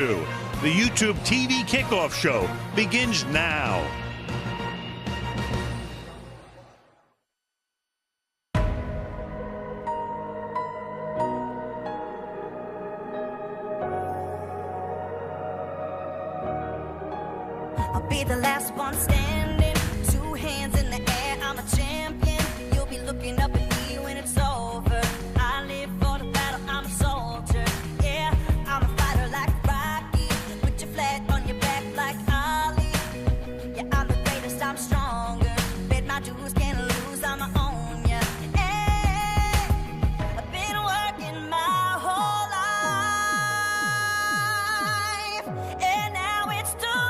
The YouTube TV Kickoff Show begins now. I'll be the last one standing, 2 hands in the air, I'm a champion. You'll be looking up at me when it's over. I live for the battle, I'm a soldier. Yeah, I'm a fighter like Rocky. Put your flag on your back like Ali. Yeah, I'm the greatest, I'm stronger. Bet my dues, can't lose, I'ma own ya. Hey, I've been working my whole life, and now it's done.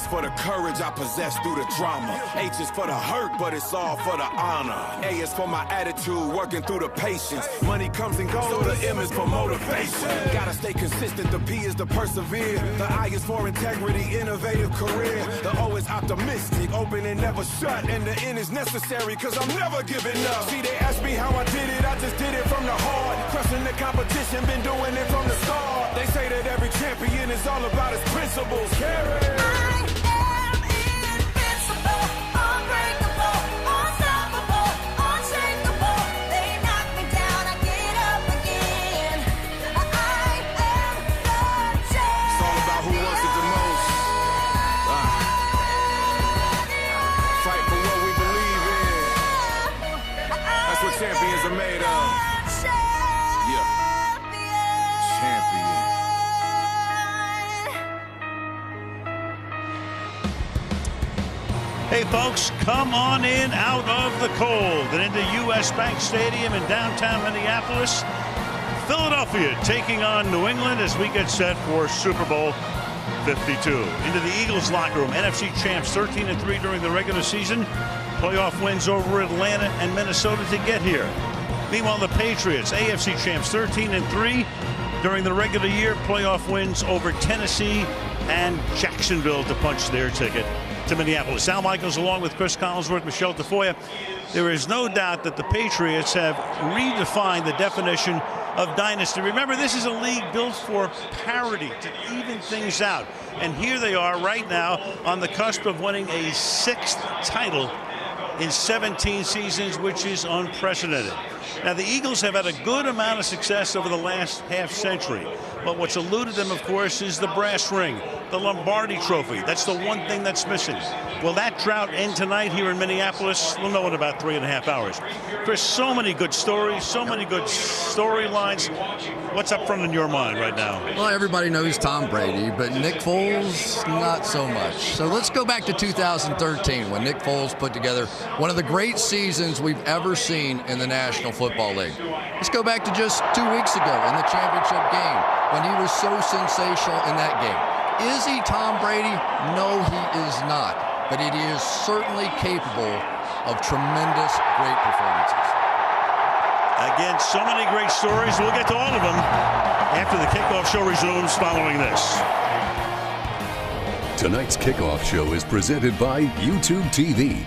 For the courage I possess through the drama. H is for the hurt, but it's all for the honor. A is for my attitude, working through the patience. Money comes and goes, so the M is for motivation. Gotta stay consistent, the P is to persevere. The I is for integrity, innovative career. The O is optimistic, open and never shut. And the N is necessary, cause I'm never giving up. See, they ask me how I did it, I just did it from the heart. Crushing the competition, been doing it from the start. They say that every champion is all about his principles. Carry. Champions are made of. Yeah. Champion. Hey folks, come on in out of the cold and into US Bank Stadium in downtown Minneapolis. Philadelphia taking on New England as we get set for Super Bowl 52. Into the Eagles locker room. NFC champs 13-3 during the regular season. Playoff wins over Atlanta and Minnesota to get here. Meanwhile, the Patriots, AFC champs, 13-3 during the regular year. Playoff wins over Tennessee and Jacksonville to punch their ticket to Minneapolis. Sal Michaels along with Chris Collinsworth, Michelle Tafoya. There is no doubt that the Patriots have redefined the definition of dynasty. Remember, this is a league built for parity, to even things out. And here they are right now on the cusp of winning a 6th title in 17 seasons, which is unprecedented. Now, the Eagles have had a good amount of success over the last half century, but what's eluded them, of course, is the brass ring, the Lombardi Trophy. That's the one thing that's missing. Will that drought end tonight here in Minneapolis? We'll know in about 3.5 hours. There's so many good stories, so many good storylines. What's up front in your mind right now? Well, everybody knows Tom Brady, but Nick Foles, not so much. So let's go back to 2013 when Nick Foles put together one of the great seasons we've ever seen in the National Football League. Let's go back to just 2 weeks ago in the championship game when he was so sensational in that game. Is he Tom Brady? No, he is not. But he is certainly capable of tremendous, great performances. Again, so many great stories. We'll get to all of them after the kickoff show resumes following this. Tonight's kickoff show is presented by YouTube TV.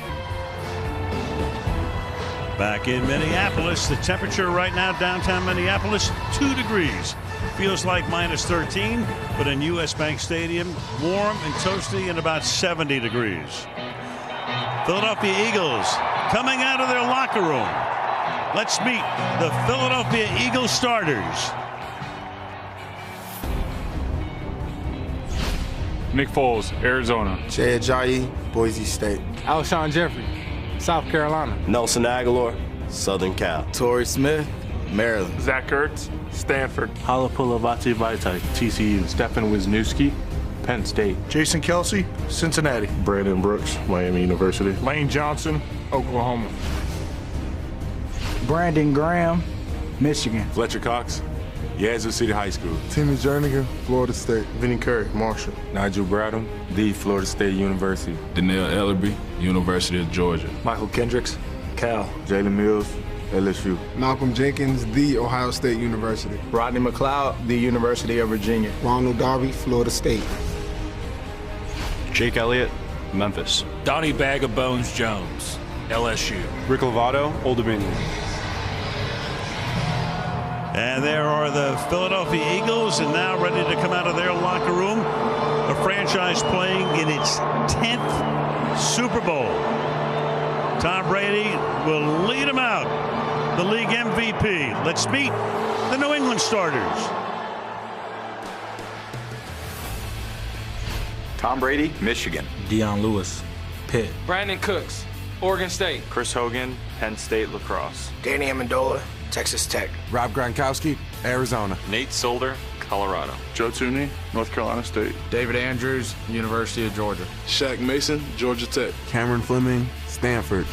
Back in Minneapolis, the temperature right now downtown Minneapolis, 2 degrees. Feels like minus 13, but in US Bank Stadium, warm and toasty and about 70 degrees. Philadelphia Eagles coming out of their locker room. Let's meet the Philadelphia Eagles starters. Nick Foles, Arizona. Jay Ajayi, Boise State. Alshon Jeffrey, South Carolina. Nelson Aguilar, Southern Cal. Torrey Smith, Maryland. Zach Ertz, Stanford. Halapulavati Vaitai, TCU. Stefan Wisniewski, Penn State. Jason Kelsey, Cincinnati. Brandon Brooks, Miami University. Lane Johnson, Oklahoma. Brandon Graham, Michigan. Fletcher Cox, Yazoo City High School. Timmy Jernigan, Florida State. Vinny Curry, Marshall. Nigel Bradham, the Florida State University. Danielle Ellerby, University of Georgia. Michael Kendricks, Cal. Jalen Mills, LSU. Malcolm Jenkins, The Ohio State University. Rodney McLeod, the University of Virginia. Ronald Darby, Florida State. Jake Elliott, Memphis. Donnie Bag of Bones Jones, LSU. Rick Lovato, Old Dominion. And there are the Philadelphia Eagles, and now ready to come out of their locker room. A franchise playing in its 10th Super Bowl. Tom Brady will lead them out, the league MVP. Let's meet the New England starters. Tom Brady, Michigan. Deion Lewis, Pitt. Brandon Cooks, Oregon State. Chris Hogan, Penn State Lacrosse. Danny Amendola, Texas Tech. Rob Gronkowski, Arizona. Nate Solder, Colorado. Joe Tooney, North Carolina State. David Andrews, University of Georgia. Shaq Mason, Georgia Tech. Cameron Fleming, Stanford.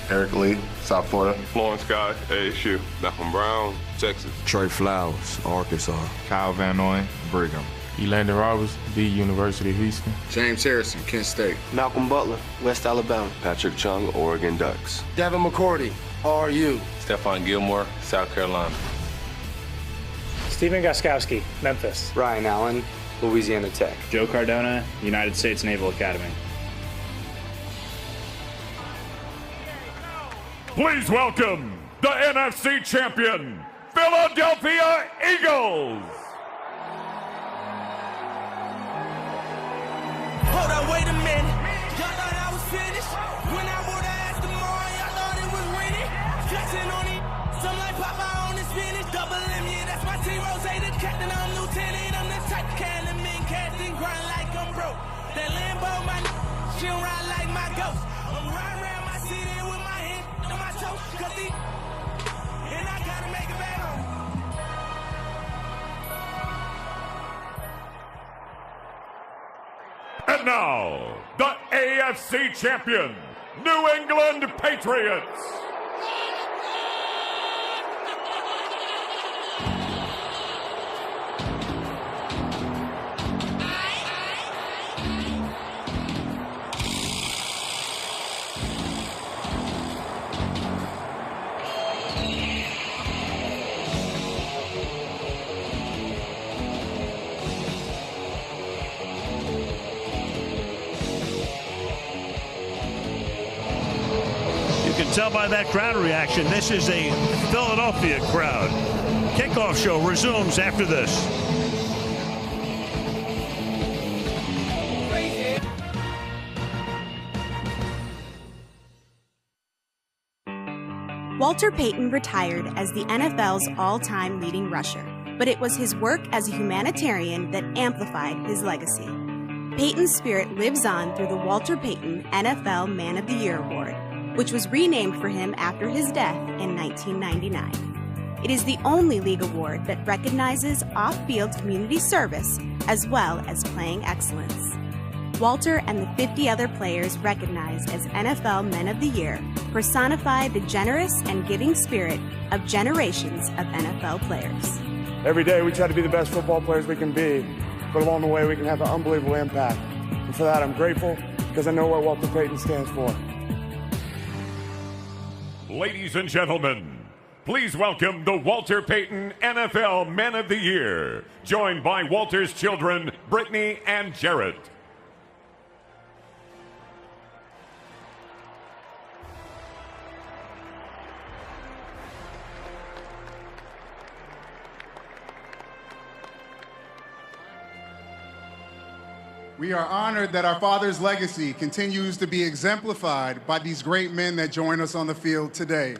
Eric Lee, South Florida. Florence Guy, ASU. Malcolm Brown, Texas. Trey Flowers, Arkansas. Kyle Van Noy, Brigham. Elandon Roberts, the University of Houston. James Harrison, Kent State. Malcolm Butler, West Alabama. Patrick Chung, Oregon Ducks. Devin McCourty, RU. Stephon Gilmore, South Carolina. Stephen Gostkowski, Memphis. Ryan Allen, Louisiana Tech. Joe Cardona, United States Naval Academy. Please welcome the NFC champion, Philadelphia Eagles. Hold on, wait a minute. Y'all thought I was finished? When I wore the ass tomorrow, y'all thought it was rented. Flexing on it, some like Popeye on the spinach. Double M, yeah, that's my T-Rose, the captain, I'm lieutenant. I'm the type of cat that men casting, grind like I'm broke. That Lambo, my she don't ride like my ghost. I'm riding around my city with my hand on my toes. Cause and I gotta make it back home. And now, the AFC champion, New England Patriots. Tell by that crowd reaction, this is a Philadelphia crowd. Kickoff show resumes after this. Walter Payton retired as the NFL's all-time leading rusher, but it was his work as a humanitarian that amplified his legacy. Payton's spirit lives on through the Walter Payton NFL Man of the Year Award, which was renamed for him after his death in 1999. It is the only league award that recognizes off-field community service as well as playing excellence. Walter and the 50 other players recognized as NFL Men of the Year personify the generous and giving spirit of generations of NFL players. Every day we try to be the best football players we can be, but along the way we can have an unbelievable impact. And for that I'm grateful because I know what Walter Payton stands for. Ladies and gentlemen, please welcome the Walter Payton NFL Men of the Year, joined by Walter's children, Brittany and Jarrett. We are honored that our father's legacy continues to be exemplified by these great men that join us on the field today.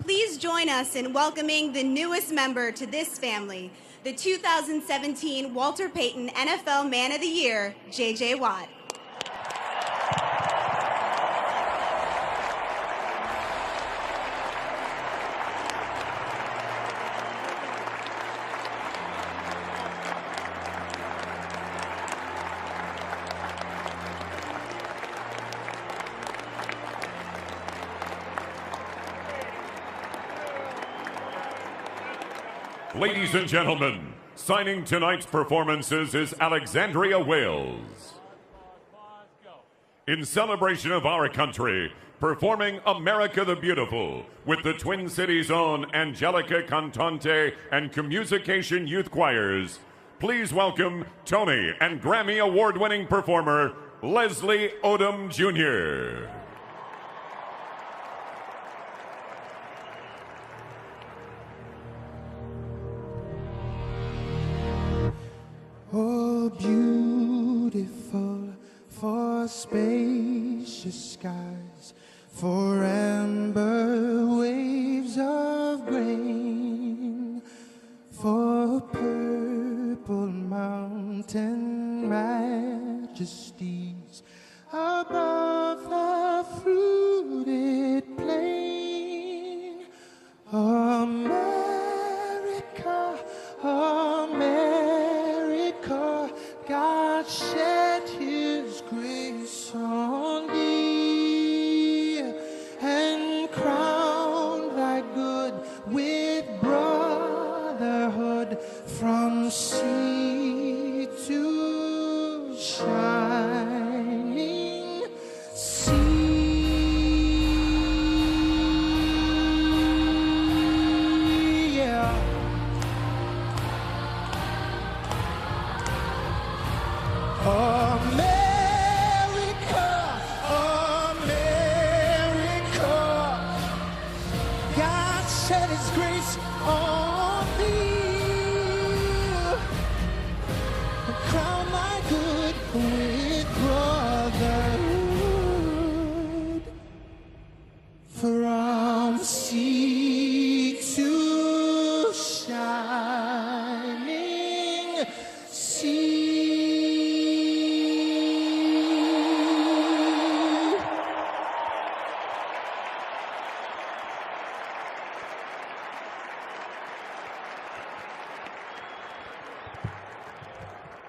Please join us in welcoming the newest member to this family, the 2017 Walter Payton NFL Man of the Year, J.J. Watt. Ladies and gentlemen, signing tonight's performances is Alexandria, Wales. In celebration of our country, performing America the Beautiful with the Twin Cities' own Angelica Cantante and Communication Youth Choirs, please welcome Tony and Grammy Award-winning performer Leslie Odom Jr. Oh, beautiful for spacious skies, for amber waves of grain, for purple mountain majesties above the fruited plain. America, America, God shed his grace on thee and crowned thy good with brotherhood from sea to shining sea. Yeah. America, America, God shed his grace on thee, and crown my good with brotherhood from sea to shining sea.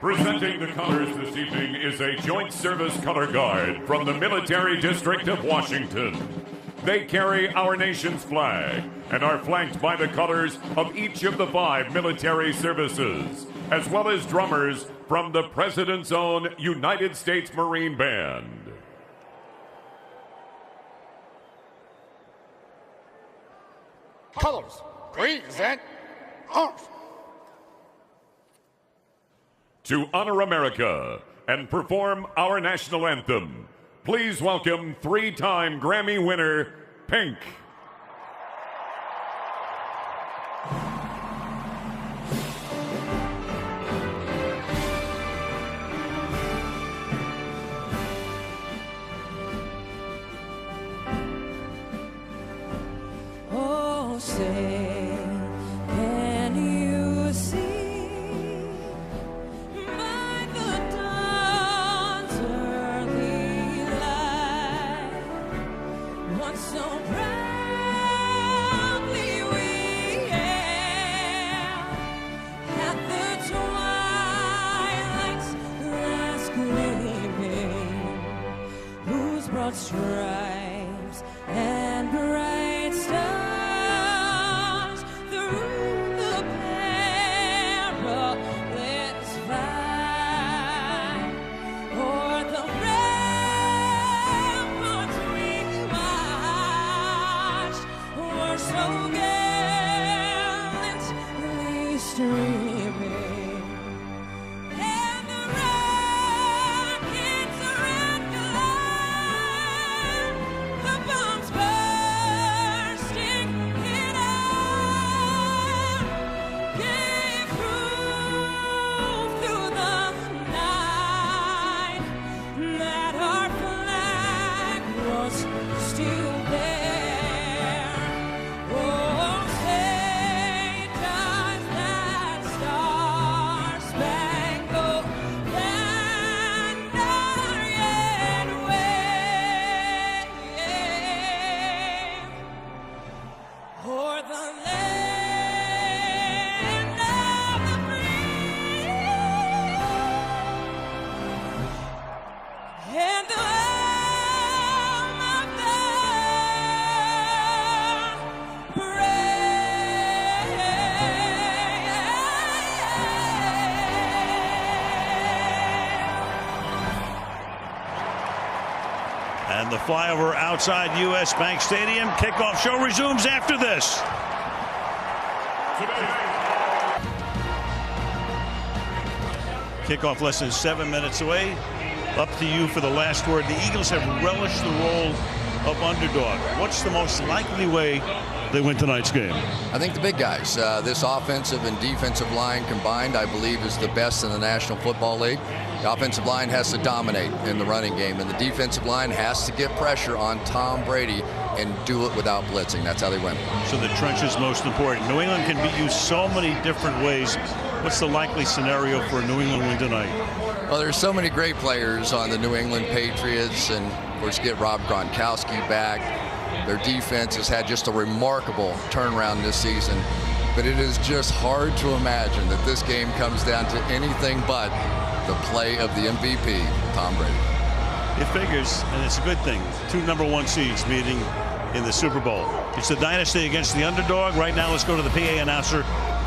Presenting the colors this evening is a Joint Service Color Guard from the Military District of Washington. They carry our nation's flag and are flanked by the colors of each of the 5 military services, as well as drummers from the President's own United States Marine Band. Colors, present arms. To honor America and perform our national anthem, please welcome 3-time Grammy winner, Pink. Oh, say, can you see by the dawn's early light what so proudly we hailed at the twilight's last gleaming, whose broad stripes and bright stars through the perilous fight o'er the ramparts we marched were so gallantly streaming, and the rockets red glare, the bombs bursting in air, gave proof through the night that our flag was still there. Oh, say does that star-spangled banner yet wave o'er the land of the free and the home of the brave? From the flyover outside U.S. Bank Stadium, kickoff show resumes after this. Kickoff less than 7 minutes away. Up to you for the last word. The Eagles have relished the role of underdog. What's the most likely way they win tonight's game? I think the big guys. This offensive and defensive line combined, I believe, is the best in the National Football League. The offensive line has to dominate in the running game, and the defensive line has to get pressure on Tom Brady and do it without blitzing. That's how they win. So the trench is most important. New England can beat you so many different ways. What's the likely scenario for a New England win tonight? Well, there's so many great players on the New England Patriots, and of course get Rob Gronkowski back. Their defense has had just a remarkable turnaround this season, but it is just hard to imagine that this game comes down to anything but the play of the MVP, Tom Brady. It figures, and it's a good thing. 2 #1 seeds meeting in the Super Bowl. It's the dynasty against the underdog. Right now, let's go to the PA announcer,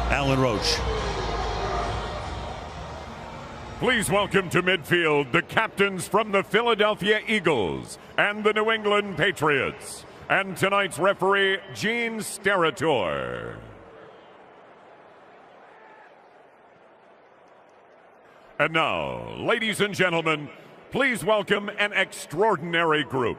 Alan Roach. Please welcome to midfield the captains from the Philadelphia Eagles and the New England Patriots, and tonight's referee, Gene Steratore. And now, ladies and gentlemen, please welcome an extraordinary group.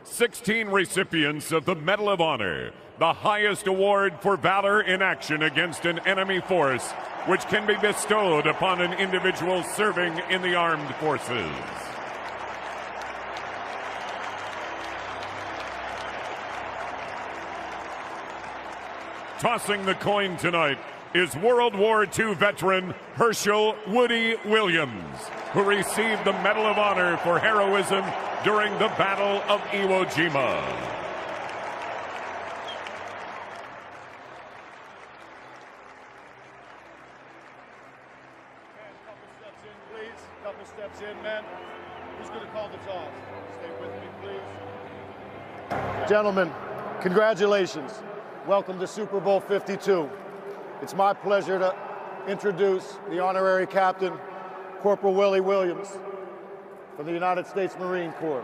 16 recipients of the Medal of Honor, the highest award for valor in action against an enemy force, which can be bestowed upon an individual serving in the armed forces. Tossing the coin tonight is World War II veteran Herschel Woody Williams, who received the Medal of Honor for heroism during the Battle of Iwo Jima. Couple steps in, men. Who's going to call the toss? Stay with me, please. Gentlemen, congratulations. Welcome to Super Bowl 52. It's my pleasure to introduce the honorary captain, Corporal Willie Williams, from the United States Marine Corps.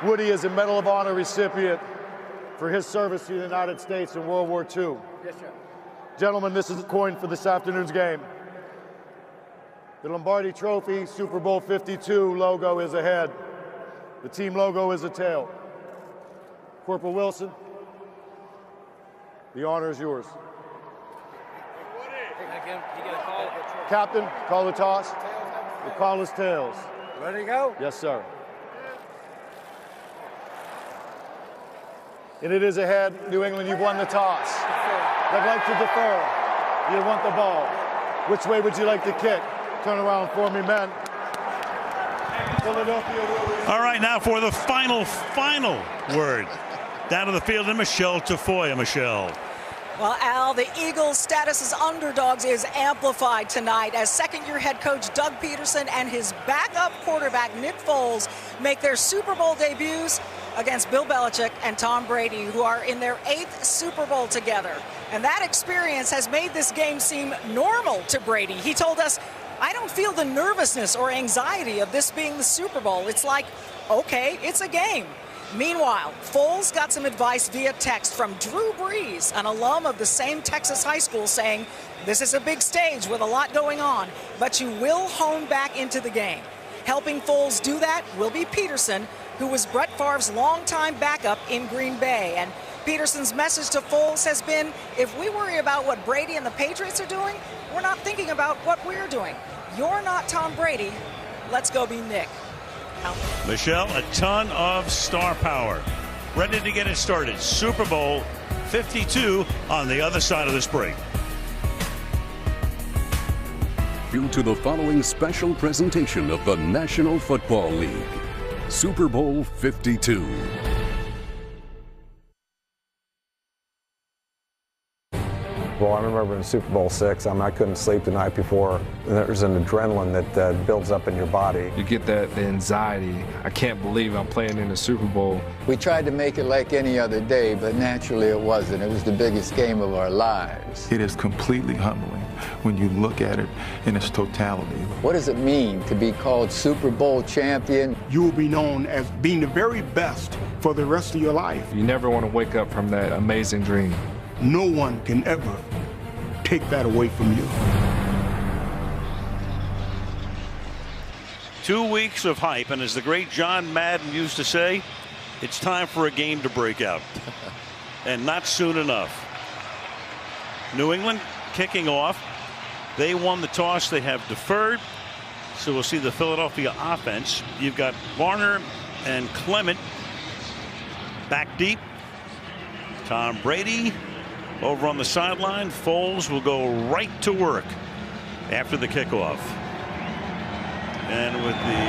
Woody is a Medal of Honor recipient for his service to the United States in World War II. Yes, sir. Gentlemen, this is the coin for this afternoon's game. The Lombardi Trophy Super Bowl 52 logo is a head. The team logo is a tail. Corporal Wilson, the honor is yours. Captain, call the toss. The call is tails. Ready to go? Yes, sir. And it is a head. New England, you've won the toss. They'd like to defer. You want the ball. Which way would you like to kick? Turn around for me, men. Philadelphia. All right, now for the final word. Down to the field, and Michelle Tafoya. Michelle. Well, Al, the Eagles' status as underdogs is amplified tonight as second-year head coach Doug Peterson and his backup quarterback Nick Foles make their Super Bowl debuts against Bill Belichick and Tom Brady, who are in their 8th Super Bowl together. And that experience has made this game seem normal to Brady. He told us, "I don't feel the nervousness or anxiety of this being the Super Bowl. It's like, okay, it's a game." Meanwhile, Foles got some advice via text from Drew Brees, an alum of the same Texas high school, saying, "This is a big stage with a lot going on, but you will hone back into the game." Helping Foles do that will be Peterson, who was Brett Favre's longtime backup in Green Bay. And Peterson's message to Foles has been, if we worry about what Brady and the Patriots are doing, we're not thinking about what we're doing. You're not Tom Brady. Let's go be Nick. Michelle, a ton of star power. Ready to get it started. Super Bowl 52 on the other side of this break. Due to the following special presentation of the National Football League. Super Bowl 52. Well, I remember in Super Bowl VI, I couldn't sleep the night before. There's an adrenaline that builds up in your body. You get the anxiety. I can't believe I'm playing in the Super Bowl. We tried to make it like any other day, but naturally it wasn't. It was the biggest game of our lives. It is completely humbling when you look at it in its totality. What does it mean to be called Super Bowl champion? You will be known as being the very best for the rest of your life. You never want to wake up from that amazing dream. No one can ever take that away from you. 2 weeks of hype, and as the great John Madden used to say, it's time for a game to break out. And not soon enough. New England kicking off. They won the toss. They have deferred. So we'll see the Philadelphia offense. You've got Varner and Clement back deep. Tom Brady over on the sideline. Foles will go right to work after the kickoff. And with the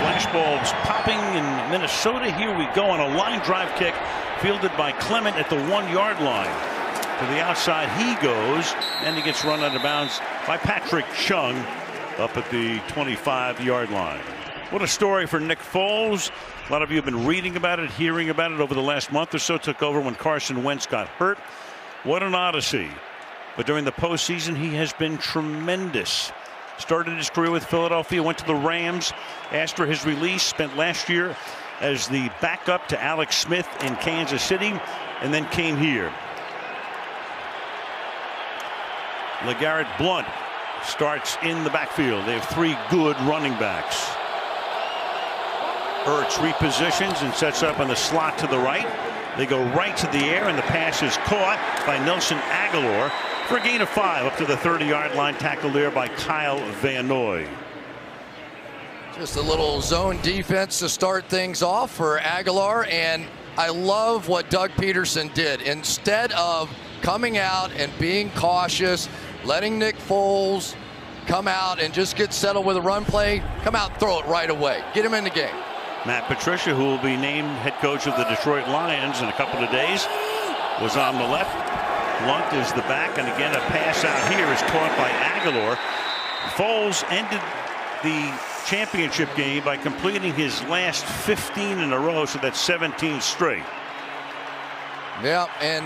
flashbulbs popping in Minnesota, here we go on a line drive kick fielded by Clement at the 1-yard line. To the outside he goes, and he gets run out of bounds by Patrick Chung up at the 25-yard line. What a story for Nick Foles. A lot of you have been reading about it, hearing about it over the last month or so. Took over when Carson Wentz got hurt. What an odyssey. But during the postseason, he has been tremendous. Started his career with Philadelphia, went to the Rams after his release, spent last year as the backup to Alex Smith in Kansas City, and then came here. LeGarrette Blount starts in the backfield. They have 3 good running backs. Ertz repositions and sets up in the slot to the right. They go right to the air, and the pass is caught by Nelson Aguilar for a gain of 5 up to the 30-yard line, tackled there by Kyle Van Noy. Just a little zone defense to start things off for Aguilar, and I love what Doug Peterson did. Instead of coming out and being cautious, letting Nick Foles come out and just get settled with a run play, come out and throw it right away. Get him in the game. Matt Patricia, who will be named head coach of the Detroit Lions in a couple of days, was on the left. Blunt is the back, and again a pass out here is caught by Aguilar. Foles ended the championship game by completing his last 15 in a row, so that's 17 straight. Yeah, and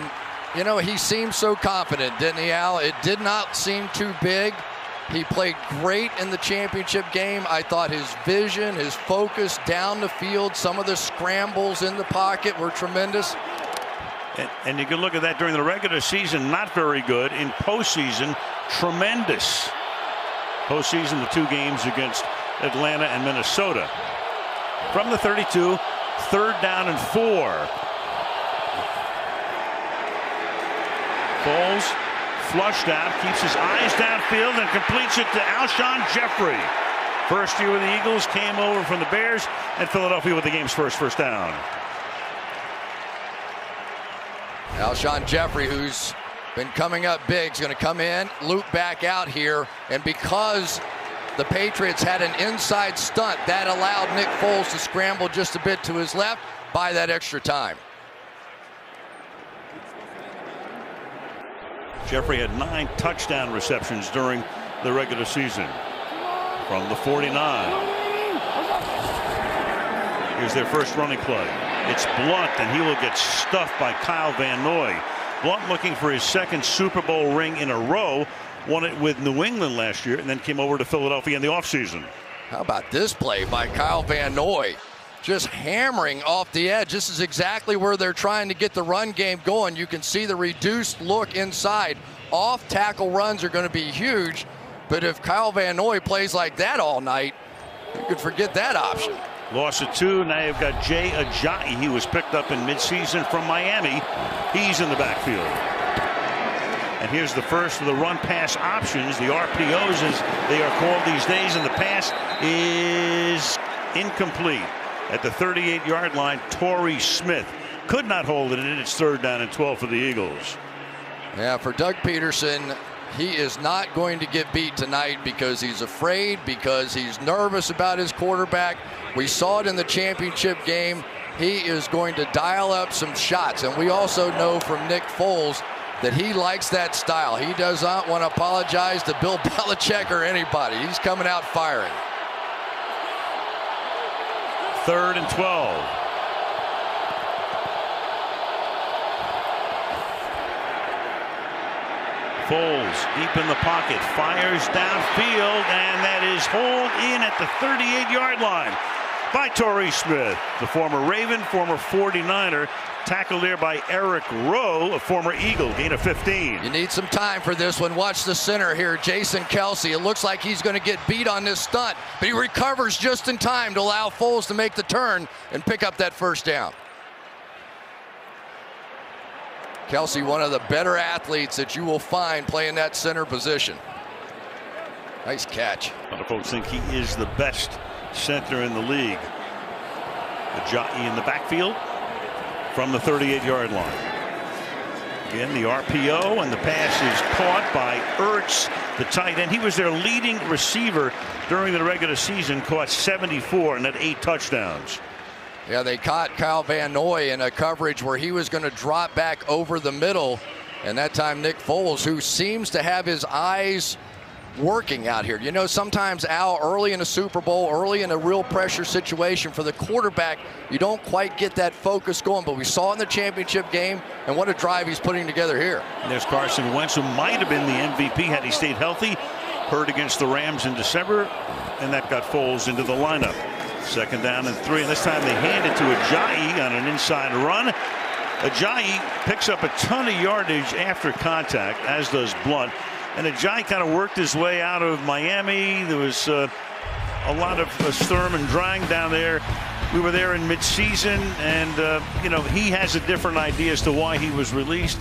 you know, he seemed so confident, didn't he, Al? It did not seem too big. He played great in the championship game. I thought his vision, his focus down the field, some of the scrambles in the pocket were tremendous. And you can look at that during the regular season, not very good. In postseason, tremendous. Postseason, the 2 games against Atlanta and Minnesota. From the 32, 3rd down and 4. Foles flushed out, keeps his eyes downfield, and completes it to Alshon Jeffrey. First year with the Eagles, came over from the Bears, and Philadelphia with the game's first down. Alshon Jeffrey, who's been coming up big, is going to come in, loop back out here, and because the Patriots had an inside stunt, that allowed Nick Foles to scramble just a bit to his left, buy that extra time. Jeffrey had 9 touchdown receptions during the regular season. From the 49. Here's their first running play. It's Blount, and he will get stuffed by Kyle Van Noy. Blount looking for his 2nd Super Bowl ring in a row. Won it with New England last year and then came over to Philadelphia in the offseason. How about this play by Kyle Van Noy? Just hammering off the edge. This is exactly where they're trying to get the run game going. You can see the reduced look inside. Off tackle runs are going to be huge, but if Kyle Van Noy plays like that all night, you could forget that option. Loss of 2. Now you've got Jay Ajayi. He was picked up in midseason from Miami. He's in the backfield. And here's the first of the run-pass options, the RPOs as they are called these days, and the pass is incomplete. At the 38-yard line, Torrey Smith could not hold it, and it's 3rd down and 12 for the Eagles. Yeah, for Doug Peterson, he is not going to get beat tonight because he's afraid, because he's nervous about his quarterback. We saw it in the championship game. He is going to dial up some shots, and we also know from Nick Foles that he likes that style. He does not want to apologize to Bill Belichick or anybody. He's coming out firing. 3rd and 12. Foles deep in the pocket, fires downfield, and that is hauled in at the 38-yard line by Torrey Smith, the former Raven, former 49er, tackled there by Eric Rowe, a former Eagle, gain of 15. You need some time for this one. Watch the center here, Jason Kelsey. It looks like he's going to get beat on this stunt, but he recovers just in time to allow Foles to make the turn and pick up that first down. Kelsey, one of the better athletes that you will find playing that center position. Nice catch. A lot of folks think he is the best center in the league. Ajayi in the backfield from the 38-yard line. Again, the RPO, and the pass is caught by Ertz, the tight end. He was their leading receiver during the regular season, caught 74 and had 8 touchdowns. Yeah, they caught Kyle Van Noy in a coverage where he was going to drop back over the middle, and that time Nick Foles, who seems to have his eyes working out here. You know, sometimes, Al, early in a Super Bowl, early in a real pressure situation for the quarterback, you don't quite get that focus going, but we saw it in the championship game, and what a drive he's putting together here. And there's Carson Wentz, who might have been the MVP had he stayed healthy. Hurt against the Rams in December, and that got Foles into the lineup. 2nd down and 3, and this time they hand it to Ajayi on an inside run. Ajayi picks up a ton of yardage after contact, as does Blunt. And Ajayi kind of worked his way out of Miami. There was a lot of storm and drying down there. We were there in midseason, and you know, he has a different idea as to why he was released.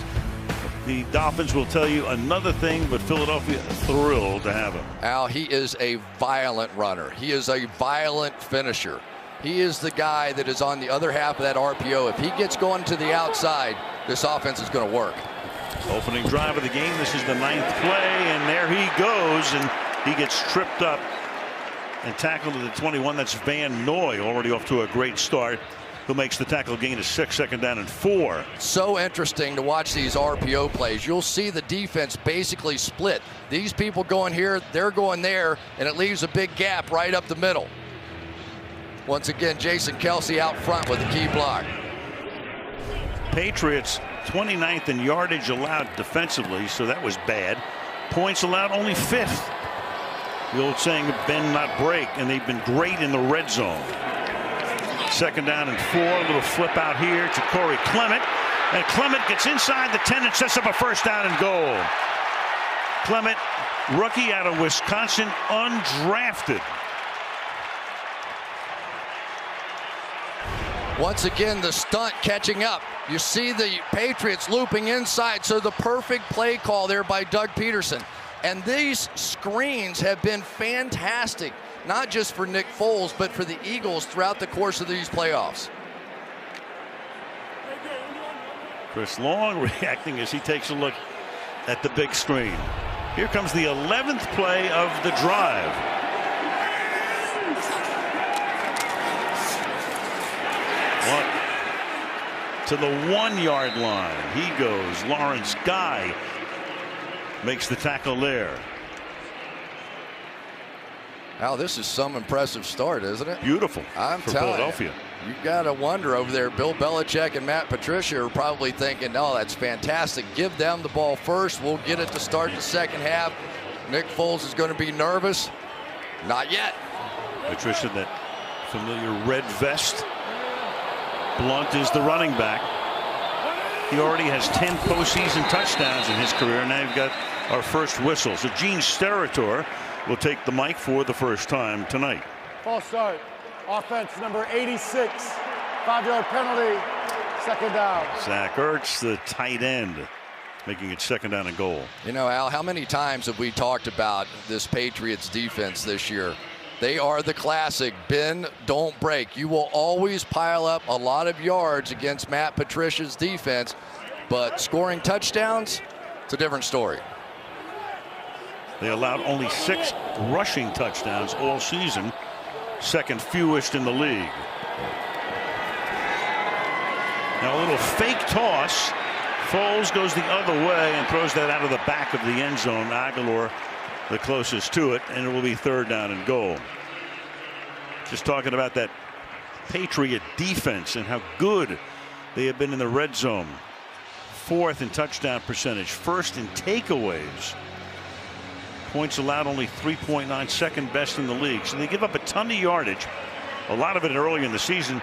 The Dolphins will tell you another thing, but Philadelphia thrilled to have him. Al, he is a violent runner. He is a violent finisher. He is the guy that is on the other half of that RPO. If he gets going to the outside, this offense is going to work. Opening drive of the game. This is the 9th play, and there he goes, and he gets tripped up and tackled at the 21. That's Van Noy, already off to a great start, who makes the tackle, gain of 6, 2nd down and 4. So interesting to watch these RPO plays. You'll see the defense basically split. These people going here, they're going there, and it leaves a big gap right up the middle. Once again, Jason Kelsey out front with a key block. Patriots 29th in yardage allowed defensively, so that was bad. Points allowed only 5th. The old saying, bend not break, and they've been great in the red zone. 2nd down and 4, a little flip out here to Corey Clement, and Clement gets inside the 10 and sets up a 1st down and goal. Clement, rookie out of Wisconsin, undrafted. Once again, the stunt catching up. You see the Patriots looping inside, so the perfect play call there by Doug Peterson. And these screens have been fantastic, not just for Nick Foles, but for the Eagles throughout the course of these playoffs. Chris Long reacting as he takes a look at the big screen. Here comes the 11th play of the drive. To the 1-yard line. He goes. Lawrence Guy makes the tackle there. Now, this is some impressive start, isn't it? Beautiful. I'm for telling Philadelphia. You got to wonder over there. Bill Belichick and Matt Patricia are probably thinking, "Oh, that's fantastic. Give them the ball first. We'll get it to start the 2nd half." Nick Foles is going to be nervous. Not yet. Patricia, that familiar red vest. Blunt is the running back. He already has 10 postseason touchdowns in his career. Now you've got our first whistle. So Gene Steratore will take the mic for the first time tonight. False start. Offense number 86. 5-yard penalty. 2nd down. Zach Ertz, the tight end, making it 2nd down and goal. You know, Al, how many times have we talked about this Patriots defense this year? They are the classic bend, don't break. You will always pile up a lot of yards against Matt Patricia's defense, but scoring touchdowns, it's a different story. They allowed only 6 rushing touchdowns all season, 2nd fewest in the league. Now a little fake toss. Foles goes the other way and throws that out of the back of the end zone. Aguilar the closest to it, and it will be 3rd down and goal. Just talking about that Patriot defense and how good they have been in the red zone. 4th in touchdown percentage, 1st in takeaways. Points allowed only 3.9, second best in the league. So they give up a ton of yardage, a lot of it early in the season.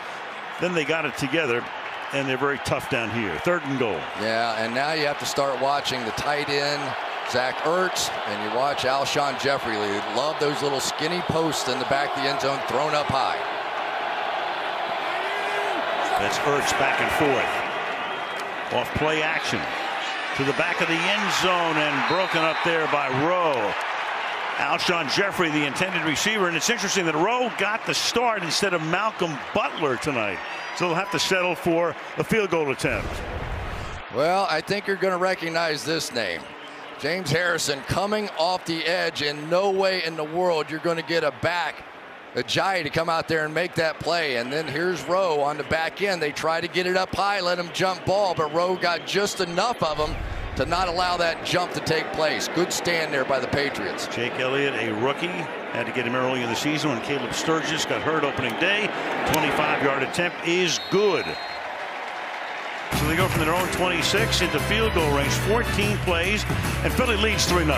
Then they got it together, and they're very tough down here. 3rd and goal. Yeah, and now you have to start watching the tight end, Zach Ertz, and you watch Alshon Jeffrey. Love those little skinny posts in the back of the end zone thrown up high. That's Ertz back and forth. Off play action to the back of the end zone and broken up there by Rowe. Alshon Jeffrey, the intended receiver, and it's interesting that Rowe got the start instead of Malcolm Butler tonight. So they'll have to settle for a field goal attempt. Well, I think you're going to recognize this name. James Harrison coming off the edge. In no way in the world you're going to get a Ajayi to come out there and make that play. And then here's Rowe on the back end. They try to get it up high, let him jump ball, but Rowe got just enough of him to not allow that jump to take place. Good stand there by the Patriots. Jake Elliott, a rookie, had to get him early in the season when Caleb Sturgis got hurt opening day. 25-yard attempt is good. So they go from their own 26 into field goal range, 14 plays, and Philly leads 3-0.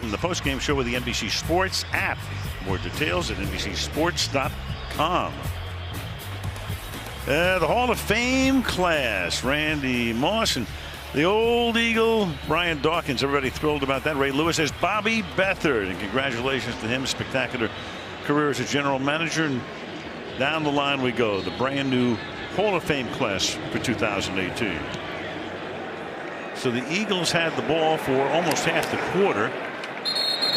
The post-game show with the NBC Sports app. More details at NBCSports.com. The Hall of Fame class, Randy Moss and the old Eagle, Brian Dawkins. Everybody thrilled about that. Ray Lewis says Bobby Beathard, and congratulations to him. Spectacular career as a general manager. And down the line we go. The brand new Hall of Fame class for 2018. So the Eagles had the ball for almost half the quarter.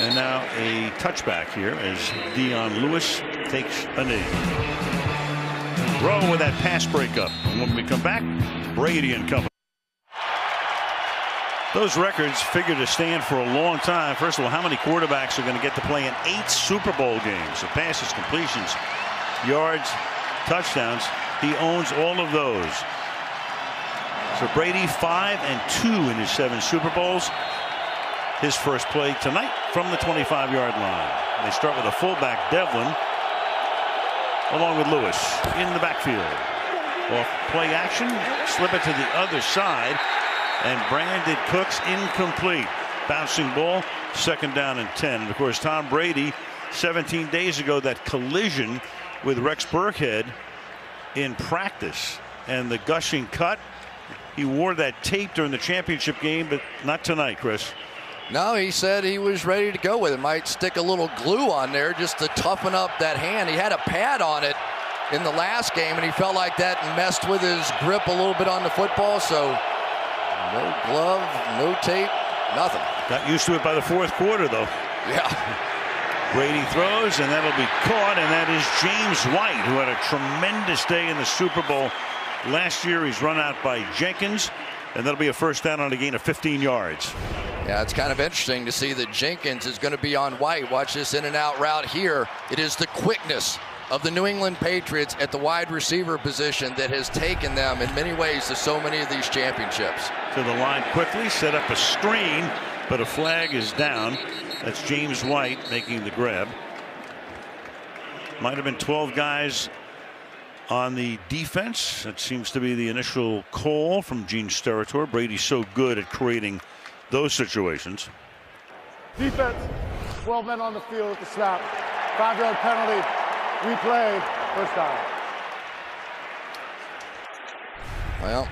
And now a touchback here as Dion Lewis takes a knee. Rowe with that pass breakup. And when we come back, Brady and company. Those records figure to stand for a long time. First of all, how many quarterbacks are going to get to play in 8 Super Bowl games? So passes, completions, yards, touchdowns. He owns all of those. So Brady 5-2 in his 7 Super Bowls. His first play tonight from the 25-yard line. They start with a fullback, Devlin, along with Lewis in the backfield. Off play action, slip it to the other side, and Brandon Cooks incomplete. Bouncing ball, 2nd down and 10. And of course, Tom Brady, 17 days ago, that collision with Rex Burkhead in practice, and the gushing cut. He wore that tape during the championship game, but not tonight, Chris. No, he said he was ready to go with it. Might stick a little glue on there just to toughen up that hand. He had a pad on it in the last game, and he felt like that messed with his grip a little bit on the football. So no glove, no tape, nothing. Got used to it by the 4th quarter, though. Yeah. Brady throws, and that'll be caught, and that is James White, who had a tremendous day in the Super Bowl last year. He's run out by Jenkins, and that'll be a 1st down on a gain of 15 yards. Yeah, it's kind of interesting to see that Jenkins is going to be on White. Watch this in and out route here. It is the quickness of the New England Patriots at the wide receiver position that has taken them in many ways to so many of these championships. To the line quickly, set up a screen, but a flag is down. That's James White making the grab. Might have been 12 guys on the defense. That seems to be the initial call from Gene Steratore. Brady's so good at creating those situations. Defense, 12 men on the field at the snap. 5-yard penalty, replay, 1st down. Well,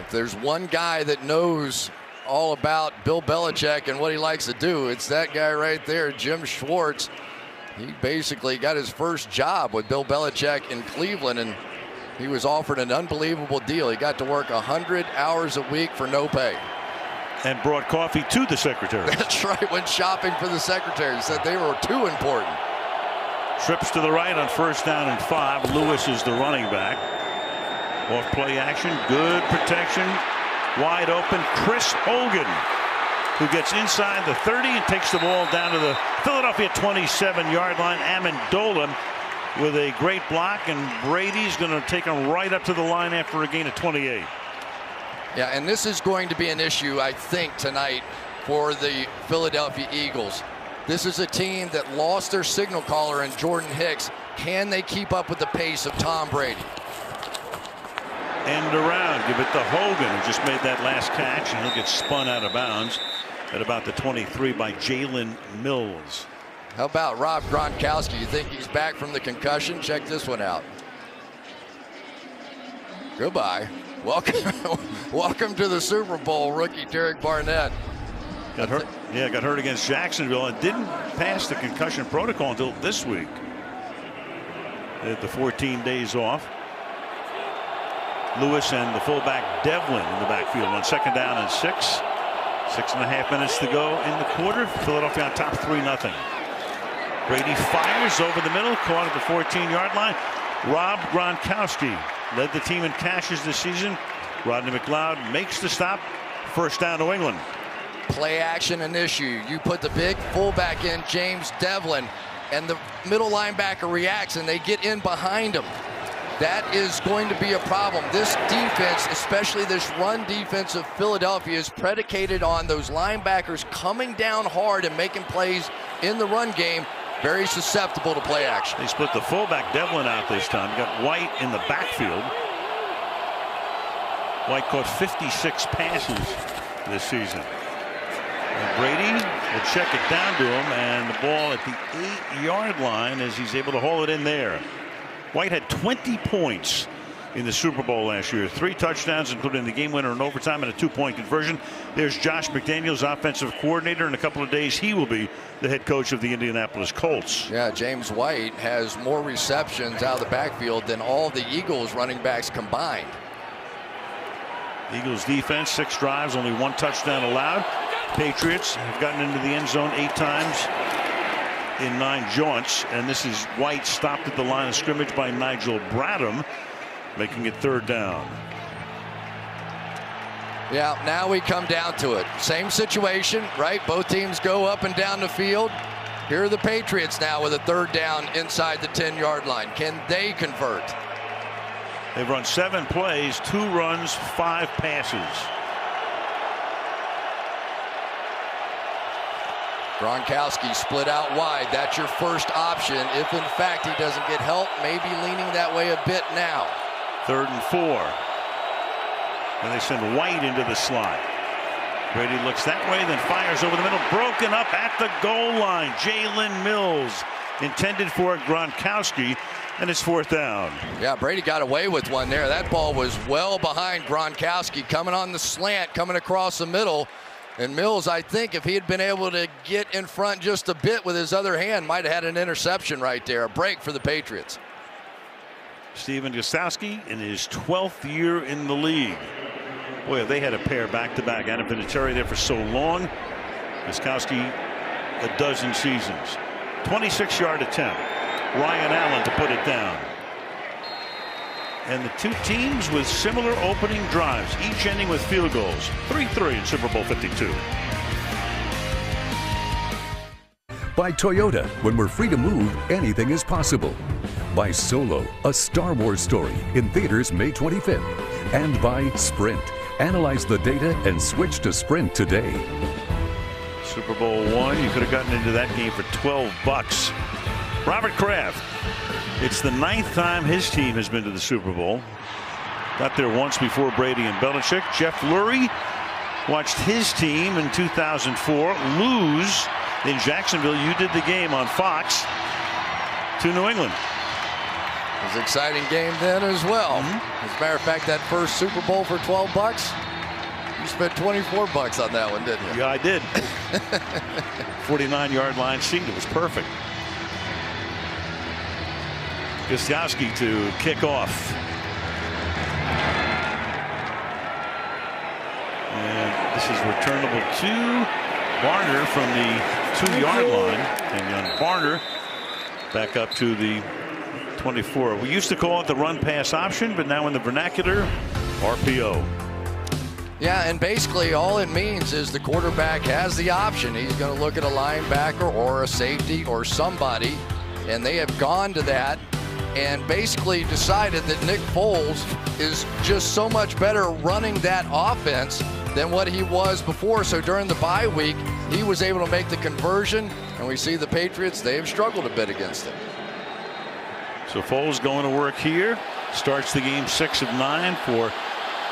if there's one guy that knows all about Bill Belichick and what he likes to do, it's that guy right there, Jim Schwartz. He basically got his first job with Bill Belichick in Cleveland, and he was offered an unbelievable deal. He got to work 100 hours a week for no pay. And brought coffee to the secretary. That's right, went shopping for the secretary. Said they were too important. Trips to the right on 1st down and 5. Lewis is the running back. Off play action, good protection. Wide open, Chris Hogan, who gets inside the 30 and takes the ball down to the Philadelphia 27-yard line. Amendola with a great block, and Brady's going to take him right up to the line after a gain of 28. Yeah, and this is going to be an issue, I think, tonight for the Philadelphia Eagles. This is a team that lost their signal caller in Jordan Hicks. Can they keep up with the pace of Tom Brady? end around. Give it to Hogan, who just made that last catch, and he'll get spun out of bounds at about the 23 by Jalen Mills. How about Rob Gronkowski? You think he's back from the concussion? Check this one out. Goodbye. Welcome to the Super Bowl, rookie Derek Barnett. Got hurt. Yeah, got hurt against Jacksonville and didn't pass the concussion protocol until this week. They had the 14 days off. Lewis and the fullback Devlin in the backfield on 2nd down and 6. 6.5 minutes to go in the quarter. Philadelphia on top 3-0. Brady fires over the middle, caught at the 14-yard line. Rob Gronkowski led the team in catches this season. Rodney McLeod makes the stop. 1st down, New England. Play action an issue. You put the big fullback in, James Devlin, and the middle linebacker reacts, and they get in behind him. That is going to be a problem. This defense, especially this run defense of Philadelphia, is predicated on those linebackers coming down hard and making plays in the run game. Very susceptible to play action. They split the fullback Devlin out this time. You got White in the backfield. White caught 56 passes this season. And Brady will check it down to him, and the ball at the 8-yard line as he's able to haul it in there. White had 20 points in the Super Bowl last year. 3 touchdowns, including the game winner in overtime and a 2-point conversion. There's Josh McDaniels, offensive coordinator. In a couple of days, he will be the head coach of the Indianapolis Colts. Yeah, James White has more receptions out of the backfield than all the Eagles running backs combined. Eagles defense, 6 drives, only 1 touchdown allowed. Patriots have gotten into the end zone 8 times in 9 jaunts, and this is White stopped at the line of scrimmage by Nigel Bradham, making it 3rd down. Yeah, now we come down to it. Same situation, right? Both teams go up and down the field. Here are the Patriots now with a 3rd down inside the 10-yard line. Can they convert? They've run 7 plays, 2 runs, 5 passes. Gronkowski split out wide. That's your first option. If in fact he doesn't get help, maybe leaning that way a bit now. 3rd and 4. And they send White into the slot. Brady looks that way, then fires over the middle. Broken up at the goal line. Jalen Mills intended for Gronkowski, and it's 4th down. Yeah, Brady got away with one there. That ball was well behind Gronkowski, coming on the slant, coming across the middle. And Mills, I think if he had been able to get in front just a bit with his other hand, might have had an interception right there. A break for the Patriots. Steven Gostkowski in his 12th year in the league. Boy, have they had a pair back-to-back. Adam Vinatieri there for so long. Gostkowski a dozen seasons. 26-yard attempt. Ryan Allen to put it down. And the 2 teams with similar opening drives, each ending with field goals. 3-3 in Super Bowl 52. By Toyota, when we're free to move, anything is possible. By Solo, a Star Wars story in theaters May 25th. And by Sprint. Analyze the data and switch to Sprint today. Super Bowl 1, you could have gotten into that game for $12. Robert Kraft. It's the 9th time his team has been to the Super Bowl. Got there once before Brady and Belichick. Jeff Lurie watched his team in 2004 lose in Jacksonville. You did the game on Fox to New England. It was an exciting game then as well. As a matter of fact, that first Super Bowl for $12, you spent $24 on that one, didn't you? Yeah, I did. 49-yard line seat. It was perfect. Gostkowski to kick off. And this is returnable to Barner from the 2-yard line. And young Barner back up to the 24. We used to call it the run-pass option, but now in the vernacular, RPO. Yeah, and basically all it means is the quarterback has the option. He's going to look at a linebacker or a safety or somebody, and they have gone to that and basically decided that Nick Foles is just so much better running that offense than what he was before. So during the bye week, he was able to make the conversion, and we see the Patriots, they have struggled a bit against it. So Foles going to work here. starts the game 6 of 9 for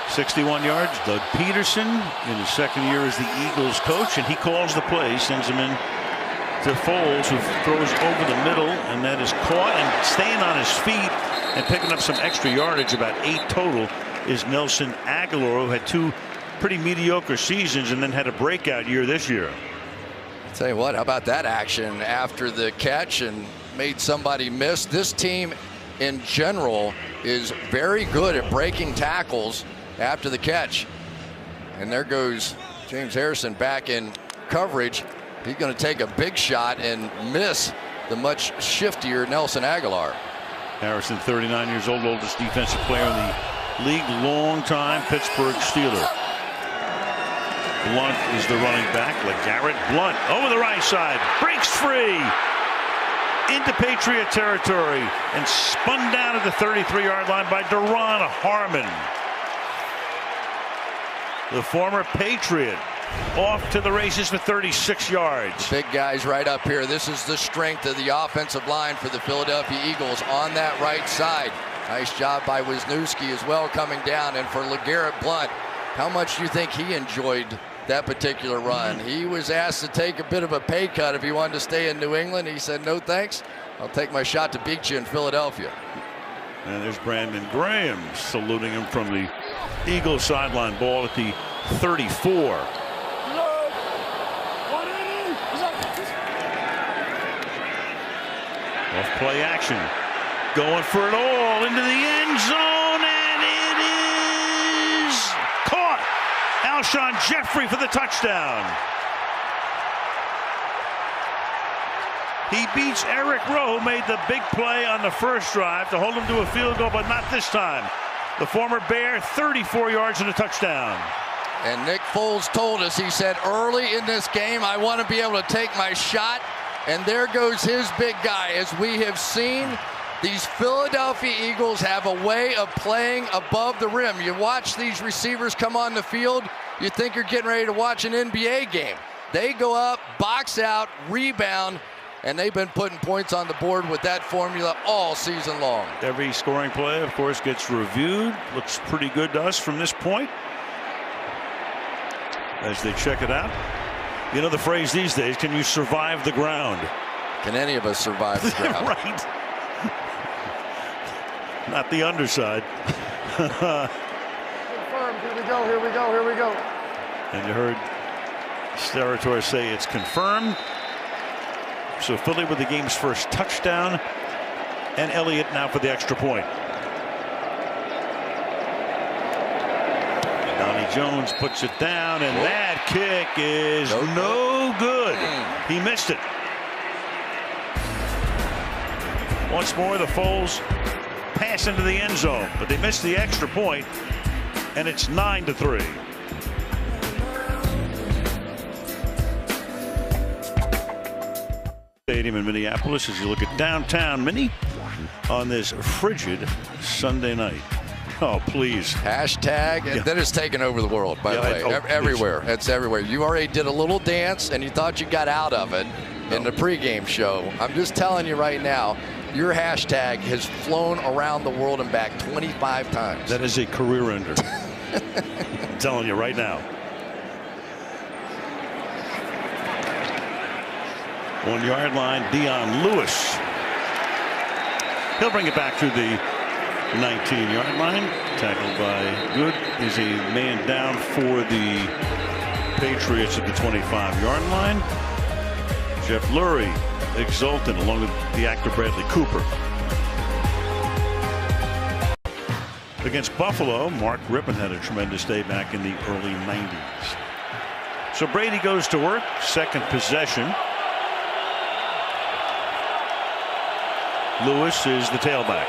61 yards. Doug Peterson in his second year as the Eagles coach, and he calls the play, sends him in to Foles, who throws over the middle, and that is caught, and staying on his feet and picking up some extra yardage, about 8 total, is Nelson Aguilar, who had 2 pretty mediocre seasons and then had a breakout year this year. Tell you what, how about that action after the catch and made somebody miss? This team in general is very good at breaking tackles after the catch. And there goes James Harrison back in coverage. He's going to take a big shot and miss the much shiftier Nelson Aguilar. Harrison, 39 years old, oldest defensive player in the league, long-time Pittsburgh Steeler. Blunt is the running back. LeGarrette Blunt over the right side, breaks free into Patriot territory and spun down at the 33-yard line by Duron Harmon. The former Patriot off to the races for 36 yards. Big guys right up here. This is the strength of the offensive line for the Philadelphia Eagles on that right side. Nice job by Wisniewski as well coming down. And for LeGarrette Blunt, how much do you think he enjoyed that particular run? He was asked to take a bit of a pay cut if he wanted to stay in New England. He said, no thanks. I'll take my shot to beat you in Philadelphia. And there's Brandon Graham saluting him from the Eagles sideline. Ball at the 34. Off play action, going for it all into the end zone, and it is caught. Alshon Jeffrey for the touchdown. He beats Eric Rowe, who made the big play on the first drive to hold him to a field goal, but not this time. The former Bear, 34 yards and a touchdown. And Nick Foles told us, he said, early in this game, I want to be able to take my shot. And there goes his big guy. As we have seen, these Philadelphia Eagles have a way of playing above the rim. You watch these receivers come on the field, you think you're getting ready to watch an NBA game. They go up, box out, rebound, and they've been putting points on the board with that formula all season long. Every scoring play, of course, gets reviewed. Looks pretty good to us from this point as they check it out. You know the phrase these days, can you survive the ground? Can any of us survive the ground? Right. Not the underside. Confirmed. Here we go, here we go, here we go. And you heard Steratore say it's confirmed. So Philly with the game's first touchdown. And Elliott now for the extra point. Donnie Jones puts it down, and that kick is no good. He missed it. Once more, the Foles pass into the end zone, but they missed the extra point, and it's 9-3. Stadium in Minneapolis as you look at downtown Minnie on this frigid Sunday night. Oh, please. Hashtag, and then it's taken over the world, by the way. Everywhere. It's everywhere. You already did a little dance, and you thought you got out of it in the pregame show. I'm just telling you right now, your hashtag has flown around the world and back 25 times. That is a career ender. I'm telling you right now. 1 yard line, Dion Lewis. He'll bring it back to the 19-yard line. Tackled by Good. Is a man down for the Patriots at the 25-yard line. Jeff Lurie exultant along with the actor Bradley Cooper. Against Buffalo, Mark Rippon had a tremendous day back in the early 90s. So Brady goes to work. Second possession. Lewis is the tailback.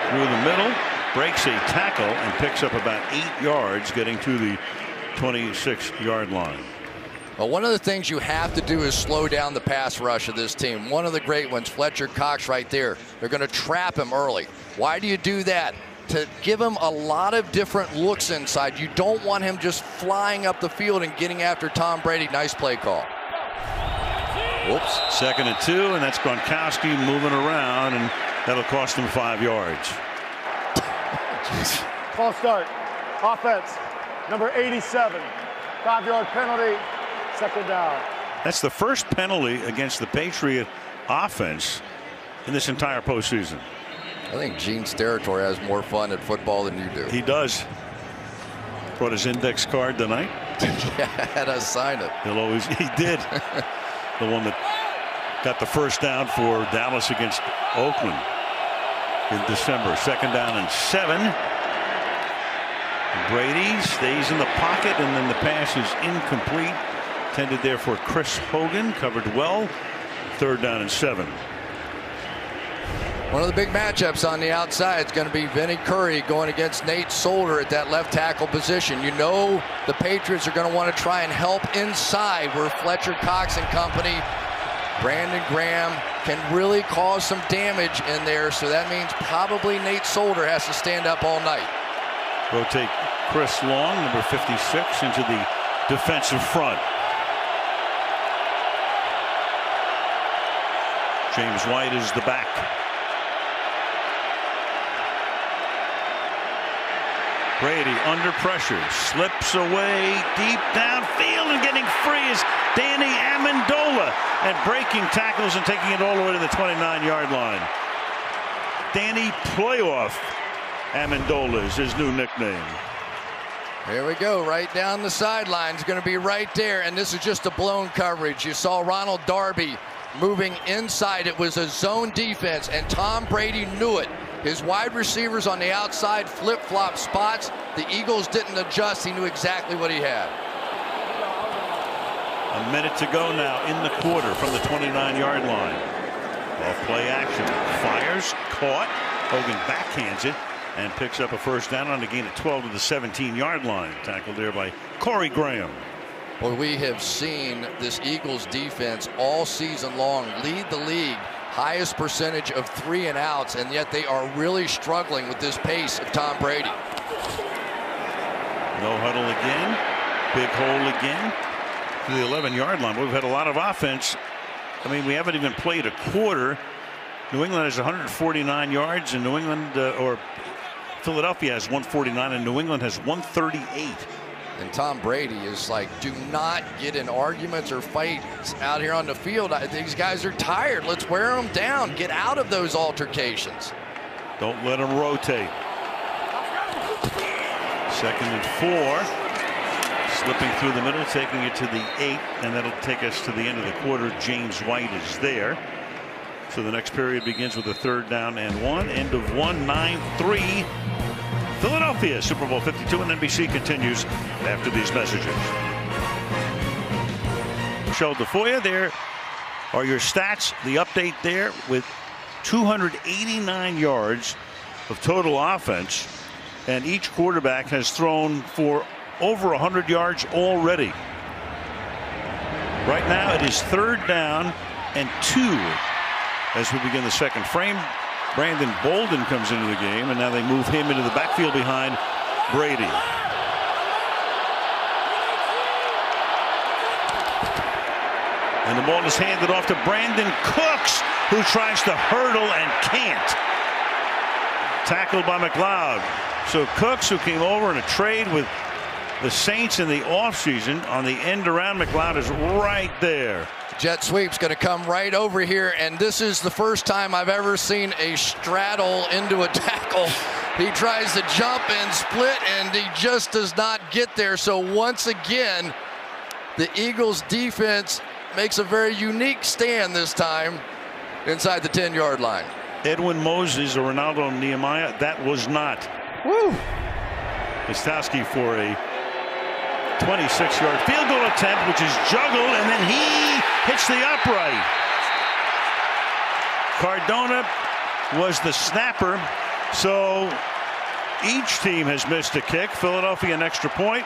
Through the middle, breaks a tackle and picks up about 8 yards, getting to the 26-yard line. Well, one of the things you have to do is slow down the pass rush of this team. One of the great ones, Fletcher Cox right there. They're going to trap him early. Why do you do that? To give him a lot of different looks inside. You don't want him just flying up the field and getting after Tom Brady. Nice play call. Whoops. 2nd and 2, and that's Gronkowski moving around, and That'll cost him 5 yards. False start. Offense. Number 87. 5-yard penalty. Second down. That's the first penalty against the Patriot offense in this entire postseason. I think Gene Steratore has more fun at football than you do. He does. Brought his index card tonight. Yeah, had us sign it. He did. The one that got the first down for Dallas against Oakland in December. 2nd down and 7. Brady stays in the pocket, and then the pass is incomplete. Intended there for Chris Hogan. Covered well. 3rd down and 7. One of the big matchups on the outside is going to be Vinny Curry going against Nate Solder at that left tackle position. You know the Patriots are going to want to try and help inside where Fletcher Cox and company, Brandon Graham, can really cause some damage in there. So that means probably Nate Solder has to stand up all night. Rotate Chris Long, number 56, into the defensive front. James White is the back. Brady under pressure, slips away deep downfield, and getting free is Danny Amendola, and breaking tackles and taking it all the way to the 29-yard line. Danny Playoff Amendola is his new nickname. Here we go, right down the sideline. It's going to be right there, and this is just a blown coverage. You saw Ronald Darby moving inside. It was a zone defense, and Tom Brady knew it. His wide receivers on the outside flip-flop spots. The Eagles didn't adjust. He knew exactly what he had. A minute to go now in the quarter from the 29-yard line. Off play action. Fires, caught. Hogan backhands it and picks up a first down on a gain of 12 to the 17-yard line. Tackled there by Corey Graham. Well, we have seen this Eagles defense all season long lead the league. Highest percentage of 3 and outs, and yet they are really struggling with this pace of Tom Brady. No huddle again. Big hole again to the 11-yard line. We've had a lot of offense. I mean, we haven't even played a quarter. New England has 149 yards, and New England or Philadelphia has 149, and New England has 138. And Tom Brady is like, do not get in arguments or fights out here on the field. These guys are tired. Let's wear them down. Get out of those altercations. Don't let them rotate. 2nd and 4. Slipping through the middle, taking it to the 8, and that'll take us to the end of the quarter. James White is there. So the next period begins with a 3rd down and 1. End of 1, 9-3. Philadelphia, Super Bowl 52, and NBC continues after these messages. Showed for you. There are your stats. The update there with 289 yards of total offense, and each quarterback has thrown for over 100 yards already. Right now it is 3rd down and 2 as we begin the second frame. Brandon Bolden comes into the game, and now they move him into the backfield behind Brady. And the ball is handed off to Brandon Cooks, who tries to hurdle and can't. Tackled by McLeod. So Cooks, who came over in a trade with the Saints in the offseason on the end around, McLeod is right there. Jet sweep's going to come right over here, and this is the first time I've ever seen a straddle into a tackle. He tries to jump and split, and he just does not get there. So once again, the Eagles defense makes a very unique stand this time inside the 10-yard line. Edwin Moses or Ronaldo Nehemiah, that was not. Woo! Gostowski for a 26-yard field goal attempt, which is juggled, and then he hits the upright. Cardona was the snapper, so each team has missed a kick. Philadelphia an extra point,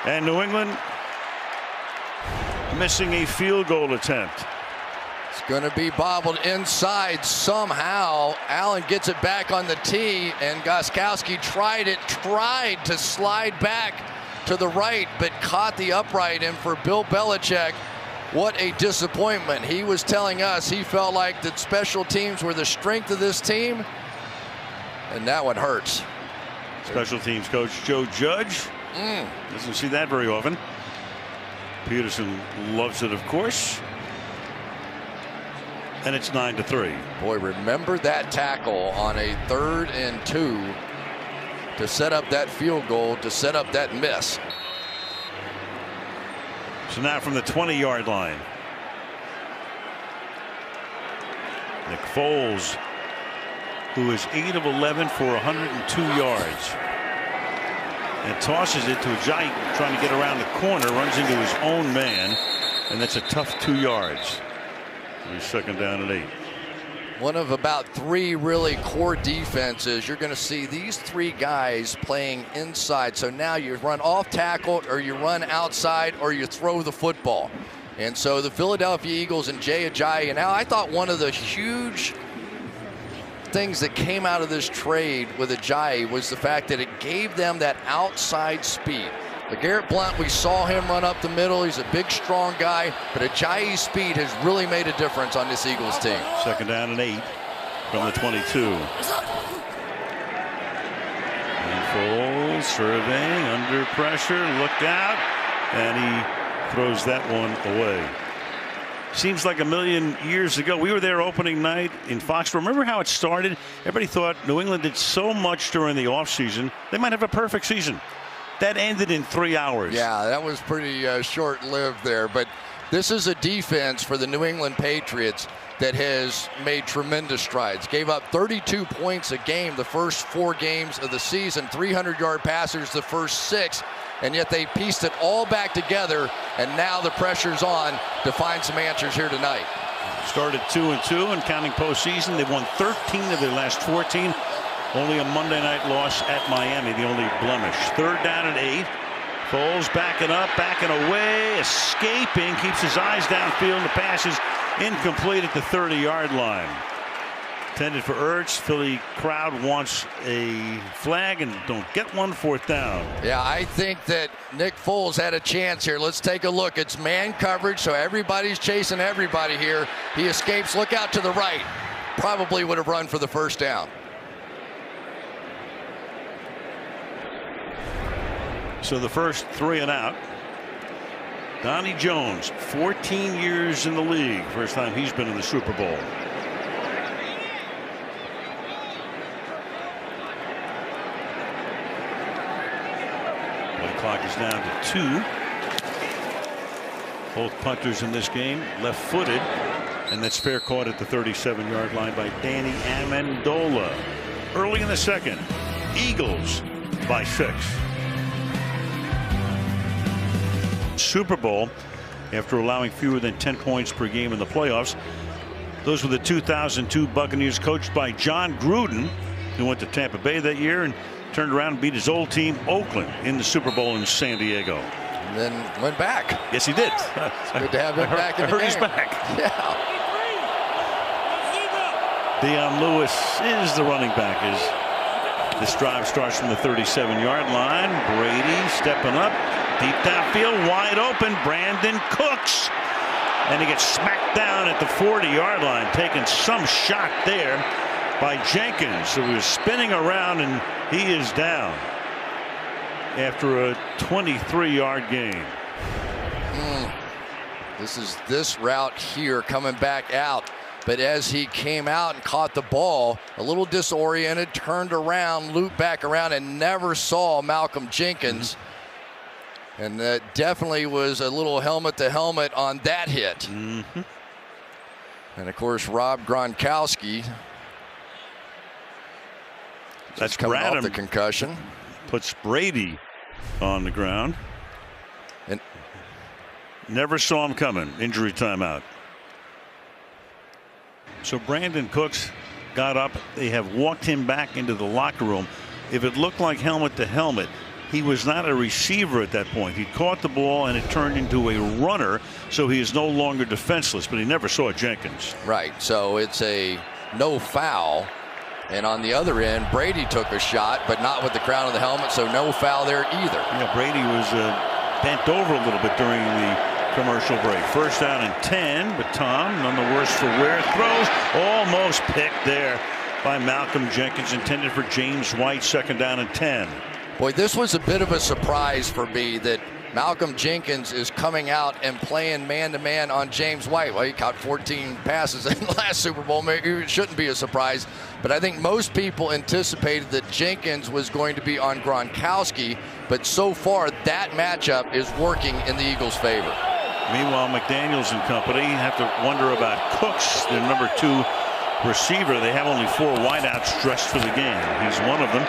and New England missing a field goal attempt. It's going to be bobbled inside somehow. Allen gets it back on the tee, and Gostkowski tried to slide back to the right, but caught the upright. And for Bill Belichick, what a disappointment. He was telling us he felt like that special teams were the strength of this team, and that one hurts. Special teams coach Joe Judge doesn't see that very often. Peterson loves it, of course. And it's 9-3. Boy, remember that tackle on a 3rd and 2 to set up that field goal, to set up that miss. So now from the 20-yard line, Nick Foles, who is 8 of 11 for 102 yards, and tosses it to Ajayi trying to get around the corner, runs into his own man, and that's a tough 2 yards. He's 2nd down and 8. One of about 3 really core defenses. You're going to see these 3 guys playing inside. So now you run off tackle, or you run outside, or you throw the football. And so the Philadelphia Eagles and Jay Ajayi. And now I thought one of the huge things that came out of this trade with Ajayi was the fact that it gave them that outside speed. LeGarrette Blount, we saw him run up the middle. He's a big, strong guy, but Ajayi's speed has really made a difference on this Eagles team. 2nd down and 8 from the 22. And Foles surveying, under pressure, looked out, and he throws that one away. Seems like a million years ago. We were there opening night in Foxborough. Remember how it started? Everybody thought New England did so much during the offseason, they might have a perfect season. That ended in 3 hours. Yeah, that was pretty short-lived there. But this is a defense for the New England Patriots that has made tremendous strides. Gave up 32 points a game the first 4 games of the season, 300-yard passers the first 6, and yet they pieced it all back together, and now the pressure's on to find some answers here tonight. Started 2-2 and counting postseason. They've won 13 of their last 14. Only a Monday night loss at Miami, the only blemish. 3rd down and 8. Foles backing up, backing away, escaping, keeps his eyes downfield. The pass is incomplete at the 30-yard line. Intended for Ertz. Philly crowd wants a flag and don't get one. 4th down. Yeah, I think that Nick Foles had a chance here. Let's take a look. It's man coverage, so everybody's chasing everybody here. He escapes. Look out to the right. Probably would have run for the 1st down. So the first 3 and out. Donnie Jones, 14 years in the league. First time he's been in the Super Bowl. The clock is down to 2. Both punters in this game left-footed, and that's fair caught at the 37-yard line by Danny Amendola. Early in the 2nd, Eagles by 6. Super Bowl, after allowing fewer than 10 points per game in the playoffs. Those were the 2002 Buccaneers, coached by John Gruden, who went to Tampa Bay that year and turned around and beat his old team Oakland in the Super Bowl in San Diego. And then went back. Yes, he did. It's good to have him back in the game. I heard he's back. Yeah. Deion Lewis is the running back. This drive starts from the 37-yard line. Brady stepping up. Deep downfield, wide open, Brandon Cooks. And he gets smacked down at the 40-yard line, taking some shot there by Jenkins, who was spinning around, and he is down after a 23-yard gain. This is this route here coming back out. But as he came out and caught the ball, a little disoriented, turned around, looped back around, and never saw Malcolm Jenkins. And that definitely was a little helmet-to-helmet on that hit. And, of course, Rob Gronkowski. That's coming Bradham. off the concussion. Puts Brady on the ground. And never saw him coming. Injury timeout. So Brandon Cooks got up. They have walked him back into the locker room. If it looked like helmet-to-helmet, he was not a receiver at that point. He caught the ball and it turned into a runner, so he is no longer defenseless, but he never saw Jenkins. Right, so it's a no foul. And on the other end, Brady took a shot, but not with the crown of the helmet, so no foul there either. Yeah, Brady was bent over a little bit during the commercial break. First down and 10, but Tom, none the worse for wear. Throws, almost picked there by Malcolm Jenkins, intended for James White. Second down and 10. Boy, this was a bit of a surprise for me that Malcolm Jenkins is coming out and playing man-to-man on James White. Well, he caught 14 passes in the last Super Bowl. Maybe it shouldn't be a surprise, but I think most people anticipated that Jenkins was going to be on Gronkowski, but so far that matchup is working in the Eagles' favor. Meanwhile, McDaniels and company have to wonder about Cooks, the number 2 receiver. They have only 4 wideouts dressed for the game. He's one of them.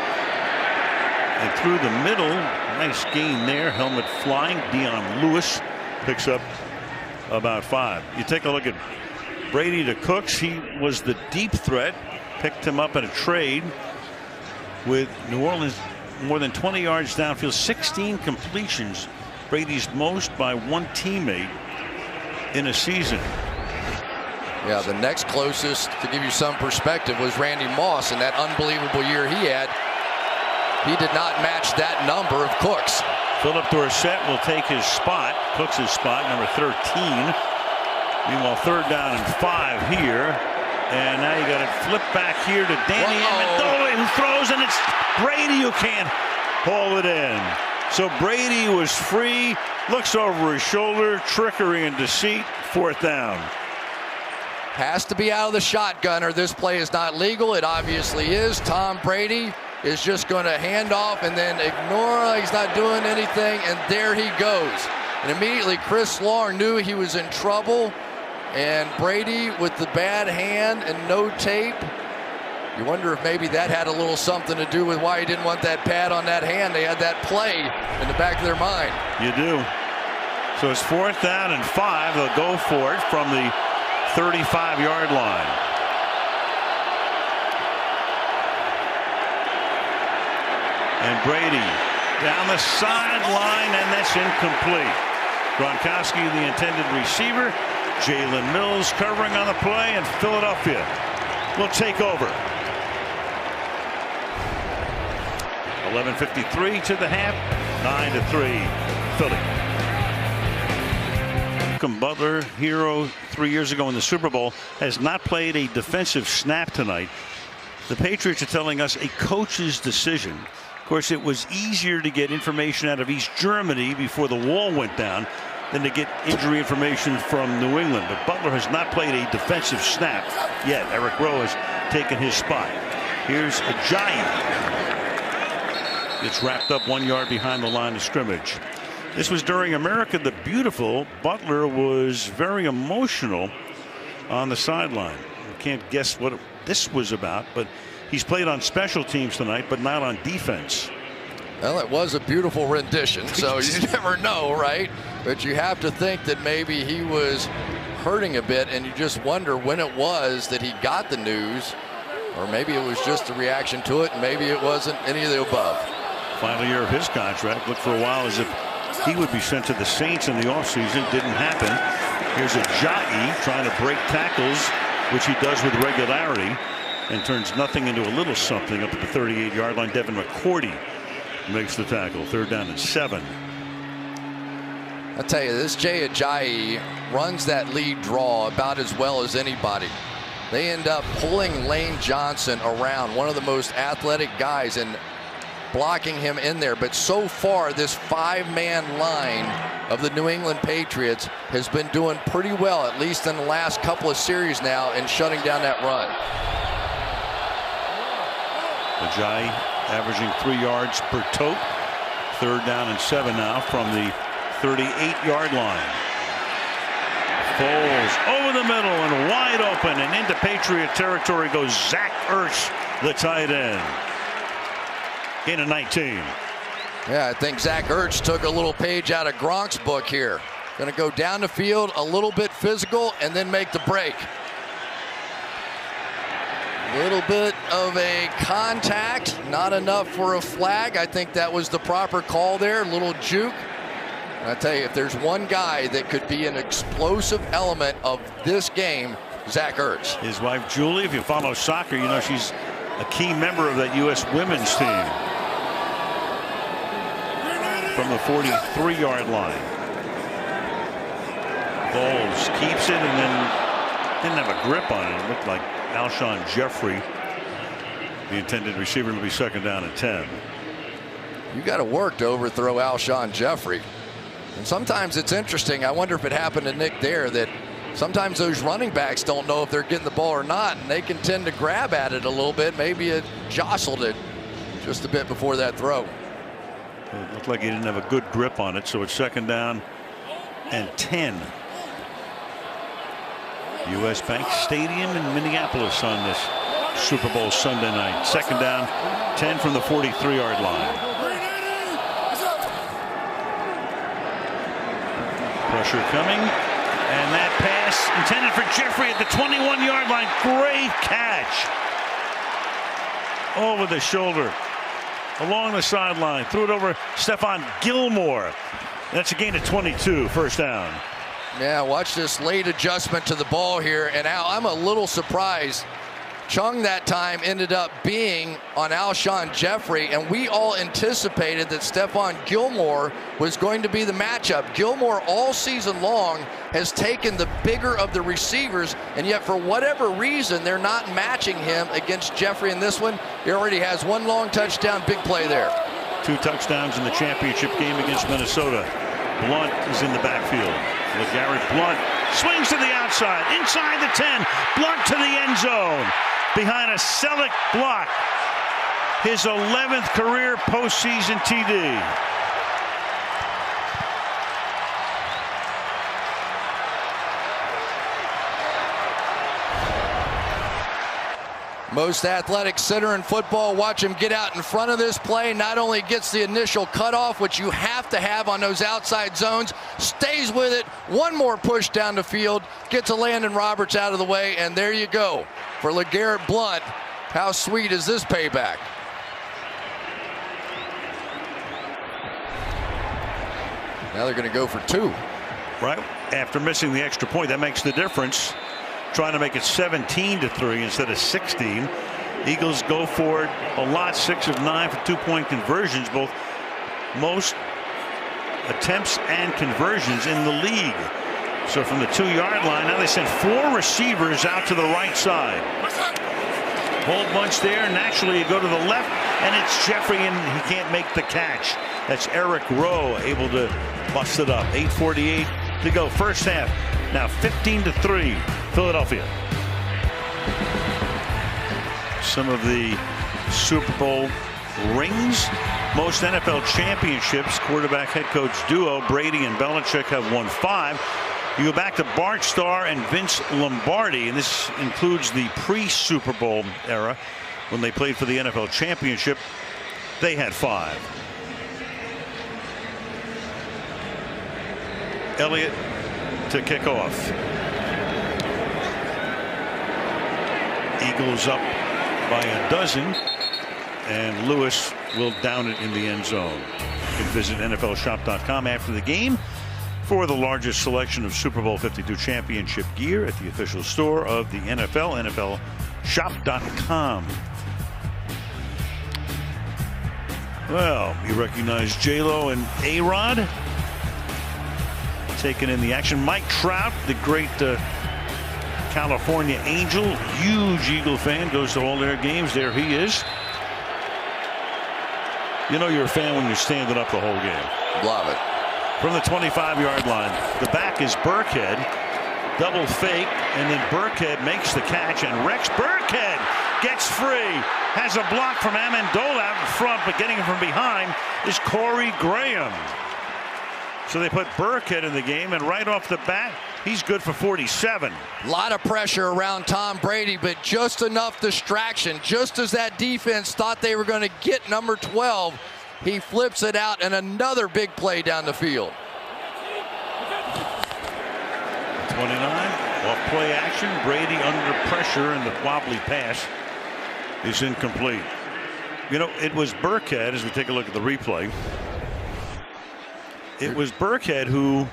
And through the middle, nice gain there. Helmet flying. Dion Lewis picks up about 5. You take a look at Brady to Cooks. He was the deep threat. Picked him up in a trade with New Orleans. More than 20 yards downfield. 16 completions. Brady's most by one teammate in a season. Yeah, the next closest, to give you some perspective, was Randy Moss in that unbelievable year he had. He did not match that number of Cooks. Philip Dorsett will take his spot, Cooks' spot, number 13. Meanwhile, third down and 5 here. And now you got it flipped back here to Danny Amendola, who throws, and it's Brady who can't haul it in. So Brady was free, looks over his shoulder, trickery and deceit, fourth down. Has to be out of the shotgun or this play is not legal. It obviously is. Tom Brady is just going to hand off and then ignore, he's not doing anything, and there he goes. And immediately Chris Long knew he was in trouble, and Brady with the bad hand and no tape. You wonder if maybe that had a little something to do with why he didn't want that pad on that hand. They had that play in the back of their mind. You do. So it's fourth down and 5. They'll go for it from the 35-yard line. And Brady down the sideline, and that's incomplete. Gronkowski, the intended receiver. Jalen Mills covering on the play, and Philadelphia will take over. 11:53 to the half, 9-3, Philly. Malcolm Butler, hero 3 years ago in the Super Bowl, has not played a defensive snap tonight. The Patriots are telling us a coach's decision. Of course, it was easier to get information out of East Germany before the wall went down than to get injury information from New England. But Butler has not played a defensive snap yet. Eric Rowe has taken his spot. Here's Ajayi. It's wrapped up 1 yard behind the line of scrimmage. This was during America the Beautiful. Butler was very emotional on the sideline. You can't guess what this was about, but he's played on special teams tonight, but not on defense. Well, it was a beautiful rendition, so you never know, right? But you have to think that maybe he was hurting a bit, and you just wonder when it was that he got the news, or maybe it was just a reaction to it, and maybe it wasn't any of the above. Final year of his contract. Looked for a while as if he would be sent to the Saints in the offseason. Didn't happen. Here's Ajayi trying to break tackles, which he does with regularity, and turns nothing into a little something up at the 38-yard line. Devin McCourty makes the tackle. Third down and 7. I'll tell you, this Jay Ajayi runs that lead draw about as well as anybody. They end up pulling Lane Johnson around, one of the most athletic guys, and blocking him in there. But so far, this 5-man line of the New England Patriots has been doing pretty well, at least in the last couple of series now, in shutting down that run. Ajayi averaging 3 yards per tote. Third down and 7 now from the 38-yard line. Foles over the middle and wide open, and into Patriot territory goes Zach Ertz, the tight end. Gain of 19. Yeah, I think Zach Ertz took a little page out of Gronk's book here. Going to go down the field, a little bit physical, and then make the break. A little bit of a contact, not enough for a flag. I think that was the proper call there, a little juke. And I tell you, if there's one guy that could be an explosive element of this game, Zach Ertz. His wife Julie, if you follow soccer, you know she's a key member of that U.S. women's team. From the 43-yard line. Bowles keeps it and then didn't have a grip on it. It looked like Alshon Jeffrey, the intended receiver, will be second down and 10. You got to work to overthrow Alshon Jeffrey. And sometimes it's interesting. I wonder if it happened to Nick there that sometimes those running backs don't know if they're getting the ball or not, and they can tend to grab at it a little bit. Maybe it jostled it just a bit before that throw. It looked like he didn't have a good grip on it, so it's second down and 10. U.S. Bank Stadium in Minneapolis on this Super Bowl Sunday night. Second down, 10 from the 43-yard line. Pressure coming, and that pass intended for Jeffrey at the 21-yard line. Great catch. Over the shoulder, along the sideline, threw it over Stephon Gilmore. That's a gain of 22, first down. Yeah, watch this late adjustment to the ball here, and Al, I'm a little surprised. Chung that time ended up being on Alshon Jeffrey, and we all anticipated that Stephon Gilmore was going to be the matchup. Gilmore all season long has taken the bigger of the receivers, and yet for whatever reason they're not matching him against Jeffrey in this one. He already has one long touchdown, big play there. 2 touchdowns in the championship game against Minnesota. Blunt is in the backfield. LeGarrette Blunt swings to the outside, inside the 10. Blunt to the end zone. Behind a Selleck block. His 11th career postseason TD. Most athletic center in football. Watch him get out in front of this play. Not only gets the initial cutoff, which you have to have on those outside zones, stays with it. One more push down the field, gets a Landon Roberts out of the way, and there you go. For LeGarrette Blunt, how sweet is this payback? Now they're going to go for 2. Right after missing the extra point, that makes the difference. Trying to make it 17-3 instead of 16. Eagles go for it a lot, 6 of 9 for 2-point conversions, both most attempts and conversions in the league. So from the 2-yard line, now they send 4 receivers out to the right side. Whole bunch there. Naturally, you go to the left, and it's Jeffrey, and he can't make the catch. That's Eric Rowe able to bust it up. 8:48 to go, first half. Now 15-3, Philadelphia. Some of the Super Bowl rings. Most NFL championships, quarterback head coach duo Brady and Belichick have won 5. You go back to Bart Starr and Vince Lombardi, and this includes the pre-Super Bowl era when they played for the NFL championship. They had 5. Elliott to kick off. Eagles up by a dozen, and Lewis will down it in the end zone. You can visit NFLshop.com after the game for the largest selection of Super Bowl 52 championship gear at the official store of the NFL, NFLshop.com. Well, you recognize J-Lo and A-Rod taking in the action. Mike Trout, the great California Angel, huge Eagle fan, goes to all their games. There he is. You know you're a fan when you're standing up the whole game. Love it. From the 25-yard line, the back is Burkhead. Double fake, and then Burkhead makes the catch, and Rex Burkhead gets free. Has a block from Amendola out in front, but getting him from behind is Corey Graham. So they put Burkhead in the game, and right off the bat, he's good for 47. A lot of pressure around Tom Brady, but just enough distraction. Just as that defense thought they were going to get number 12, he flips it out, and another big play down the field. 29, off play action. Brady under pressure, and the wobbly pass is incomplete. You know, it was Burkhead, as we take a look at the replay. It was Burkhead who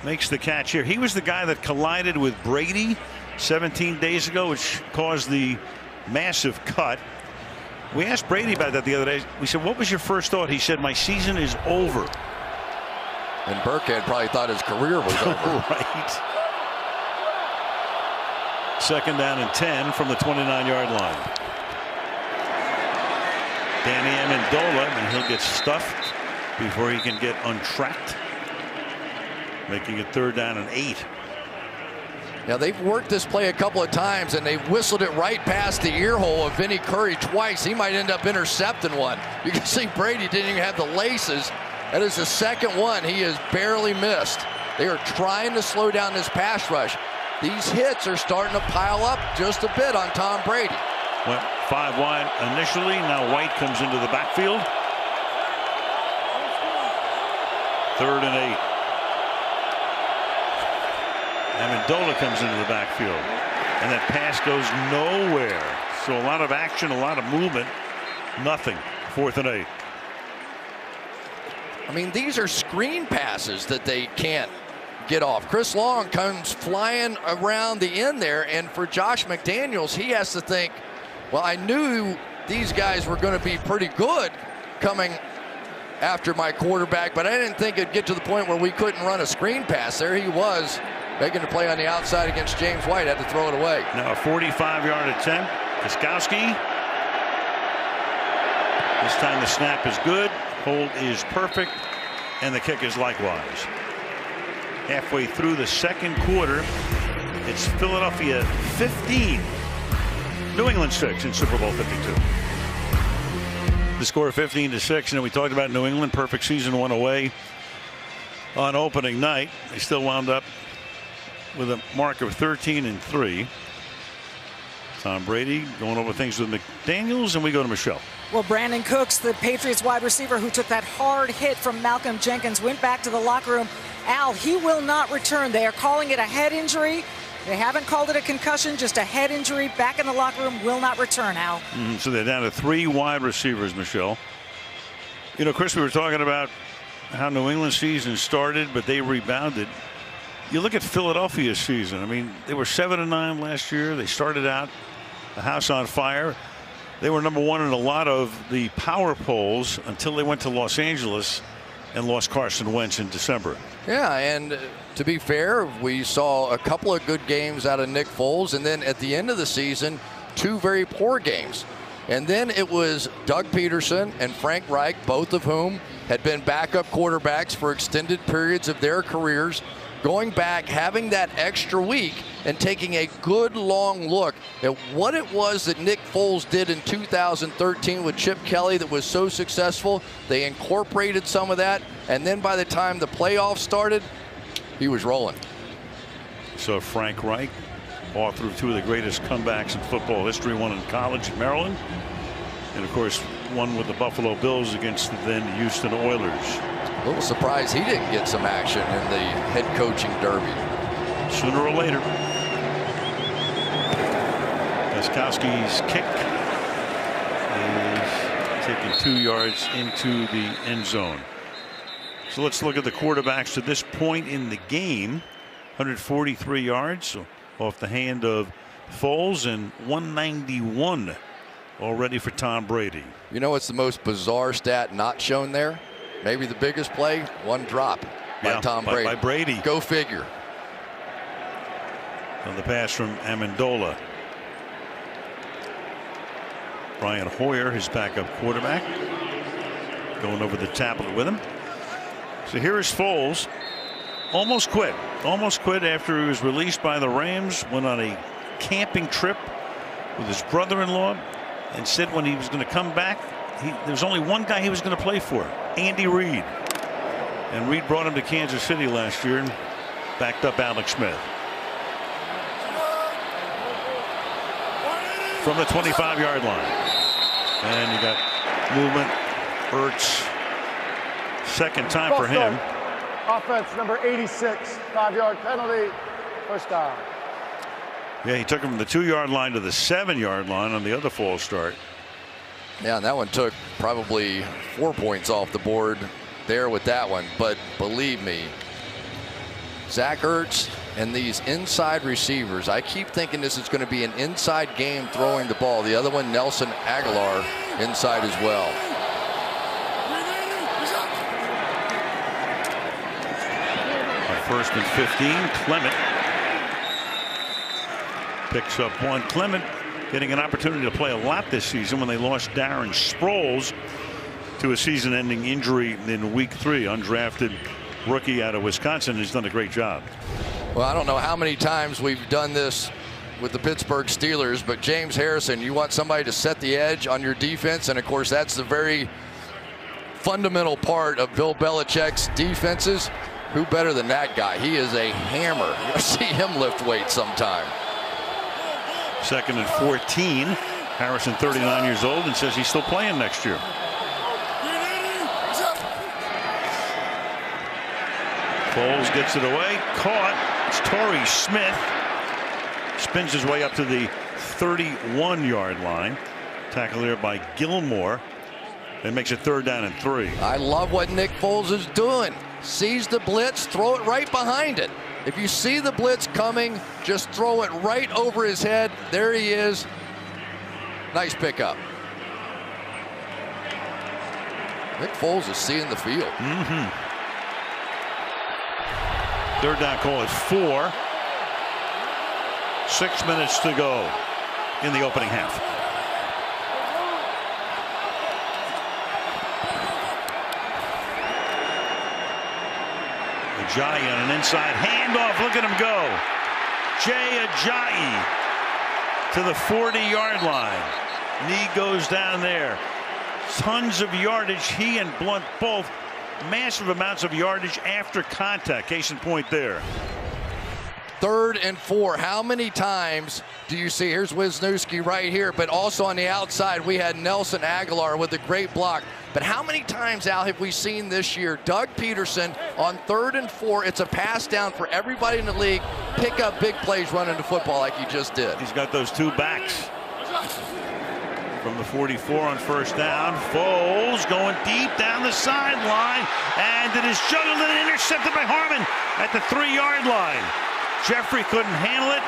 makes the catch here. He was the guy that collided with Brady 17 days ago, which caused the massive cut. We asked Brady about that the other day. We said, what was your first thought? He said, my season is over. And Burkhead probably thought his career was over. Right. Second down and 10 from the 29-yard line. Danny Amendola, and he'll get stuffed before he can get untracked, making it third down and 8. Now, they've worked this play a couple of times, and they whistled it right past the ear hole of Vinnie Curry twice. He might end up intercepting one. You can see Brady didn't even have the laces. That is the second one he has barely missed. They are trying to slow down this pass rush. These hits are starting to pile up just a bit on Tom Brady. Went 5 wide initially. Now White comes into the backfield. Third and 8. Amendola comes into the backfield, and that pass goes nowhere. So a lot of action, a lot of movement, nothing. 4th and 8. I mean, these are screen passes that they can't get off. Chris Long comes flying around the end there, and for Josh McDaniels, he has to think, well, I knew these guys were going to be pretty good coming after my quarterback, but I didn't think it'd get to the point where we couldn't run a screen pass. There he was, making a play on the outside against James White, had to throw it away. Now a 45-yard attempt. Gostkowski. This time the snap is good, hold is perfect, and the kick is likewise. Halfway through the second quarter, it's Philadelphia 15, New England 6 in Super Bowl 52. The score 15-6, and we talked about New England, perfect season, one away on opening night. They still wound up with a mark of 13-3. Tom Brady going over things with McDaniels, and we go to Michelle. Well, Brandon Cooks, the Patriots wide receiver who took that hard hit from Malcolm Jenkins, went back to the locker room. Al, he will not return. They are calling it a head injury. They haven't called it a concussion, just a head injury. Back in the locker room, will not return, Al. So they're down to 3 wide receivers, Michelle. You know, Chris, we were talking about how New England's season started, but they rebounded. You look at Philadelphia's season. I mean, they were 7-9 last year. They started out the house on fire. They were number 1 in a lot of the power polls until they went to Los Angeles and lost Carson Wentz in December. Yeah, and to be fair, we saw a couple of good games out of Nick Foles, and then at the end of the season, 2 very poor games. And then it was Doug Peterson and Frank Reich, both of whom had been backup quarterbacks for extended periods of their careers, going back, having that extra week, and taking a good long look at what it was that Nick Foles did in 2013 with Chip Kelly that was so successful. They incorporated some of that, and then by the time the playoffs started, he was rolling. So Frank Reich authored 2 of the greatest comebacks in football history, one in college in Maryland, and of course one with the Buffalo Bills against the then Houston Oilers. A little surprised he didn't get some action in the head coaching derby. Sooner or later. Gostkowski's kick is taking 2 yards into the end zone. So let's look at the quarterbacks to this point in the game. 143 yards off the hand of Foles and 191 already for Tom Brady. You know what's the most bizarre stat not shown there? Maybe the biggest play, 1 drop by Tom Brady. By Brady. Go figure. On the pass from Amendola. Brian Hoyer, his backup quarterback, going over the tablet with him. So here is Foles. Almost quit after he was released by the Rams. Went on a camping trip with his brother-in-law and said when he was going to come back, there was only one guy he was going to play for, Andy Reid. And Reid brought him to Kansas City last year and backed up Alex Smith. From the 25-yard line. And you got movement. Ertz. Second time for him. Offense number 86. 5-yard penalty. First down. Yeah, he took him from the 2-yard line to the 7-yard line on the other false start. Yeah, and that one took probably 4 points off the board there with that one. But believe me, Zach Ertz and these inside receivers, I keep thinking this is going to be an inside game throwing the ball. The other one, Nelson Aguilar, inside as well. First and 15. Clement picks up one. Clement getting an opportunity to play a lot this season when they lost Darren Sproles to a season-ending injury in week 3. Undrafted rookie out of Wisconsin has done a great job. Well, I don't know how many times we've done this with the Pittsburgh Steelers, but James Harrison, you want somebody to set the edge on your defense, and of course that's the very fundamental part of Bill Belichick's defenses. Who better than that guy? He is a hammer. You'll see him lift weights sometime. Second and 14. Harrison, 39 years old, and says he's still playing next year. Foles gets it away. Caught. It's Torrey Smith. Spins his way up to the 31-yard line. Tackle there by Gilmore. It makes it 3rd down and 3. I love what Nick Foles is doing. Sees the blitz, throw it right behind it. If you see the blitz coming, just throw it right over his head. There he is. Nice pickup. Nick Foles is seeing the field. 3rd down call at 4. 6 minutes to go in the opening half. Ajayi on an inside handoff. Look at him go. Jay Ajayi to the 40-yard line. Knee goes down there. Tons of yardage. He and Blunt both massive amounts of yardage after contact. Case in point there. 3rd and 4. How many times do you see? Here's Wisniewski right here, but also on the outside we had Nelson Aguilar with a great block. But how many times, Al, have we seen this year Doug Peterson on 3rd and 4? It's a pass down for everybody in the league. Pick up big plays running the football like he just did. He's got those 2 backs. From the 44 on 1st down. Foles going deep down the sideline. And it is juggled and intercepted by Harmon at the 3-yard line. Jeffrey couldn't handle it,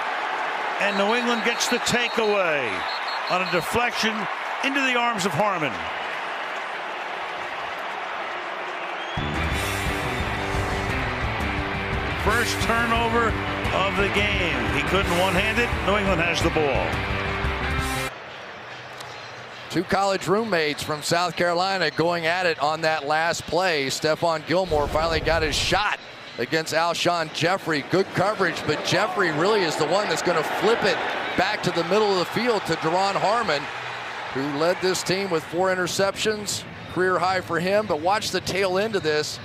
and New England gets the takeaway on a deflection into the arms of Harmon. First turnover of the game. He couldn't one-hand it. New England has the ball. 2 college roommates from South Carolina going at it on that last play. Stephon Gilmore finally got his shot against Alshon Jeffrey. Good coverage, but Jeffrey really is the one that's going to flip it back to the middle of the field to Duron Harmon, who led this team with 4 interceptions. Career high for him, but watch the tail end of this.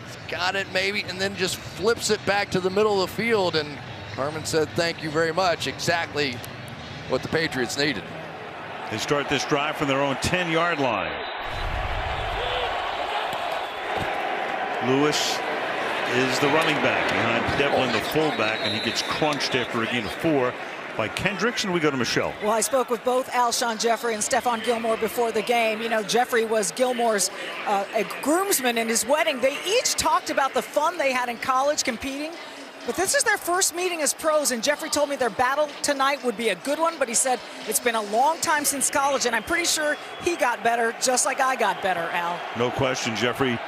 He's got it maybe, and then just flips it back to the middle of the field, and Harmon said thank you very much. Exactly what the Patriots needed. They start this drive from their own 10-yard line. Lewis is the running back behind Devlin, the fullback, and he gets crunched after a gain of 4 by Kendricks. And we go to Michelle. Well, I spoke with both Alshon Jeffrey and Stephon Gilmore before the game. You know, Jeffrey was Gilmore's a groomsman in his wedding. They each talked about the fun they had in college competing. But this is their first meeting as pros, and Jeffrey told me their battle tonight would be a good one, but he said it's been a long time since college, and I'm pretty sure he got better just like I got better, Al. No question. Jeffrey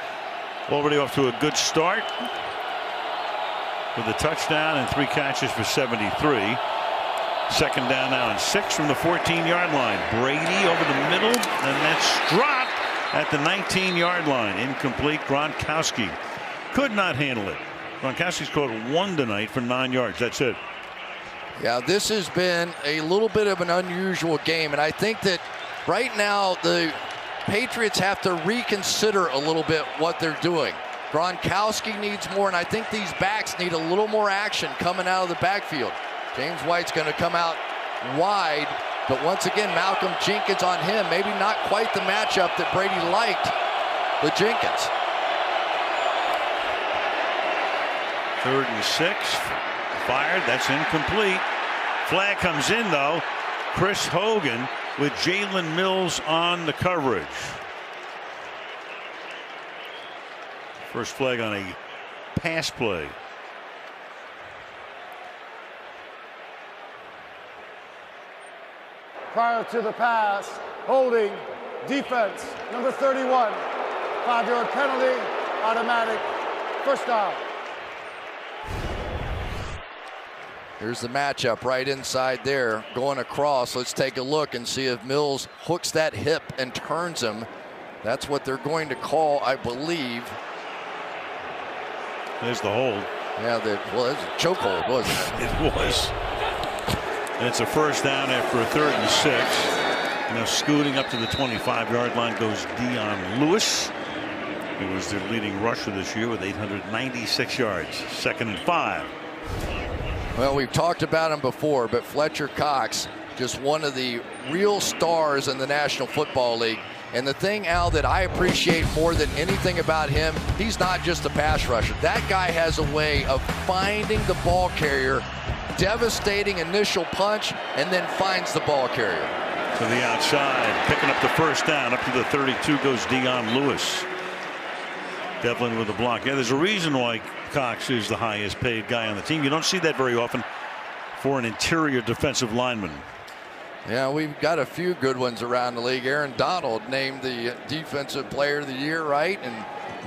already off to a good start with a touchdown and 3 catches for 73. 2nd down now and 6 from the 14-yard line. Brady over the middle, and that's dropped at the 19-yard line. Incomplete. Gronkowski could not handle it. Gronkowski's caught 1 tonight for 9 yards. That's it. Yeah, this has been a little bit of an unusual game, and I think that right now the Patriots have to reconsider a little bit what they're doing. Gronkowski needs more, and I think these backs need a little more action coming out of the backfield. James White's going to come out wide, but once again, Malcolm Jenkins on him. Maybe not quite the matchup that Brady liked with Jenkins. 3rd and 6. Fired. That's incomplete. Flag comes in, though. Chris Hogan with Jalen Mills on the coverage. First flag on a pass play. Prior to the pass, holding, defense, number 31. 5-yard penalty, automatic, first down. Here's the matchup right inside there, going across. Let's take a look and see if Mills hooks that hip and turns him. That's what they're going to call, I believe. There's the hold. Yeah, well, it was a chokehold, wasn't it? It was. And it's a first down after a 3rd and 6. Now scooting up to the 25-yard line goes Dion Lewis. He was their leading rusher this year with 896 yards. 2nd and 5. Well, we've talked about him before, but Fletcher Cox, just one of the real stars in the National Football League. And the thing, Al, that I appreciate more than anything about him, he's not just a pass rusher. That guy has a way of finding the ball carrier, devastating initial punch, and then finds the ball carrier. To the outside, picking up the first down. Up to the 32 goes Dion Lewis. Devlin with the block. Yeah, there's a reason why Cox is the highest paid guy on the team. You don't see that very often for an interior defensive lineman. Yeah, we've got a few good ones around the league. Aaron Donald named the Defensive Player of the Year, right? And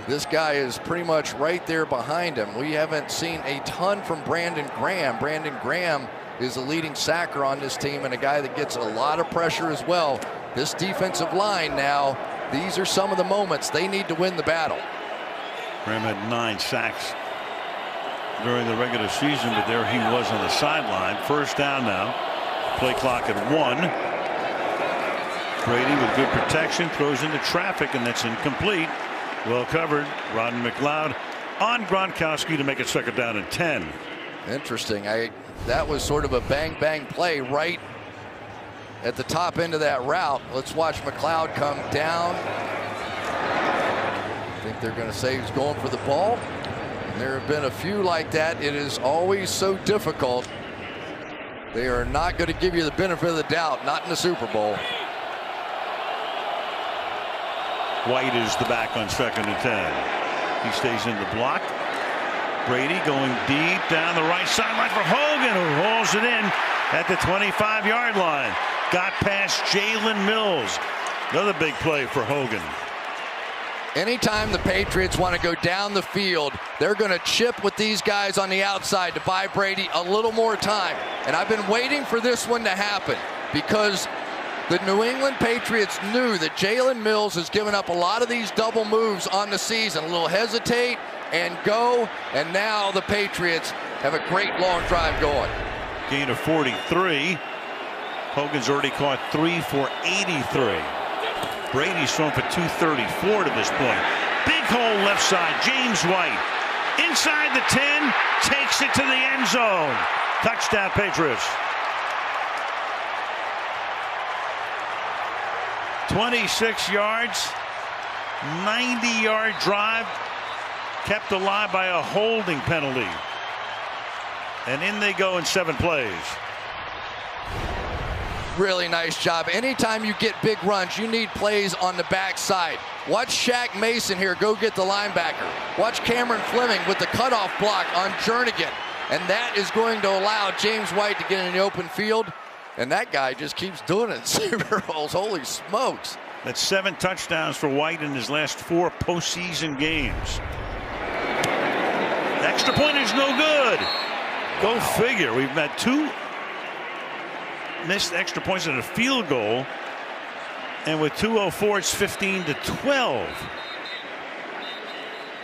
this guy is pretty much right there behind him. We haven't seen a ton from Brandon Graham. Brandon Graham is the leading sacker on this team and a guy that gets a lot of pressure as well. This defensive line now, these are some of the moments they need to win the battle. Graham had 9 sacks during the regular season, but there he was on the sideline. First down now. Play clock at 1. Brady with good protection throws into traffic, and that's incomplete. Well covered. Rodden McLeod on Gronkowski to make it 2nd down and 10. Interesting. That was sort of a bang bang play right at the top end of that route. Let's watch McLeod come down. I think they're going to say he's going for the ball. And there have been a few like that. It is always so difficult. They are not going to give you the benefit of the doubt, not in the Super Bowl. White is the back on 2nd and 10. He stays in the block. Brady going deep down the right sideline for Hogan, who rolls it in at the 25-yard line. Got past Jalen Mills. Another big play for Hogan. Anytime the Patriots want to go down the field, they're going to chip with these guys on the outside to buy Brady a little more time. And I've been waiting for this one to happen because the New England Patriots knew that Jalen Mills has given up a lot of these double moves on the season. A little hesitate and go, and now the Patriots have a great long drive going. Gain of 43. Hogan's already caught 3 for 83. Brady's thrown for 234 to this point. Big hole left side. James White inside the 10, takes it to the end zone. Touchdown Patriots. 26 yards, 90-yard drive, kept alive by a holding penalty. And in they go in 7 plays. Really nice job. Anytime you get big runs, you need plays on the backside. Watch Shaq Mason here go get the linebacker. Watch Cameron Fleming with the cutoff block on Jernigan. And that is going to allow James White to get in the open field. And that guy just keeps doing it in Super Bowls. Holy smokes. That's 7 touchdowns for White in his last 4 postseason games. Extra point is no good. Go figure. We've had 2 missed extra points and a field goal, and with 2:04 it's 15-12.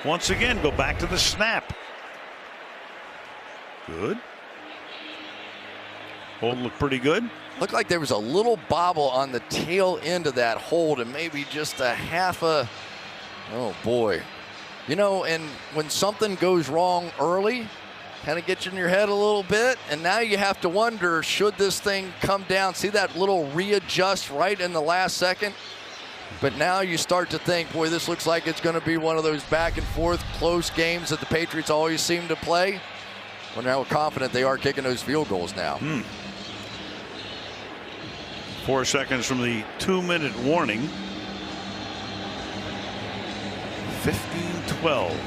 Once again, go back to the snap. Good. Hold looked pretty good. Looked like there was a little bobble on the tail end of that hold, and maybe just a half a, oh boy. You know, and when something goes wrong early, kind of gets in your head a little bit, and now you have to wonder, should this thing come down? See that little readjust right in the last second? But now you start to think, boy, this looks like it's going to be one of those back and forth close games that the Patriots always seem to play. Well, now we're confident they are kicking those field goals now. 4 seconds from the 2-minute warning. 15-12.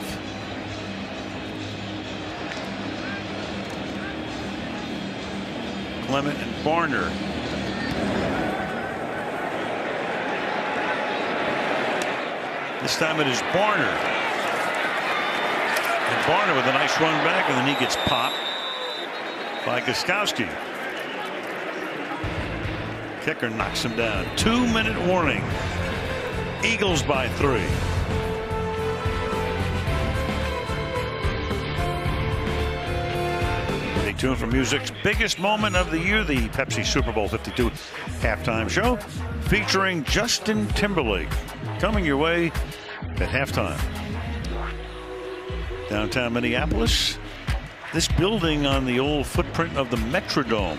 Clement and Barner. This time it is Barner. And Barner with a nice run back, and then he gets popped. by Gostkowski. Kicker knocks him down. 2-minute warning. Eagles by 3. Stay tuned for music's biggest moment of the year, the Pepsi Super Bowl 52 halftime show featuring Justin Timberlake. Coming your way at halftime. Downtown Minneapolis. This building on the old footprint of the Metrodome.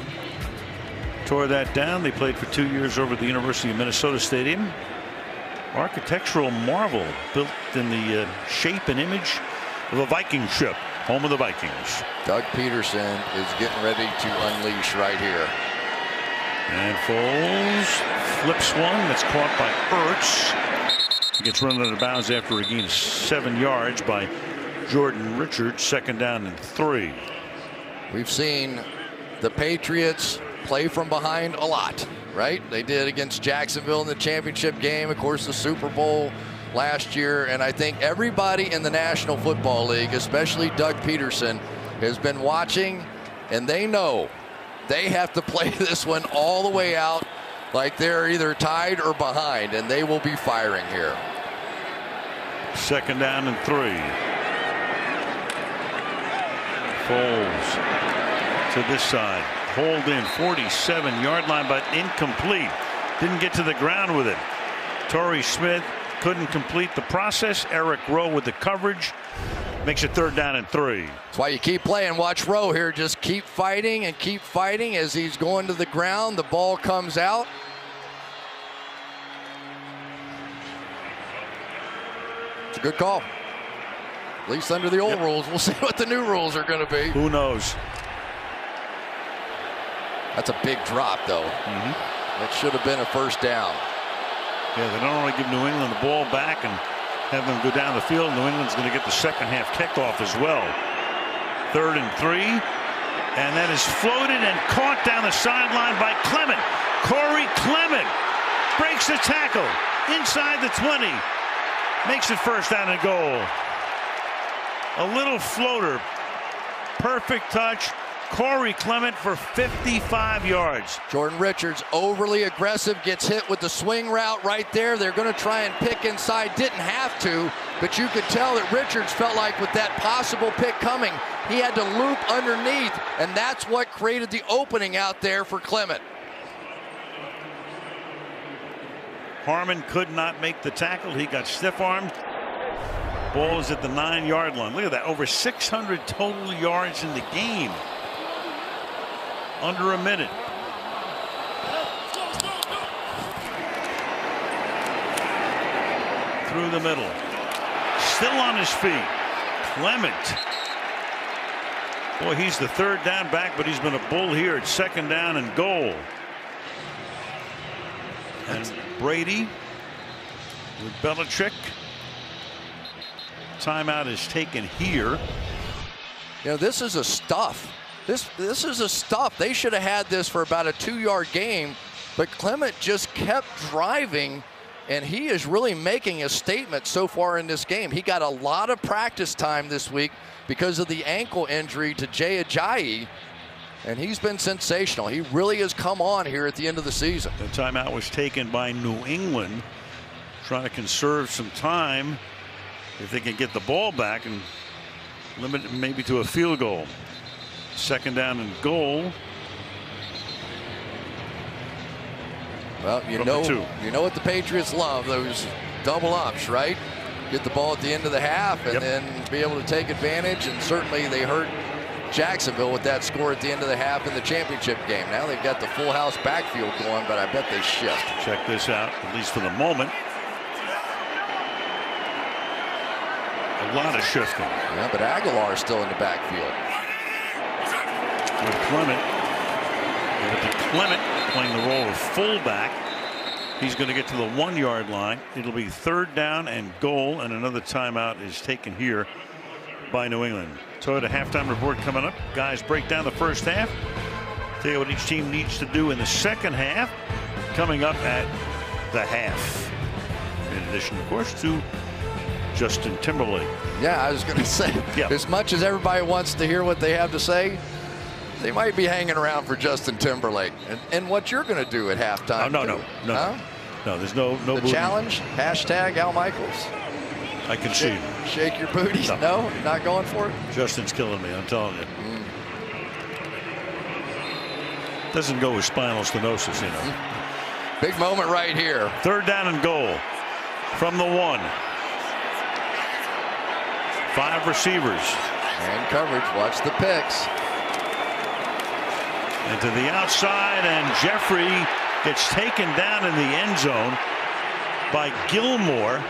Tore that down. They played for 2 years over at the University of Minnesota Stadium. Architectural marvel built in the shape and image of a Viking ship, home of the Vikings. Doug Peterson is getting ready to unleash right here. And Foles flips one that's caught by Ertz. He gets run out of bounds after a gain of 7 yards by Jordan Richards. 2nd down and 3. We've seen the Patriots play from behind a lot, right? They did against Jacksonville in the championship game, of course the Super Bowl last year, and I think everybody in the National Football League, especially Doug Peterson, has been watching, and they know they have to play this one all the way out like they're either tied or behind, and they will be firing here. 2nd down and 3. Foles to this side. Hold in 47-yard line, but incomplete. Didn't get to the ground with it. Torrey Smith couldn't complete the process. Eric Rowe with the coverage. Makes it 3rd down and 3. That's why you keep playing. Watch Rowe here. Just keep fighting and keep fighting as he's going to the ground. The ball comes out. It's a good call. At least under the old rules. We'll see what the new rules are going to be. Who knows? That's a big drop, though. That should have been a 1st down. Yeah, they don't want to give New England the ball back and have them go down the field. New England's going to get the second half kickoff as well. 3rd and 3. And that is floated and caught down the sideline by Clement. Corey Clement breaks the tackle inside the 20. Makes it 1st down and goal. A little floater. Perfect touch. Corey Clement for 55 yards. Jordan Richards overly aggressive, gets hit with the swing route right there. They're going to try and pick inside. Didn't have to, but you could tell that Richards felt like with that possible pick coming, he had to loop underneath, and that's what created the opening out there for Clement. Harmon could not make the tackle. He got stiff-armed. Ball is at the 9-yard line. Look at that. Over 600 total yards in the game. Under a minute. Through the middle. Still on his feet. Clement. Boy, he's the 3rd down back, but he's been a bull here at 2nd down and goal. And Brady with Belichick. Timeout is taken here. You know, this is a stuff. This is a stuff. They should have had this for about a 2-yard game, but Clement just kept driving, and he is really making a statement so far in this game. He got a lot of practice time this week because of the ankle injury to Jay Ajayi, and he's been sensational. He really has come on here at the end of the season. The timeout was taken by New England, trying to conserve some time if they can get the ball back and limit it maybe to a field goal. 2nd down and goal. Well, you know what the Patriots love, those double ups, right? Get the ball at the end of the half and then be able to take advantage, and certainly they hurt Jacksonville with that score at the end of the half in the championship game. Now they've got the full house backfield going, but I bet they shift. Check this out, at least for the moment. A lot of shifting. Yeah, but Aguilar is still in the backfield. With Clement playing the role of fullback. He's going to get to the 1-yard line. It'll be 3rd down and goal, and another timeout is taken here by New England. Toyota halftime report coming up. Guys break down the first half. Tell you what each team needs to do in the second half. Coming up at the half. In addition, of course, to Justin Timberlake. Yeah, I was going to say, as much as everybody wants to hear what they have to say, They might be hanging around for Justin Timberlake. And what you're going to do at halftime. Oh, no. Huh? No, there's no the booty. Challenge? Hashtag Al Michaels. I can see. Shake your booties. No, not going for it? Justin's killing me, I'm telling you. Doesn't go with spinal stenosis, you know. Big moment right here. 3rd down and goal from the 1. 5 receivers. And coverage. Watch the picks. And to the outside, and Jeffrey gets taken down in the end zone by Gilmore.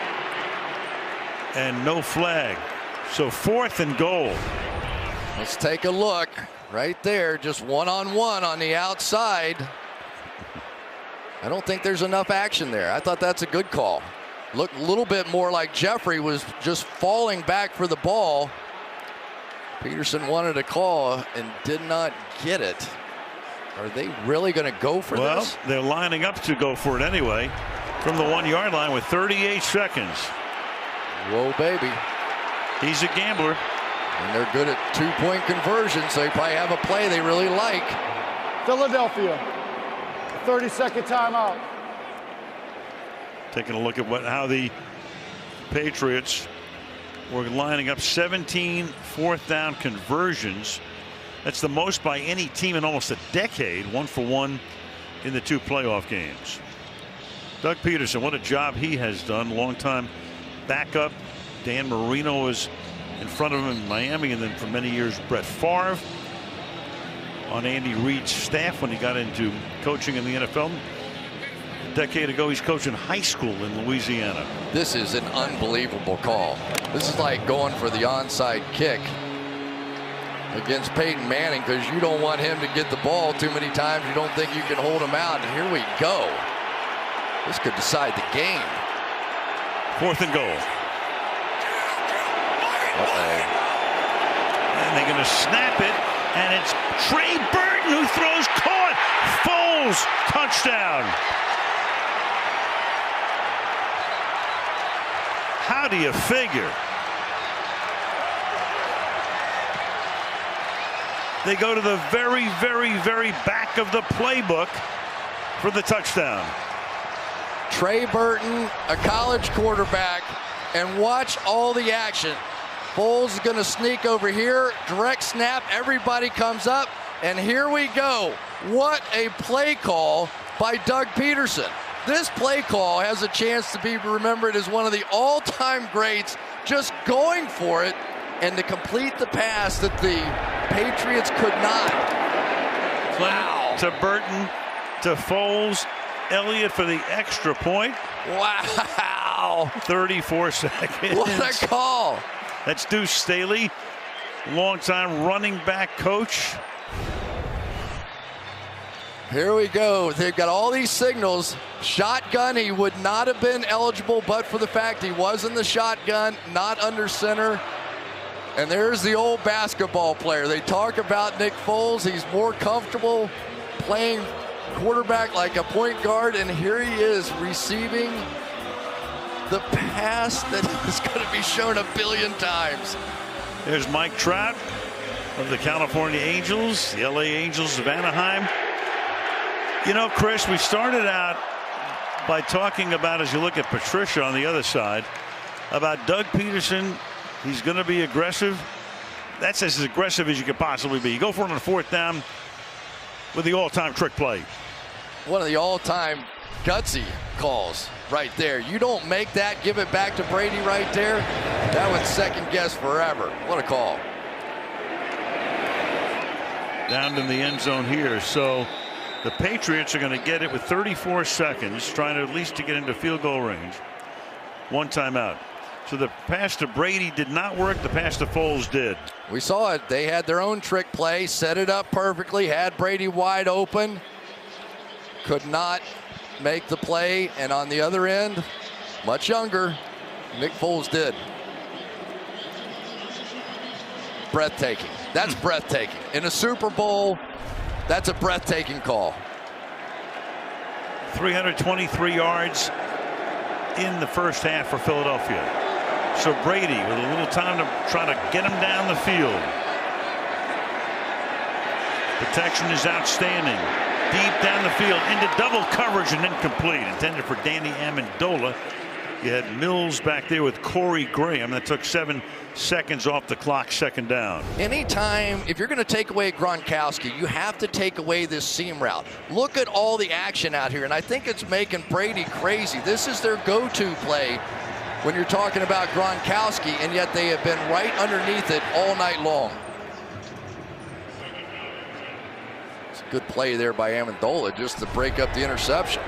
And no flag. So 4th and goal. Let's take a look. Right there, just one-on-one on the outside. I don't think there's enough action there. I thought that's a good call. Looked a little bit more like Jeffrey was just falling back for the ball. Peterson wanted a call and did not get it. Are they really going to go for this? Well, they're lining up to go for it anyway from the 1-yard line with 38 seconds. Whoa, baby. He's a gambler. And they're good at 2-point conversions, so they probably have a play they really like. Philadelphia, 30-second timeout. Taking a look at how the Patriots were lining up 17 4th down conversions. That's the most by any team in almost a decade. 1 for 1 in the 2 playoff games. Doug Peterson, what a job he has done. Longtime backup. Dan Marino was in front of him in Miami, and then for many years Brett Favre on Andy Reid's staff when he got into coaching in the NFL. A decade ago he's coaching high school in Louisiana. This is an unbelievable call. This is like going for the onside kick against Peyton Manning, because you don't want him to get the ball too many times. You don't think you can hold him out, and here we go. This could decide the game. 4th and goal. And they're going to snap it, and it's Trey Burton who throws, caught. Foles, touchdown. How do you figure? They go to the very, very, very back of the playbook for the touchdown. Trey Burton, a college quarterback, and watch all the action. Foles is going to sneak over here, direct snap, everybody comes up, and here we go. What a play call by Doug Peterson. This play call has a chance to be remembered as one of the all-time greats, just going for it and to complete the pass that the Patriots could not. Wow. To Burton, to Foles, Elliott for the extra point. Wow. 34 seconds. What a call. That's Deuce Staley, longtime running back coach. Here we go. They've got all these signals. Shotgun, he would not have been eligible but for the fact he was in the shotgun, not under center. And there's the old basketball player. They talk about Nick Foles. He's more comfortable playing quarterback like a point guard, and here he is receiving the pass that is going to be shown a billion times. There's Mike Trout of the California Angels, the LA Angels of Anaheim. You know, Chris, we started out by talking about, as you look at Patricia on the other side, about Doug Peterson. He's going to be aggressive. That's as aggressive as you could possibly be. You go for it on 4th down with the all-time trick play. One of the all-time gutsy calls right there. You don't make that, give it back to Brady right there. That would second guess forever. What a call. Down in the end zone here. So the Patriots are going to get it with 34 seconds, trying to at least to get into field goal range. 1 timeout. So the pass to Brady did not work. The pass to Foles did. We saw it. They had their own trick play, set it up perfectly, had Brady wide open. Could not make the play. And on the other end, much younger, Nick Foles did. Breathtaking. That's breathtaking. In a Super Bowl, that's a breathtaking call. 323 yards in the first half for Philadelphia. So Brady with a little time to try to get him down the field. Protection is outstanding. Deep down the field into double coverage and incomplete. Intended for Danny Amendola. You had Mills back there with Corey Graham. That took 7 seconds off the clock, second down. Anytime, if you're going to take away Gronkowski, you have to take away this seam route. Look at all the action out here, and I think it's making Brady crazy. This is their go-to play when you're talking about Gronkowski, and yet they have been right underneath it all night long. It's a good play there by Amendola just to break up the interception.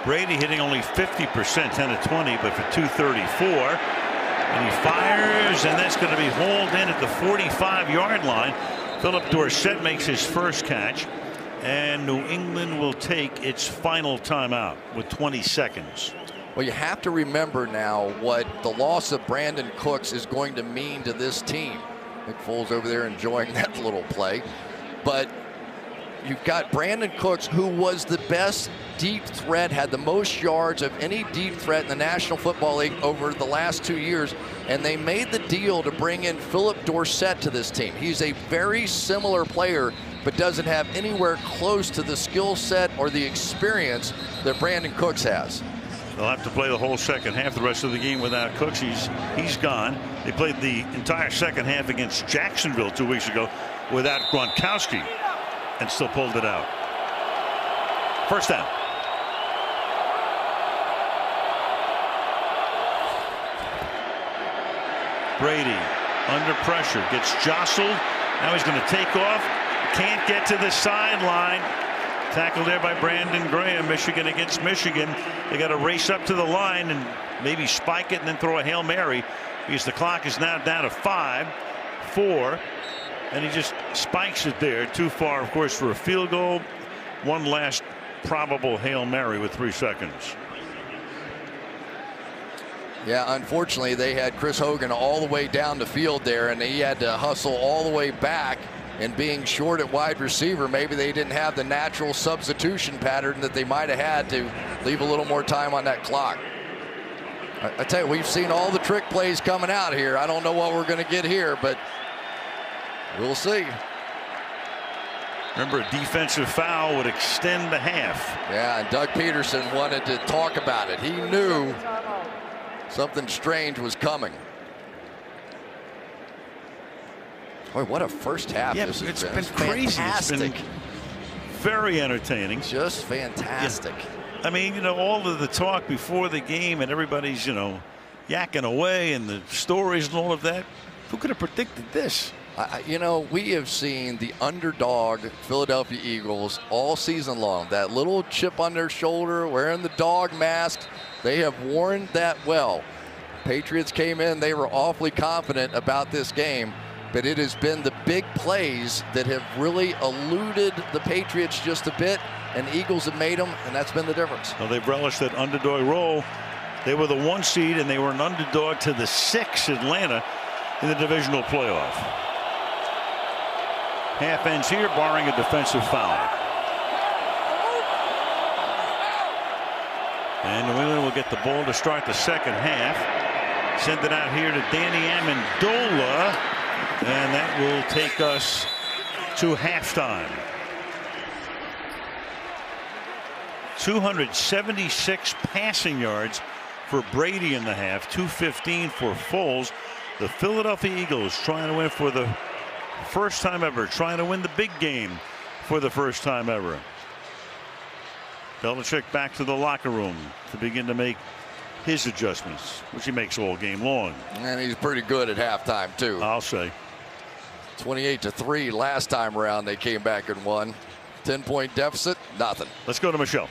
Brady hitting only 50%, 10 of 20, but for 234. And he fires, and that's going to be hauled in at the 45-yard line. Philip Dorsett makes his first catch, and New England will take its final timeout with 20 seconds. Well, you have to remember now what the loss of Brandon Cooks is going to mean to this team. Nick Foles over there enjoying that little play. But you've got Brandon Cooks, who was the best deep threat, had the most yards of any deep threat in the National Football League over the last 2 years, and they made the deal to bring in Philip Dorsett to this team. He's a very similar player, but doesn't have anywhere close to the skill set or the experience that Brandon Cooks has. They'll have to play the whole second half, the rest of the game without Cooks. He's gone. They played the entire second half against Jacksonville 2 weeks ago without Gronkowski and still pulled it out. First down. Brady under pressure, gets jostled. Now he's going to take off. Can't get to the sideline. Tackled there by Brandon Graham. Michigan against Michigan. They got to race up to the line and maybe spike it and then throw a Hail Mary, because the clock is now down to 5, 4, and he just spikes it there. Too far, of course, for a field goal. One last probable Hail Mary with 3 seconds. Yeah, unfortunately, they had Chris Hogan all the way down the field there, and he had to hustle all the way back. And being short at wide receiver, maybe they didn't have the natural substitution pattern that they might have had to leave a little more time on that clock. I tell you, we've seen all the trick plays coming out here. I don't know what we're going to get here, but we'll see. Remember, a defensive foul would extend the half. Yeah, and Doug Peterson wanted to talk about it. He knew something strange was coming. Boy, what a first half this has been. It's been crazy. Fantastic. It's been very entertaining. Just fantastic. Yeah. I mean, you know, all of the talk before the game and everybody's, you know, yakking away and the stories and all of that. Who could have predicted this? You know, we have seen the underdog Philadelphia Eagles all season long. That little chip on their shoulder, wearing the dog mask. They have worn that well. Patriots came in. They were awfully confident about this game. But it has been the big plays that have really eluded the Patriots just a bit, and the Eagles have made them, and that's been the difference. Well, they've relished that underdog role. They were the 1 seed, and they were an underdog to the 6 Atlanta in the divisional playoff. Half ends here, barring a defensive foul. And New England will get the ball to start the second half. Send it out here to Danny Amendola. And that will take us to halftime. 276 passing yards for Brady in the half, 215 for Foles. The Philadelphia Eagles trying to win for the first time ever, trying to win the big game for the first time ever. Belichick back to the locker room to begin to make his adjustments, which he makes all game long. And he's pretty good at halftime, too. I'll say. 28-3 last time around. They came back and won. 10-point deficit, nothing. Let's go to Michelle.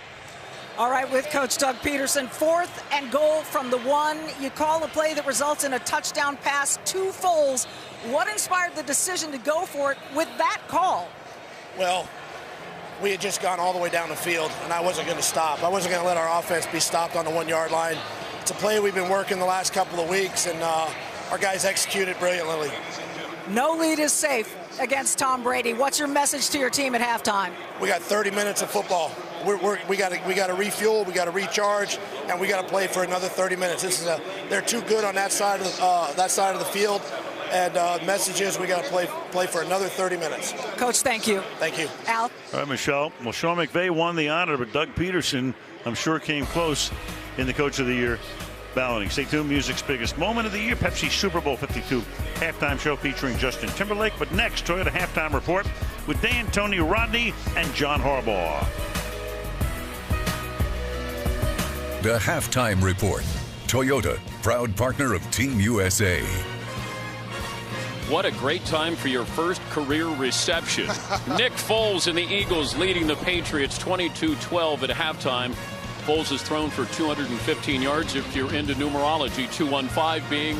All right, with Coach Doug Peterson, 4th and goal from the 1. You call a play that results in a touchdown pass to Foles. What inspired the decision to go for it with that call? Well, we had just gone all the way down the field, and I wasn't going to stop. I wasn't going to let our offense be stopped on the 1-yard line. It's a play we've been working the last couple of weeks, and our guys executed brilliantly. No lead is safe against Tom Brady. What's your message to your team at halftime? We got 30 minutes of football. We got to refuel, we got to recharge, and we got to play for another 30 minutes. They're too good on that side of the field, And message is we got to play for another 30 minutes. Coach, thank you. Thank you. Al? All right, Michelle. Well, Sean McVay won the honor, but Doug Peterson, I'm sure, came close in the Coach of the Year balloting. Stay tuned. Music's biggest moment of the year, Pepsi Super Bowl 52 halftime show featuring Justin Timberlake. But next, Toyota halftime report with Dan, Tony, Rodney, and John Harbaugh. The halftime report. Toyota, proud partner of Team USA. What a great time for your first career reception. Nick Foles and the Eagles leading the Patriots 22-12 at halftime. Foles has thrown for 215 yards if you're into numerology, 215 being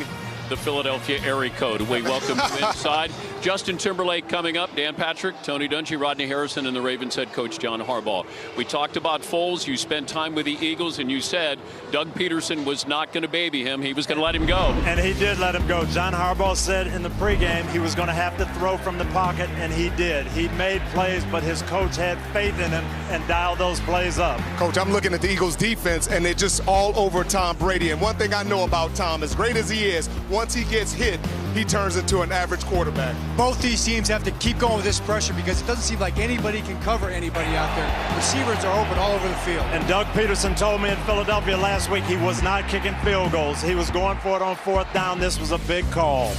the Philadelphia area code. We welcome you inside. Justin Timberlake coming up, Dan Patrick, Tony Dungy, Rodney Harrison, and the Ravens head coach John Harbaugh. We talked about Foles. You spent time with the Eagles, and you said Doug Peterson was not going to baby him. He was going to let him go. And he did let him go. John Harbaugh said in the pregame he was going to have to throw from the pocket, and he did. He made plays, but his coach had faith in him and dialed those plays up. Coach, I'm looking at the Eagles defense, and they're just all over Tom Brady. And one thing I know about Tom, as great as he is, once he gets hit, he turns into an average quarterback. Both these teams have to keep going with this pressure because it doesn't seem like anybody can cover anybody out there. Receivers are open all over the field. And Doug Peterson told me in Philadelphia last week he was not kicking field goals. He was going for it on fourth down. This was a big call.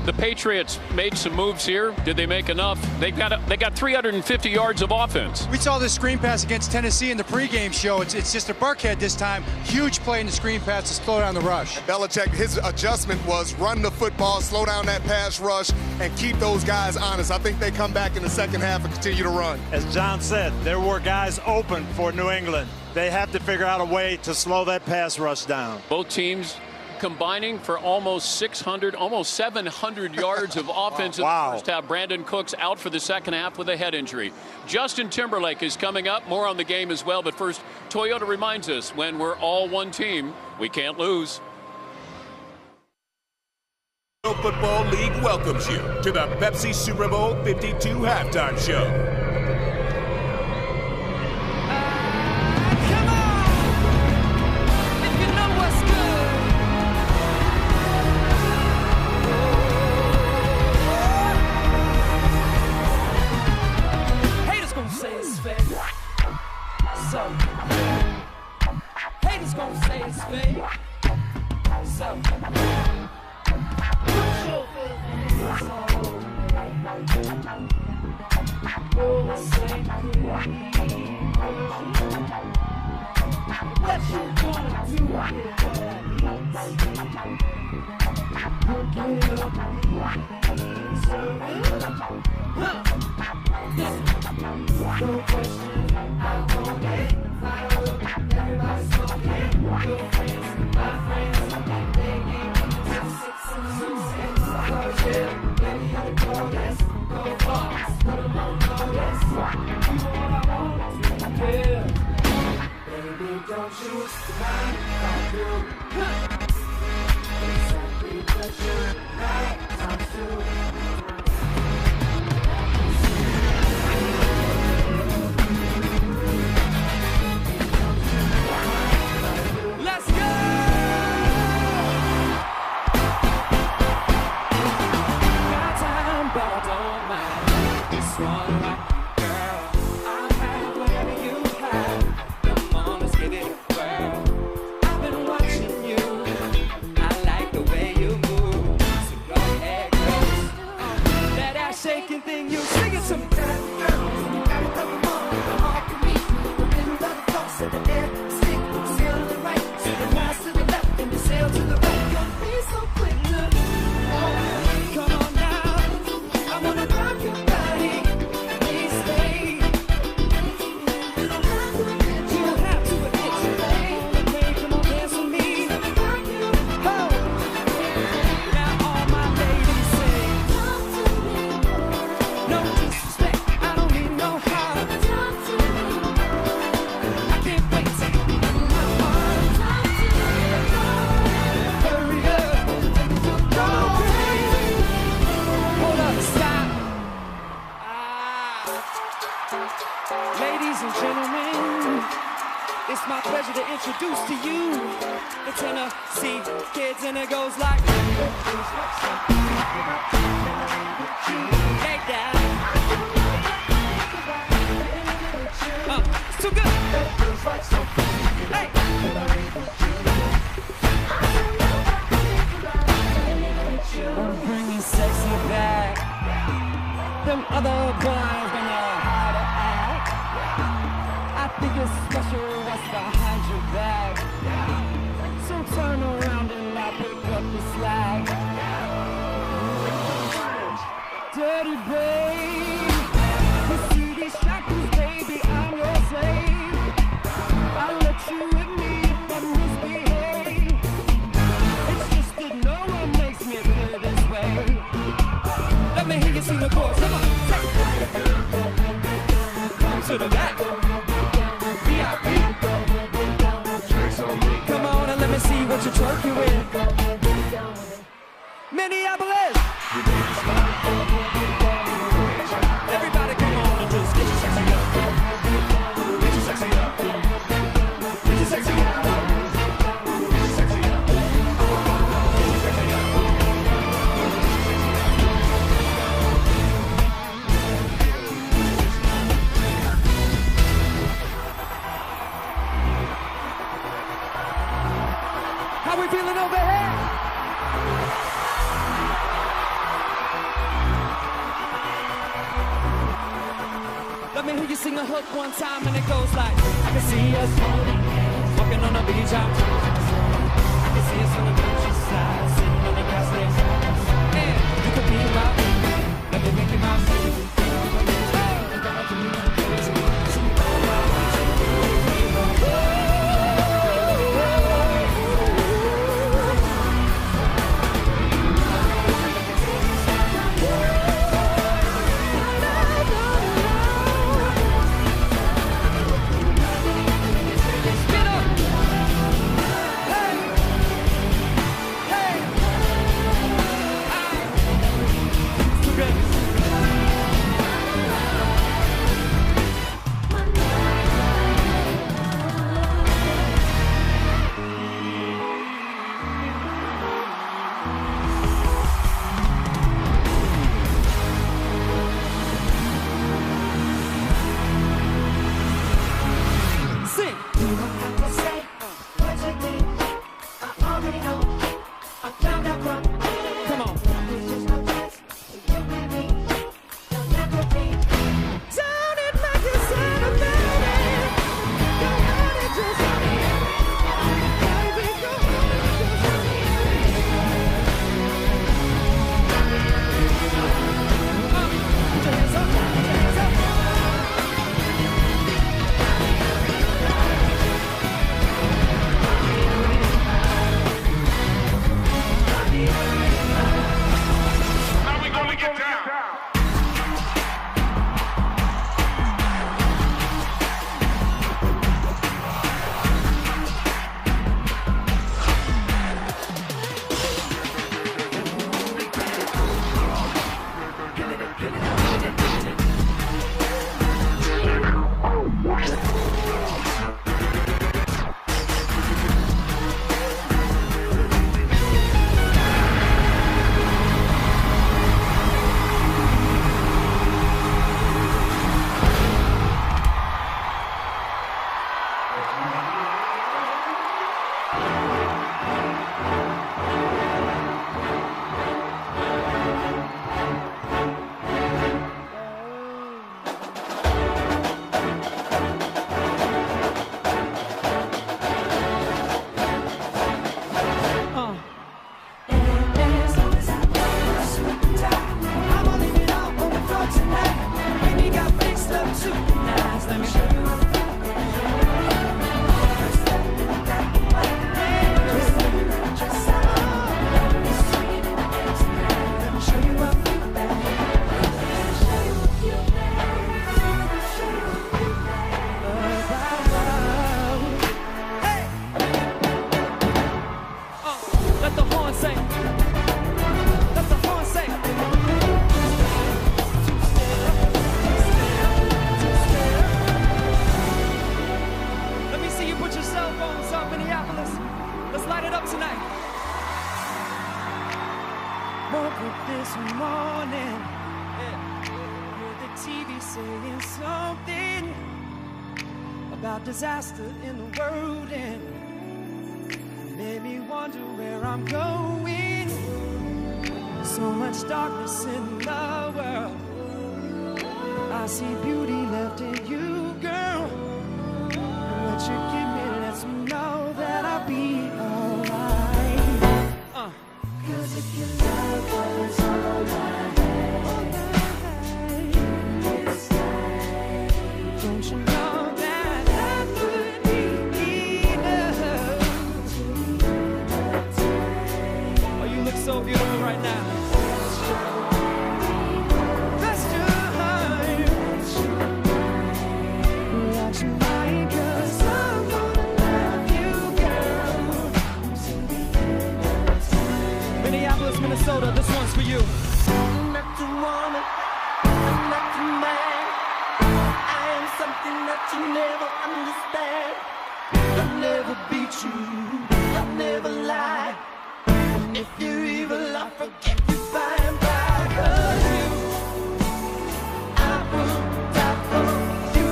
The Patriots made some moves here. Did they make enough? They got 350 yards of offense. We saw this screen pass against Tennessee in the pregame show. It's just a Burkhead this time. Huge play in the screen pass to slow down the rush. Belichick, his adjustment was run the football, slow down that pass rush, and keep those guys honest. I think they come back in the second half and continue to run. As John said, there were guys open for New England. They have to figure out a way to slow that pass rush down. Both teams combining for almost 700 yards of offense in the first half. Brandon Cooks out for the second half with a head injury. Justin Timberlake is coming up. More on the game as well. But first, Toyota reminds us, when we're all one team, we can't lose. Football League welcomes you to the Pepsi Super Bowl 52 halftime show. Haters gon' say it's fake. So put your hands on what you gonna do no question, I want it. Everybody's smoking. Your friends, my friends, they give me some 6 and 7. Baby, you go yes, go far, put them on notice. You know what I want to do. Baby, don't you mind if I do? Exactly what you like, time to. It's my pleasure to introduce to you the Tennessee Kids, and it goes like, hey, Dad. It's too good. Hey. I'm bringing sexy back. Them other boys gonna hide to act. I think it's special what's behind your back. So turn around and I'll pick up the slack. Dirty babe, you see these shackles, baby, I'm your slave. I'll let you with me if I misbehave. It's just that no one makes me feel this way. Let me hear you sing the chorus, come on, say. Come to the back. VIP. Come on and let me see what you're twerking with. Minneapolis. Everybody come on and just get your sexy up. Get your sexy up. Get your sexy up. Get your sexy up. Get your sexy up. How we feeling over here? Let me hear you sing a hook one time and it goes like, I can see us walking on the beach out. I can see us on the countryside, sitting on the grass there. And you could be my baby, let me make you my baby. this morning. Heard the TV saying something about disaster in the world, and made me wonder where I'm going. So much darkness in the world. I see beauty left in you, girl. And what you give me lets me know that I'll be alright. 'Cause if your love was all I had, this life, don't you know that that would be enough? Oh, you look so beautiful right now. Minnesota, this one's for you. I'm not your woman, I'm not your man. I am something that you never understand. I'll never beat you, I'll never lie. And if you're evil, I'll forget you by and by. 'Cause you, I will die for you.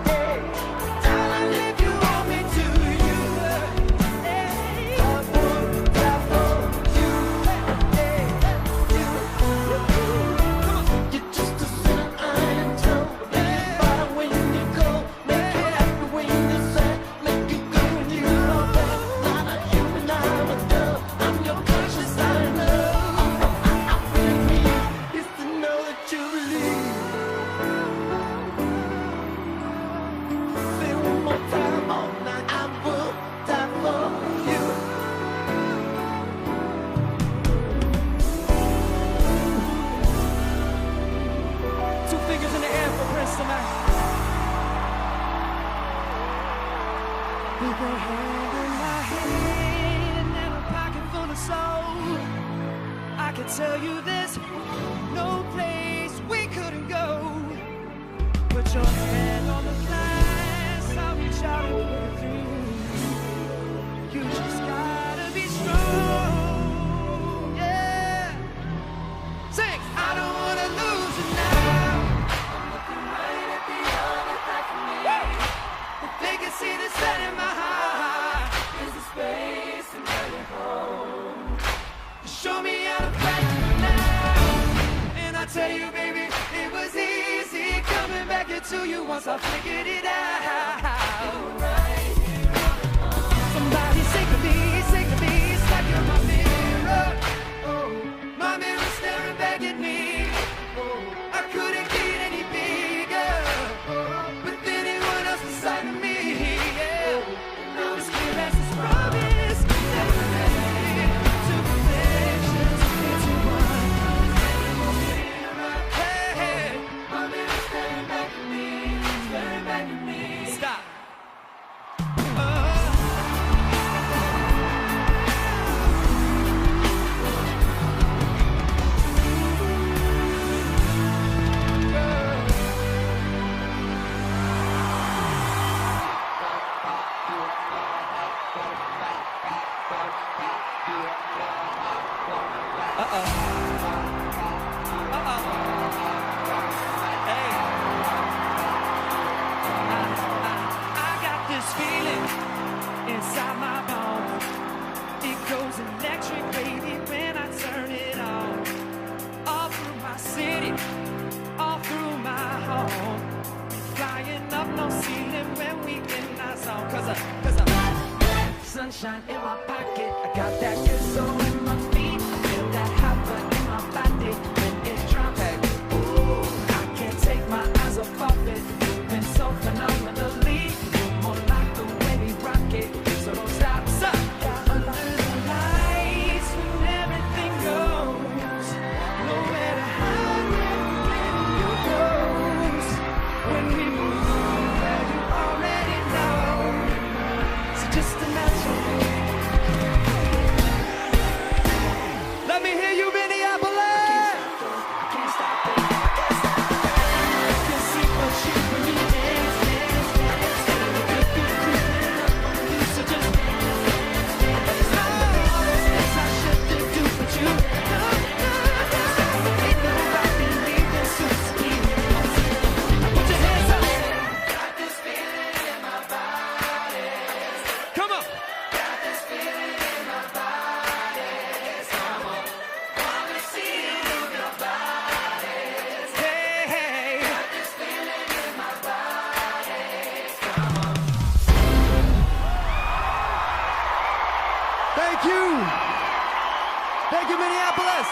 Hey, darling, if you want me to, you. Hey, I will die for you. You're just a sinner, I am told. Make it fire when you go. Make it happy when you're sad. Make it go when you know that. Not a human, I'm a dove. I'm your conscience, I know. I really need is to know that you believe. Say one more time all night. I will die for you. Two fingers in the air for Prince tonight. With a hand in my hand and a pocket full of soul, I can tell you there's no place we couldn't go. Put your hand on the glass, I'll reach out and pull it through. You just gotta be strong, yeah. Sing, I don't wanna lose you now. I'm looking right at the other side of me. If they can see the set in my heart, there's a space and where you home. Show me how to fight now. And I tell you, baby, it was easy coming back into you once I figured it out. Somebody say to me, it's like you're my mirror. My mirror staring back at me. I couldn't get any bigger, but then anyone else beside of me, yeah. Now it's clear as this promise that we're ready to perfection, into one. Hey, my mirror staring back at me, staring back at me. Stop. I got this feeling inside my bones. It goes electric, baby, when I turn it on. All through my city, all through my home. Flying up, no ceiling when we in our zone. 'Cause I sunshine in my pocket. I got that good soul in my feet. I feel that hot blood in my body when it drops. Ooh, I can't take my eyes off of it. Moving so phenomenally. More like the way we rock it. So don't stop, stop. Under the lights when everything goes. Nowhere to hide when you goes. When we move, you already know. So just imagine. you. Thank you, Minneapolis.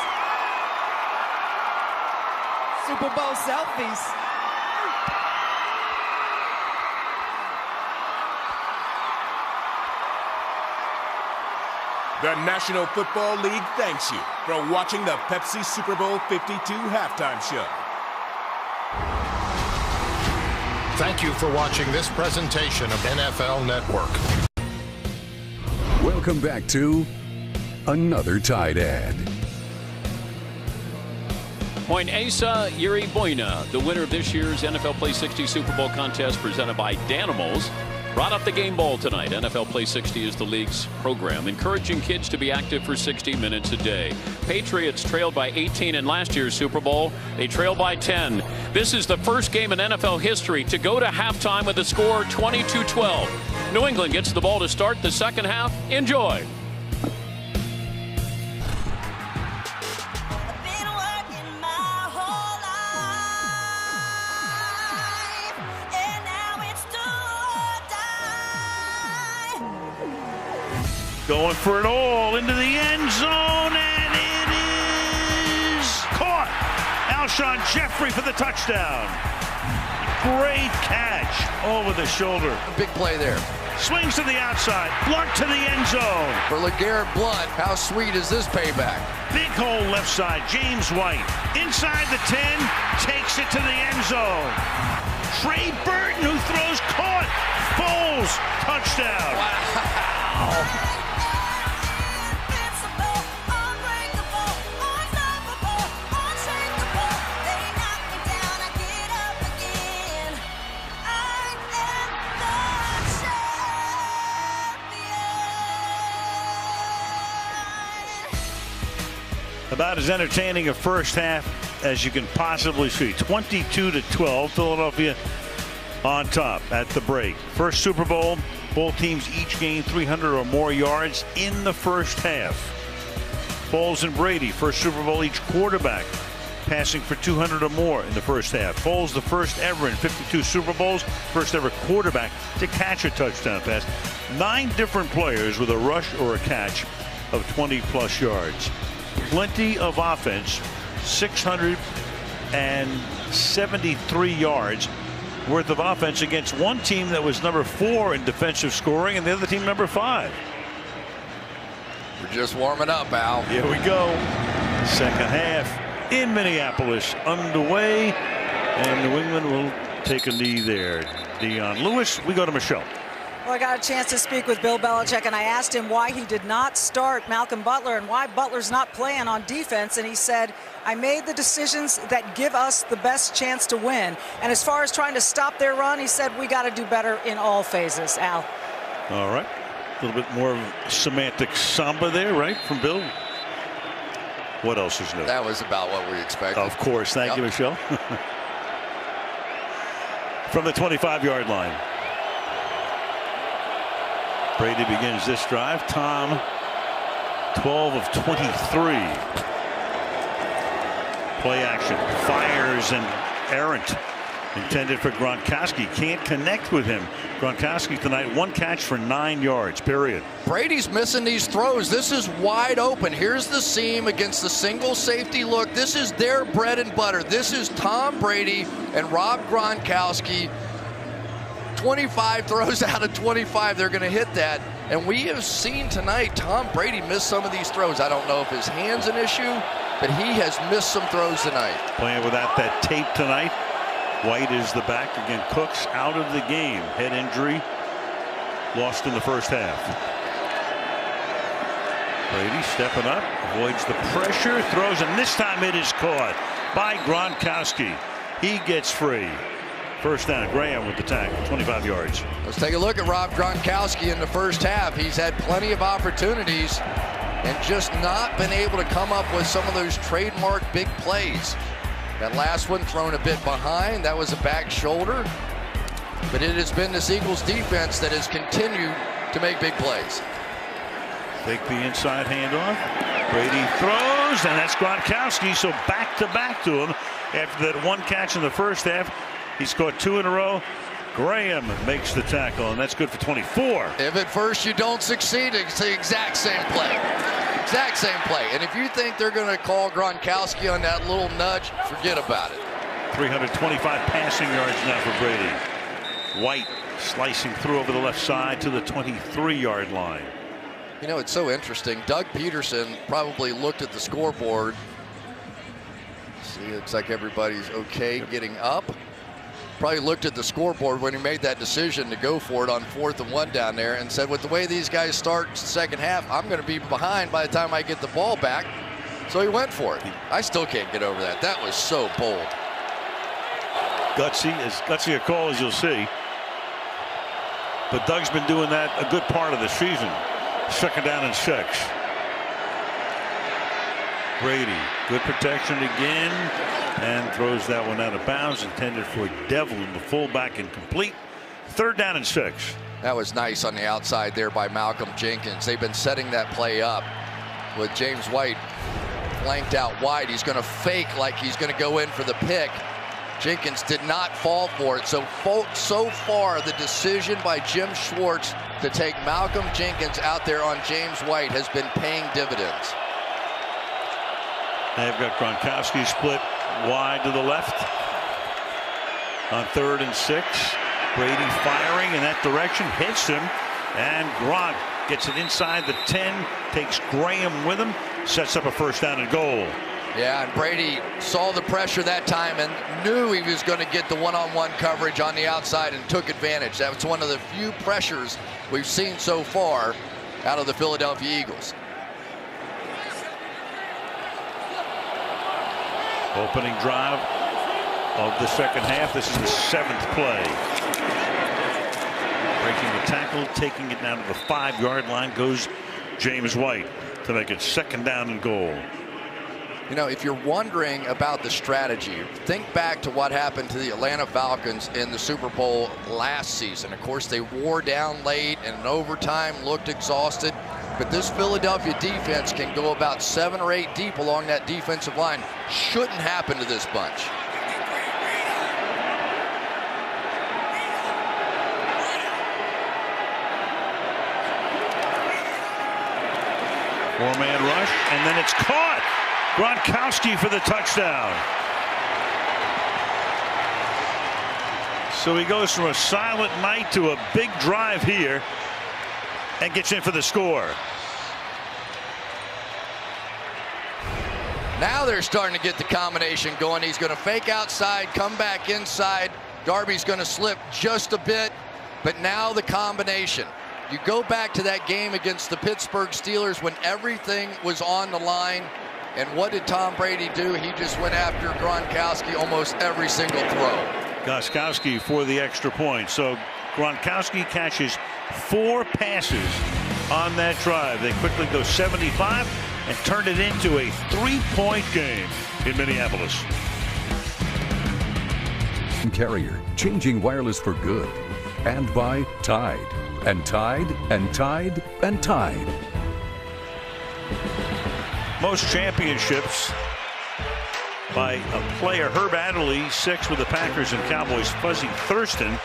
Super Bowl selfies. The National Football League thanks you for watching the Pepsi Super Bowl 52 halftime show. Thank you for watching this presentation of NFL Network. Welcome back to another Tide ad. Point Asa Yuriboyna, the winner of this year's NFL Play 60 Super Bowl contest presented by Danimals, brought up the game ball tonight. NFL Play 60 is the league's program, encouraging kids to be active for 60 minutes a day. Patriots trailed by 18 in last year's Super Bowl. They trailed by 10. This is the first game in NFL history to go to halftime with a score 22-12. New England gets the ball to start the second half. Enjoy. Going for it all into the end zone, and it is caught. Alshon Jeffrey for the touchdown. Great catch over the shoulder. Big play there. Swings to the outside, Blunt to the end zone. For LeGarrette Blunt, how sweet is this payback? Big hole left side, James White. Inside the 10, takes it to the end zone. Trey Burton, who throws, caught. Foles, touchdown. Wow. About as entertaining a first half as you can possibly see. 22-12, Philadelphia on top at the break. First Super Bowl, both teams each gained 300 or more yards in the first half. Foles and Brady, first Super Bowl, each quarterback passing for 200 or more in the first half. Foles, the first ever in 52 Super Bowls, first ever quarterback to catch a touchdown pass. 9 different players with a rush or a catch of 20-plus yards. Plenty of offense, 673 yards worth of offense against one team that was number 4 in defensive scoring and the other team number 5. We're just warming up, Al. Here we go. Second half in Minneapolis underway, and New England will take a knee there. Dion Lewis, we go to Michelle. Well, I got a chance to speak with Bill Belichick, and I asked him why he did not start Malcolm Butler and why Butler's not playing on defense. And he said, I made the decisions that give us the best chance to win. And as far as trying to stop their run, he said, we got to do better in all phases. Al. All right. A little bit more of semantic samba there, right, from Bill? What else is new? That was about what we expected. Of course. Thank you, Michelle. From the 25-yard line. Brady begins this drive. Tom, 12 of 23. Play action. Fires and errant. Intended for Gronkowski. Can't connect with him. Gronkowski tonight, 1 catch for 9 yards, period. Brady's missing these throws. This is wide open. Here's the seam against the single safety look. This is their bread and butter. This is Tom Brady and Rob Gronkowski. 25 throws out of 25. They're going to hit that. And we have seen tonight Tom Brady miss some of these throws. I don't know if his hand's an issue, but he has missed some throws tonight. Playing without that tape tonight. White is the back. Again, Cook's out of the game. Head injury. Lost in the first half. Brady stepping up. Avoids the pressure. Throws, and this time it is caught by Gronkowski. He gets free. First down. Graham with the tackle. 25 yards. Let's take a look at Rob Gronkowski in the first half. He's had plenty of opportunities and just not been able to come up with some of those trademark big plays. That last one thrown a bit behind. That was a back shoulder. But it has been this Eagles defense that has continued to make big plays. Take the inside handoff. Brady throws, and that's Gronkowski. So back to him after that 1 catch in the first half. He scored 2 in a row. Graham makes the tackle, and that's good for 24. If at first you don't succeed, it's the exact same play. Exact same play. And if you think they're going to call Gronkowski on that little nudge, forget about it. 325 passing yards now for Brady. White slicing through over the left side to the 23-yard line. You know, it's so interesting. Doug Peterson probably looked at the scoreboard. See, it looks like everybody's okay getting up. Probably looked at the scoreboard when he made that decision to go for it on 4th and 1 down there and said, with the way these guys start the second half, I'm going to be behind by the time I get the ball back. So he went for it. I still can't get over that. That was so bold. Gutsy, as gutsy a call as you'll see. But Doug's been doing that a good part of the season. 2nd down and 6. Brady, good protection again, and throws that one out of bounds, intended for Devlin, the fullback, incomplete. 3rd down and 6. That was nice on the outside there by Malcolm Jenkins. They've been setting that play up with James White flanked out wide. He's going to fake like he's going to go in for the pick. Jenkins did not fall for it. So far, the decision by Jim Schwartz to take Malcolm Jenkins out there on James White has been paying dividends. They've got Gronkowski split wide to the left on 3rd and 6. Brady firing in that direction, hits him, and Gronk gets it inside the 10, takes Graham with him, sets up a 1st down and goal. Yeah, and Brady saw the pressure that time and knew he was going to get the one-on-one coverage on the outside and took advantage. That was one of the few pressures we've seen so far out of the Philadelphia Eagles. Opening drive of the second half. This is the 7th play. Breaking the tackle, taking it down to the 5-yard line goes James White to make it 2nd down and goal. You know, if you're wondering about the strategy, think back to what happened to the Atlanta Falcons in the Super Bowl last season. Of course, they wore down late and in overtime looked exhausted. But this Philadelphia defense can go about 7 or 8 deep along that defensive line. Shouldn't happen to this bunch. Four-man rush, and then it's caught. Gronkowski for the touchdown. So he goes from a silent night to a big drive here and gets in for the score. Now they're starting to get the combination going. He's going to fake outside, come back inside. Darby's going to slip just a bit, but now the combination. You go back to that game against the Pittsburgh Steelers when everything was on the line. And what did Tom Brady do? He just went after Gronkowski almost every single throw. Gostkowski for the extra point. So Gronkowski catches 4 passes on that drive. They quickly go 75 and turn it into a 3-point game in Minneapolis. Carrier, changing wireless for good. And by Tide. And Tide, and Tide, and Tide. Most championships by a player. Herb Adderley, 6 with the Packers and Cowboys. Fuzzy Thurston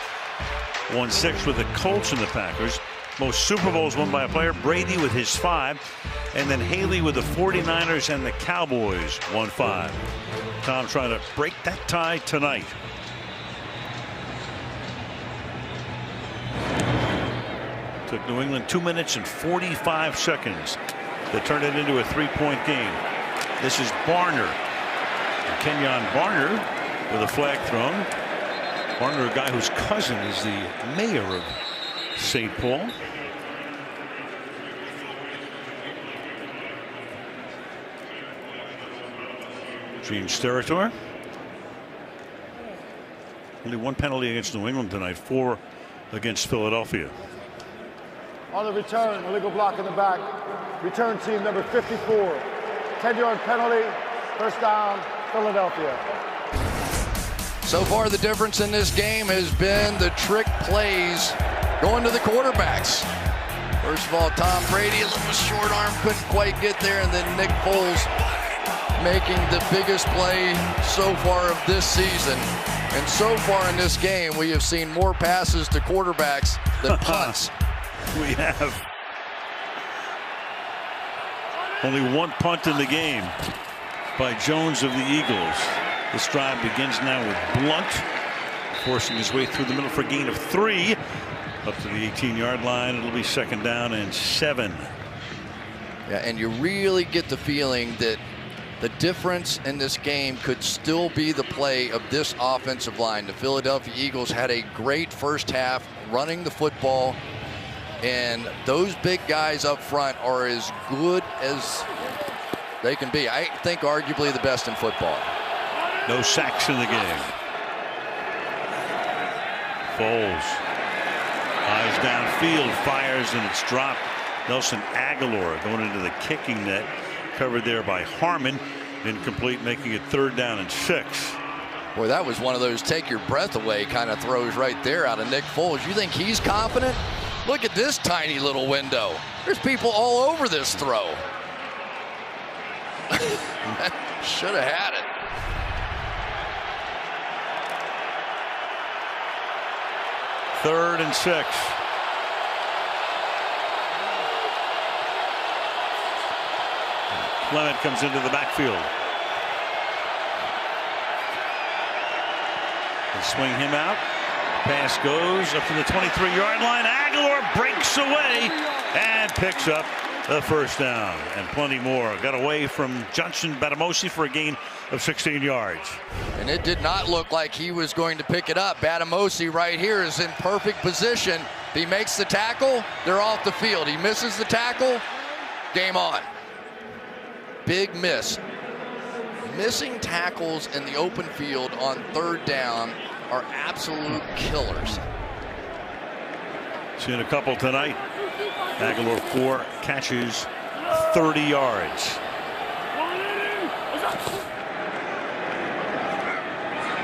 won 6 with the Colts and the Packers. Most Super Bowls won by a player. Brady with his 5. And then Haley with the 49ers and the Cowboys won 5. Tom trying to break that tie tonight. Took New England 2 minutes and 45 seconds to turn it into a 3-point game. This is Barner. Kenyon Barner with a flag thrown. Barner, a guy whose cousin is the mayor of St. Paul. Gene Steratore. Only 1 penalty against New England tonight, 4 against Philadelphia. On the return, illegal block in the back. Return team number 54. 10-yard penalty. 1st down, Philadelphia. So far, the difference in this game has been the trick plays going to the quarterbacks. First of all, Tom Brady, a little short arm, couldn't quite get there, and then Nick Foles making the biggest play so far of this season. And so far in this game, we have seen more passes to quarterbacks than punts. We have only one punt in the game by Jones of the Eagles. This drive begins now with Blunt forcing his way through the middle for a gain of 3 up to the 18-yard line. It'll be 2nd down and 7. Yeah, and you really get the feeling that the difference in this game could still be the play of this offensive line. The Philadelphia Eagles had a great first half running the football, and those big guys up front are as good as they can be. I think arguably the best in football. No sacks in the game. Foles, eyes downfield, fires, and it's dropped. Nelson Aguilar going into the kicking net, covered there by Harmon. Incomplete, making it 3rd down and 6. Boy, that was one of those take your breath away kind of throws right there out of Nick Foles. You think he's confident? Look at this tiny little window. There's people all over this throw. Should have had it. Third and 6. Clement comes into the backfield. They swing him out. Pass goes up to the 23-yard line. Aguilar breaks away and picks up the 1st down. And plenty more. Got away from Johnson Batamosi for a gain of 16 yards. And it did not look like he was going to pick it up. Batamosi right here is in perfect position. If he makes the tackle, they're off the field. He misses the tackle, game on. Big miss. Missing tackles in the open field on 3rd down are absolute killers. Seen a couple tonight. Aguilar 4 catches, 30 yards.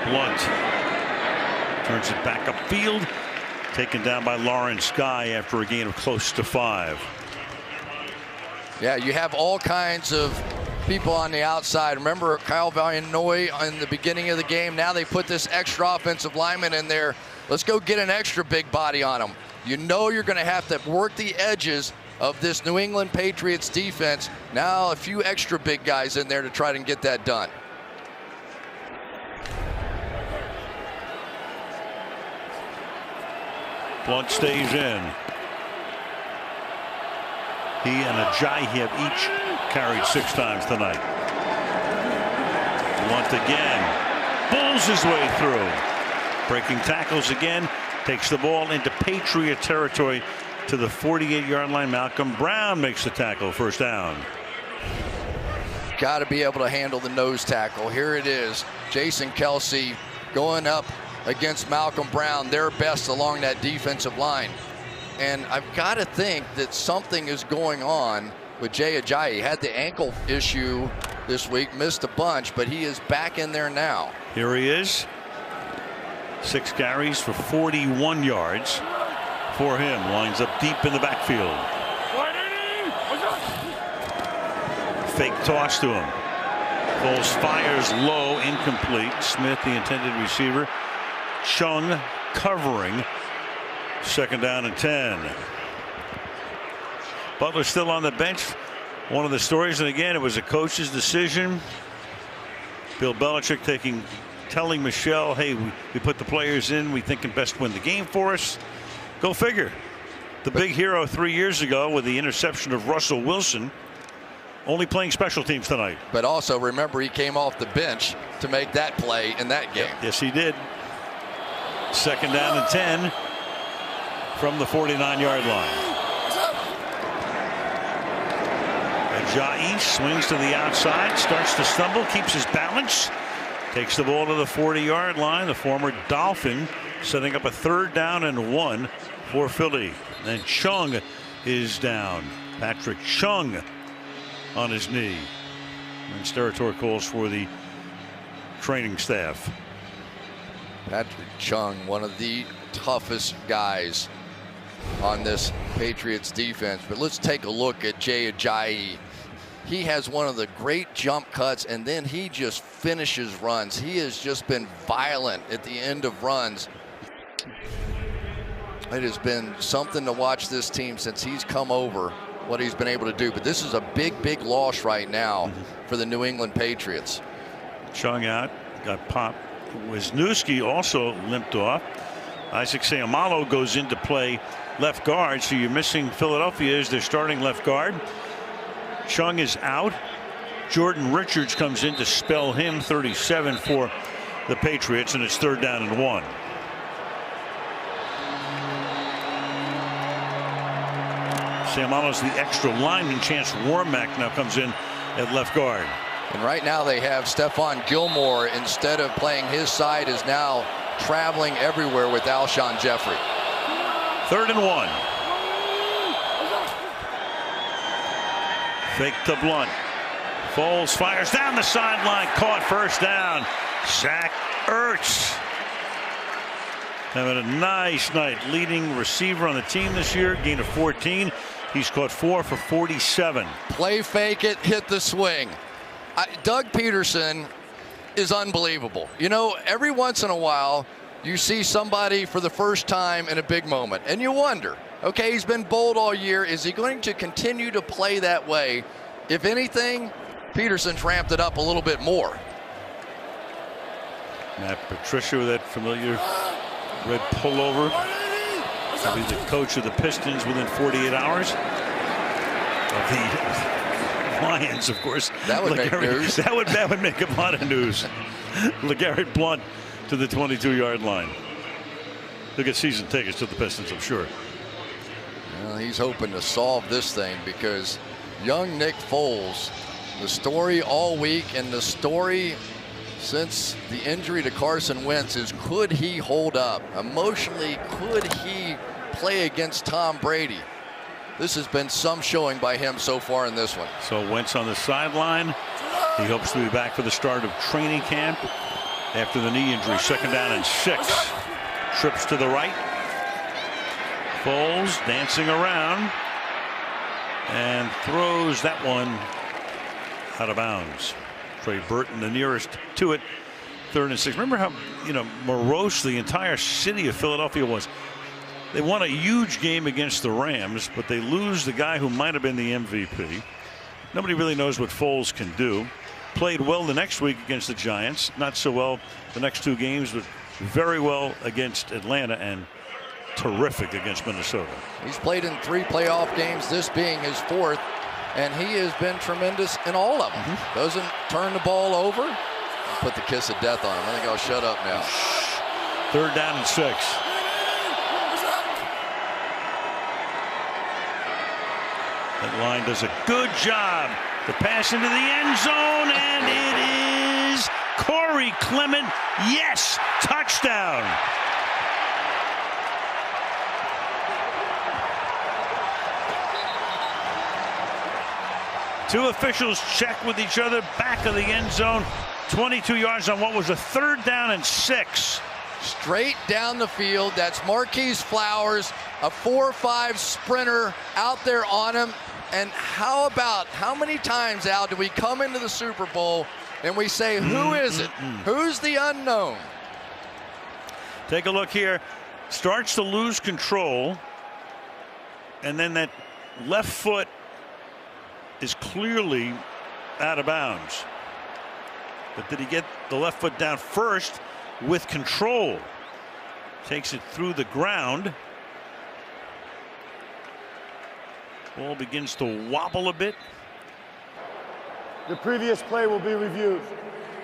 Blunt turns it back upfield, taken down by Lawrence Guy after a gain of close to 5. Yeah, you have all kinds of people on the outside. Remember Kyle Valianoy in the beginning of the game? Now they put this extra offensive lineman in there. Let's go get an extra big body on him. You know you're going to have to work the edges of this New England Patriots defense. Now a few extra big guys in there to try to get that done. Blunt stays in. He and Ajayi have each carried 6 times tonight. Blunt again. Bulls his way through. Breaking tackles again. Takes the ball into Patriot territory to the 48-yard line. Malcolm Brown makes the tackle. 1st down. Got to be able to handle the nose tackle. Here it is. Jason Kelsey going up against Malcolm Brown, their best along that defensive line. And I've got to think that something is going on with Jay Ajayi. He had the ankle issue this week, missed a bunch, but he is back in there now. Here he is. 6 carries for 41 yards for him. Lines up deep in the backfield. Fake toss to him. Foles fires low, incomplete. Smith, the intended receiver. Chung covering. 2nd down and 10. Butler still on the bench. One of the stories, and again, it was a coach's decision. Bill Belichick telling Michelle, hey, we put the players in, we think can best win the game for us. Go figure. The big hero 3 years ago with the interception of Russell Wilson, only playing special teams tonight. But also remember, he came off the bench to make that play in that game. Yes, he did. 2nd down and 10 from the 49-yard line. Ajayi swings to the outside, starts to stumble, keeps his balance, takes the ball to the 40-yard line. The former Dolphin setting up a 3rd down and 1 for Philly. And Chung is down. Patrick Chung on his knee. And territory calls for the training staff. Patrick Chung, one of the toughest guys on this Patriots defense. But let's take a look at Jay Ajayi. He has one of the great jump cuts, and then he just finishes runs. He has just been violent at the end of runs. It has been something to watch this team since he's come over, what he's been able to do. But this is a big, big loss right now for the New England Patriots. Chung out, got popped. Wisniewski also limped off. Isaac Seumalo goes into play left guard, so you're missing Philadelphia as their starting left guard. Chung is out. Jordan Richards comes in to spell him, 37 for the Patriots, and it's 3rd down and 1. Seumalo's the extra lineman. Chance Warmack now comes in at left guard. And right now they have Stephon Gilmore, instead of playing his side, is now traveling everywhere with Alshon Jeffrey. 3rd and 1. Fake to Blunt. Foles fires down the sideline, caught, 1st down. Zach Ertz having a nice night, leading receiver on the team this year, gain of 14. He's caught 4 for 47. Play fake it, hit the swing. Doug Peterson is unbelievable. You know, every once in a while you see somebody for the first time in a big moment and you wonder, okay, he's been bold all year. Is he going to continue to play that way? If anything, Peterson's ramped it up a little bit more. Matt Patricia with that familiar red pullover. He'll be the coach of the Pistons within 48 hours. Of the Lions, of course. That would make news. That would make a lot of news. LeGarrette Blount to the 22-yard line. He'll get season tickets to the Pistons, I'm sure. Well, he's hoping to solve this thing because young Nick Foles, the story all week and the story since the injury to Carson Wentz is, could he hold up? Emotionally, could he play against Tom Brady? This has been some showing by him so far in this one. So Wentz on the sideline. He hopes to be back for the start of training camp after the knee injury. 2nd down and 6. Trips to the right. Foles dancing around and throws that one out of bounds. Trey Burton the nearest to it. 3rd and 6. Remember how, morose the entire city of Philadelphia was. They won a huge game against the Rams, but they lose the guy who might have been the MVP. Nobody really knows what Foles can do. Played well the next week against the Giants. Not so well the next 2 games, but very well against Atlanta and terrific against Minnesota. He's played in 3 playoff games, this being his 4th, and he has been tremendous in all of them. Doesn't turn the ball over. Put the kiss of death on him. I think I'll shut up now. 3rd down and 6. That line does a good job. The pass into the end zone, and it is Corey Clement. Yes, touchdown. Two officials check with each other, back of the end zone. 22 yards on what was a 3rd down and 6. Straight down the field. That's Marquise Flowers, a 4-5 sprinter out there on him. And how many times, Al, do we come into the Super Bowl and we say, who is it? Who's the unknown? Take a look here. Starts to lose control. And then that left foot is clearly out of bounds. But did he get the left foot down first with control? Takes it through the ground. Ball begins to wobble a bit. The previous play will be reviewed.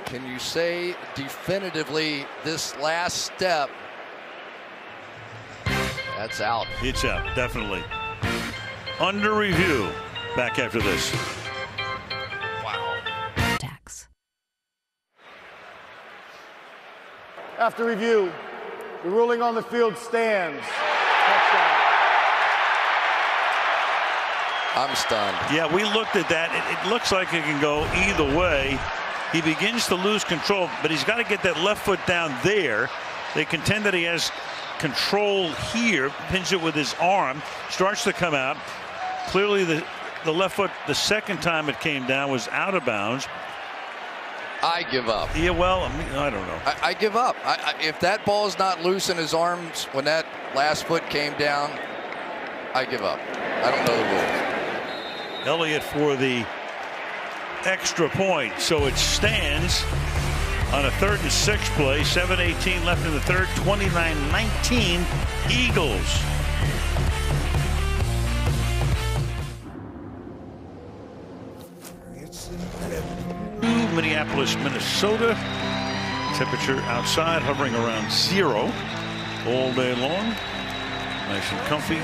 Can you say definitively this last step? That's out. It's out, definitely. Under review. Back after this. Wow. After review, the ruling on the field stands. Touchdown. I'm stunned. Yeah, we looked at that. It looks like it can go either way. He begins to lose control, but he's got to get that left foot down there. They contend that he has control here, pins it with his arm, starts to come out. Clearly the The left foot, the second time it came down, was out of bounds. I give up. Yeah, well, I don't know. I give up. If that ball is not loose in his arms when that last foot came down, I give up. I don't know the rules. Elliott for the extra point. So it stands on a 3rd and 6 play. 7:18 left in the third. 29-19 Eagles. Minneapolis, Minnesota. Temperature outside hovering around 0 all day long. Nice and comfy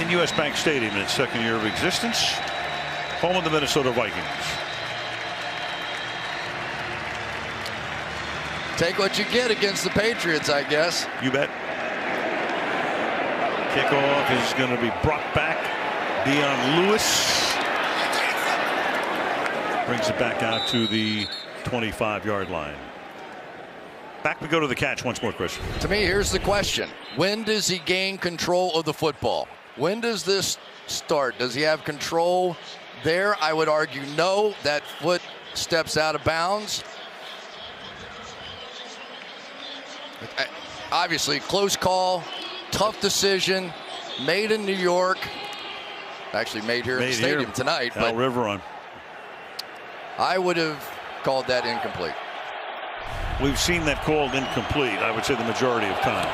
in U.S. Bank Stadium in its second year of existence. Home of the Minnesota Vikings. Take what you get against the Patriots, I guess. You bet. Kickoff is going to be brought back. Dion Lewis brings it back out to the 25-yard line. Back we go to the catch once more, Chris. To me, here's the question. When does he gain control of the football? When does this start? Does he have control there? I would argue no. That foot steps out of bounds. Obviously, close call, tough decision, made in New York. Actually made here in the stadium tonight. But River on. I would have called that incomplete. We've seen that called incomplete, I would say, the majority of time.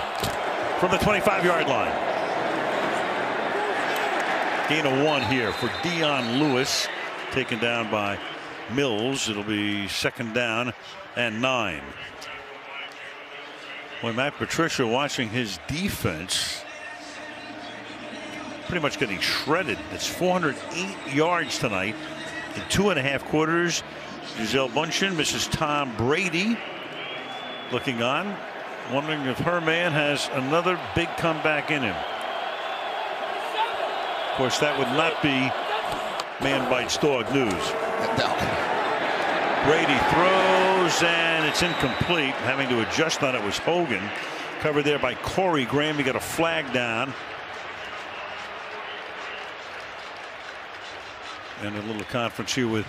From the 25-yard line. Gain of 1 here for Dion Lewis. Taken down by Mills. It'll be 2nd down and 9. When Matt Patricia watching his defense, pretty much getting shredded. It's 408 yards tonight in 2.5 quarters. Gisele Bundchen, Mrs. Tom Brady looking on, wondering if her man has another big comeback in him. Of course, that would not be man bites dog news. No. Brady throws, and it's incomplete. Having to adjust on it was Hogan. Covered there by Corey Graham. He got a flag down. And a little conference here with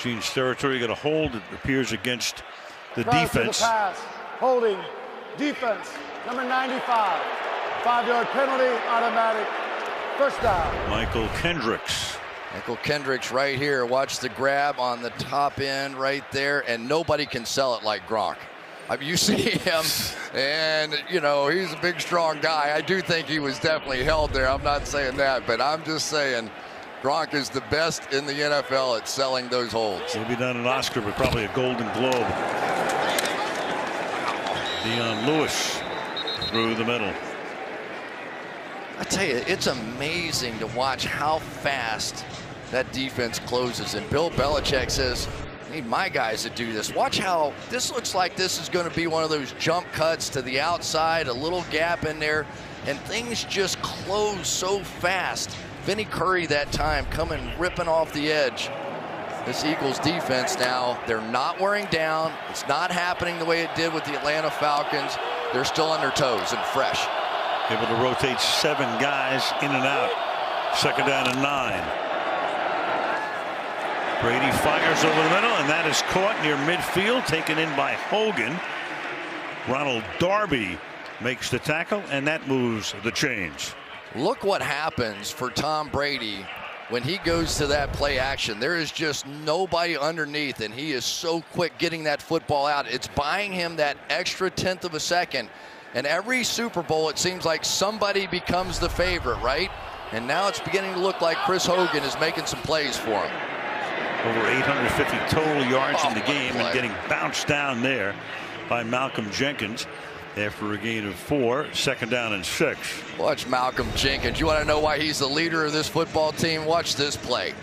Gene Steratore. Got a hold, it appears, against the defense. To the pass. Holding. Defense. Number 95. 5-yard penalty. Automatic. First down. Michael Kendricks. Michael Kendricks right here. Watch the grab on the top end right there, and nobody can sell it like Gronk. I mean, you see him, and, you know, he's a big, strong guy. I do think he was definitely held there. I'm not saying that, but I'm just saying Gronk is the best in the NFL at selling those holds. Maybe not an Oscar, but probably a Golden Globe. Dion Lewis through the middle. I tell you, it's amazing to watch how fast that defense closes. And Bill Belichick says, I need my guys to do this. Watch how this looks like this is going to be one of those jump cuts to the outside, a little gap in there, and things just close so fast. Vinny Curry that time coming ripping off the edge. This Eagles defense now, they're not wearing down. It's not happening the way it did with the Atlanta Falcons. They're still on their toes and fresh. Able to rotate 7 guys in and out. 2nd down and 9. Brady fires over the middle, and that is caught near midfield, taken in by Hogan. Ronald Darby makes the tackle, and that moves the chains. Look what happens for Tom Brady when he goes to that play action. There is just nobody underneath, and he is so quick getting that football out. It's buying him that extra 1/10 of a second. And every Super Bowl, it seems like somebody becomes the favorite, right? And now it's beginning to look like Chris Hogan is making some plays for him. Over 850 total yards in the game, and getting bounced down there by Malcolm Jenkins after a gain of 4. 2nd down and 6. Watch Malcolm Jenkins. You want to know why he's the leader of this football team? Watch this play.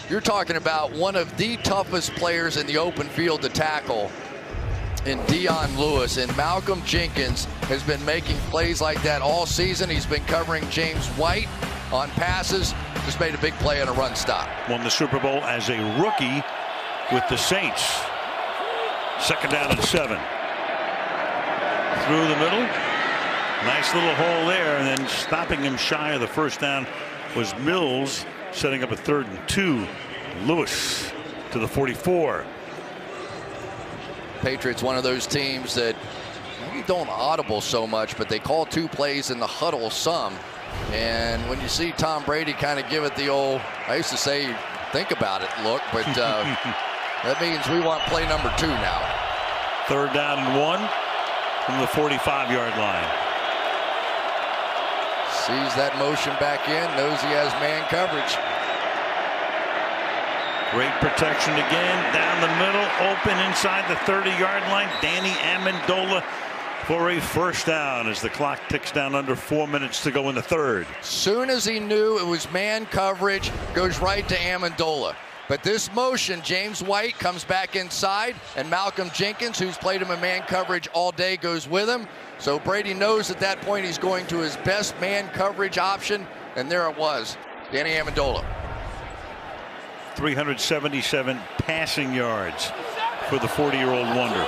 You're talking about one of the toughest players in the open field to tackle in Dion Lewis, and Malcolm Jenkins has been making plays like that all season. He's been covering James White on passes. Just made a big play on a run stop. Won the Super Bowl as a rookie with the Saints. 2nd down and 7. Through the middle. Nice little hole there, and then stopping him shy of the first down was Mills Setting up a 3rd and 2. Lewis to the 44. Patriots, one of those teams that maybe don't audible so much, but they call 2 plays in the huddle some. And when you see Tom Brady kind of give it the old, I used to say, think about it look, but that means we want play number 2 now. 3rd down and 1 from the 45-yard line. Sees that motion back in, knows he has man coverage. Great protection again, down the middle, open inside the 30-yard line. Danny Amendola for a 1st down as the clock ticks down under 4 minutes to go in the 3rd. Soon as he knew it was man coverage, goes right to Amendola. But this motion, James White comes back inside, and Malcolm Jenkins, who's played him in man coverage all day, goes with him. So Brady knows at that point he's going to his best man coverage option, and there it was, Danny Amendola. 377 passing yards for the 40-year-old wonder.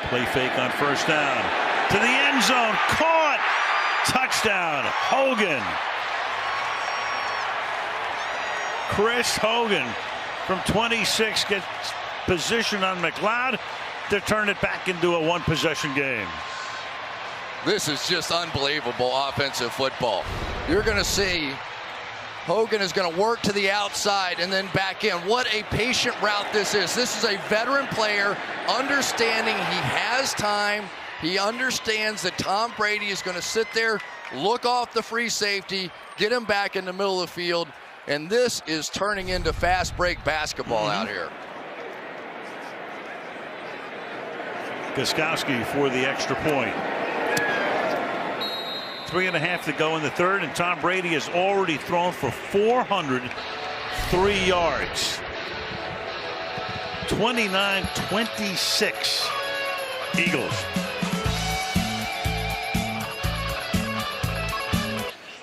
Play fake on 1st down. To the end zone. Caught. Touchdown. Hogan. Chris Hogan from 26 gets position on McLeod to turn it back into a 1-possession game. This is just unbelievable offensive football. You're going to see Hogan is going to work to the outside and then back in. What a patient route this is. This is a veteran player understanding he has time. He understands that Tom Brady is going to sit there, look off the free safety, get him back in the middle of the field. And this is turning into fast break basketball out here. Gostkowski for the extra point. 3.5 to go in the 3rd, and Tom Brady has already thrown for 403 yards. 29-26 Eagles.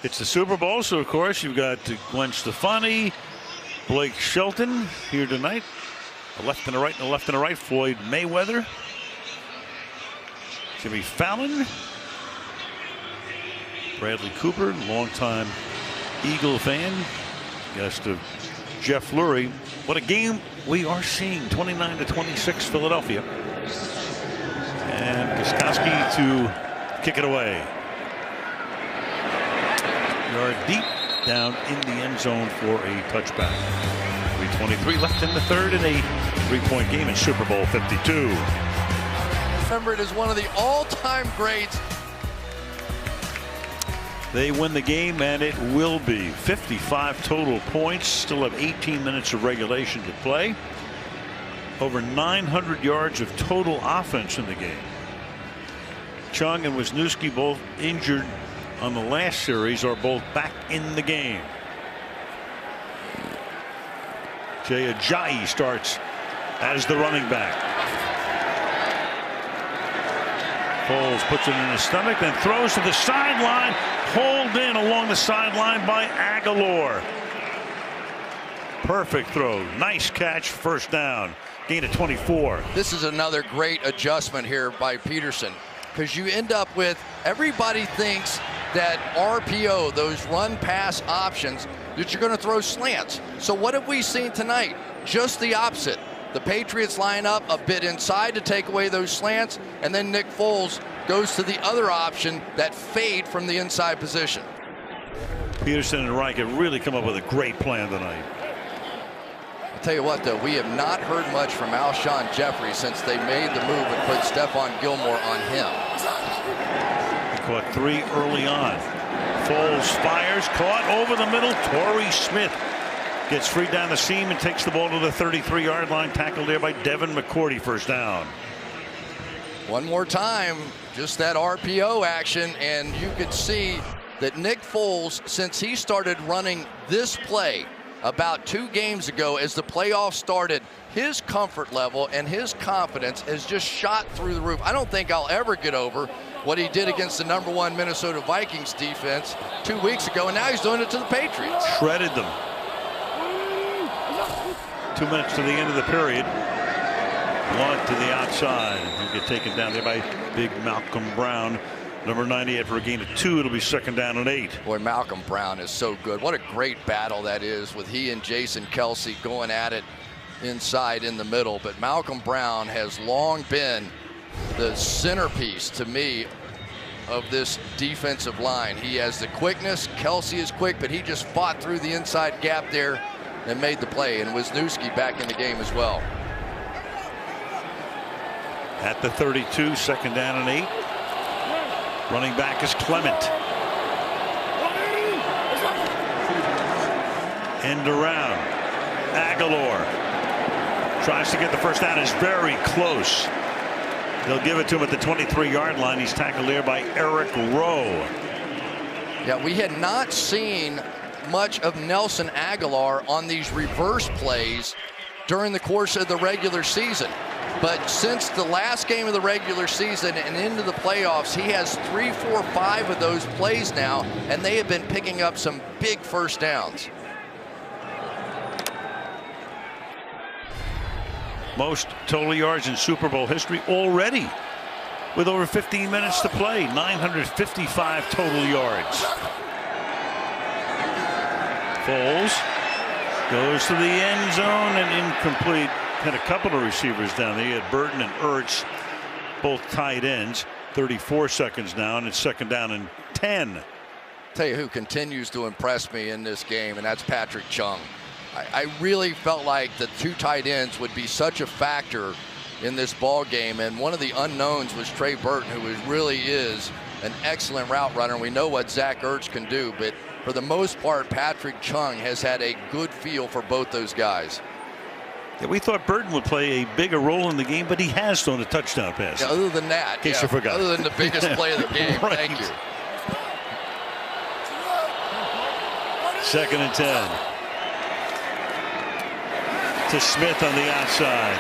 It's the Super Bowl, so of course you've got Gwen Stefani, Blake Shelton here tonight. A left and a right and a left and a right. Floyd Mayweather, Jimmy Fallon, Bradley Cooper, longtime Eagle fan, guest of Jeff Lurie. What a game we are seeing. 29-26 Philadelphia. And Gostkowski to kick it away. Yard deep down in the end zone for a touchback. 3:23 left in the 3rd and a 3-point game in Super Bowl 52. Remember, it is one of the all-time greats. They win the game, and it will be 55 total points. Still have 18 minutes of regulation to play. Over 900 yards of total offense in the game. Chung and Wisniewski, both injured on the last series, are both back in the game. Jay Ajayi starts as the running back. Foles puts it in his stomach, then throws to the sideline. Hauled in along the sideline by Aguilar. Perfect throw. Nice catch. 1st down. Gain of 24. This is another great adjustment here by Peterson, because you end up with, everybody thinks that RPO, those run pass options, that you're going to throw slants. So what have we seen tonight? Just the opposite. The Patriots line up a bit inside to take away those slants, and then Nick Foles goes to the other option, that fade from the inside position. Peterson and Reich have really come up with a great plan tonight. I'll tell you what, though, we have not heard much from Alshon Jeffrey since they made the move and put Stephon Gilmore on him. He caught 3 early on. Foles fires, caught over the middle. Torrey Smith gets free down the seam and takes the ball to the 33-yard line. Tackled there by Devin McCourty. 1st down. One more time, just that RPO action, and you could see that Nick Foles, since he started running this play about 2 games ago as the playoffs started, his comfort level and his confidence has just shot through the roof. I don't think I'll ever get over what he did against the #1 Minnesota Vikings defense 2 weeks ago, and now he's doing it to the Patriots. Shredded them. 2 minutes to the end of the period. One to the outside. He'll get taken down there by big Malcolm Brown. Number 98 for a gain of 2. It'll be 2nd down and 8. Boy, Malcolm Brown is so good. What a great battle that is with he and Jason Kelsey going at it inside in the middle. But Malcolm Brown has long been the centerpiece to me of this defensive line. He has the quickness. Kelsey is quick, but he just fought through the inside gap there and made the play. And Wisniewski back in the game as well. At the 32, 2nd down and 8. Running back is Clement. End around. Aguilar tries to get the first down. Is very close. They'll give it to him at the 23-yard line. He's tackled there by Eric Rowe. Yeah, we had not seen much of Nelson Aguilar on these reverse plays during the course of the regular season. But since the last game of the regular season and into the playoffs, he has 3, 4, 5 of those plays now, and they have been picking up some big first downs. Most total yards in Super Bowl history already, with over 15 minutes to play. 955 total yards. Foles goes to the end zone and incomplete. Had a couple of receivers down there. He had Burton and Ertz, both tight ends. 34 seconds now, and it's 2nd down and 10. Tell you who continues to impress me in this game, and that's Patrick Chung. I really felt like the 2 tight ends would be such a factor in this ball game, and one of the unknowns was Trey Burton, who really is an excellent route runner. We know what Zach Ertz can do, but for the most part, Patrick Chung has had a good feel for both those guys. Yeah, we thought Burton would play a bigger role in the game, but he has thrown a touchdown pass. Yeah, other than that, in case you forgot. Other than the biggest play of the game. Right. Thank you. 2nd and 10. To Smith on the outside.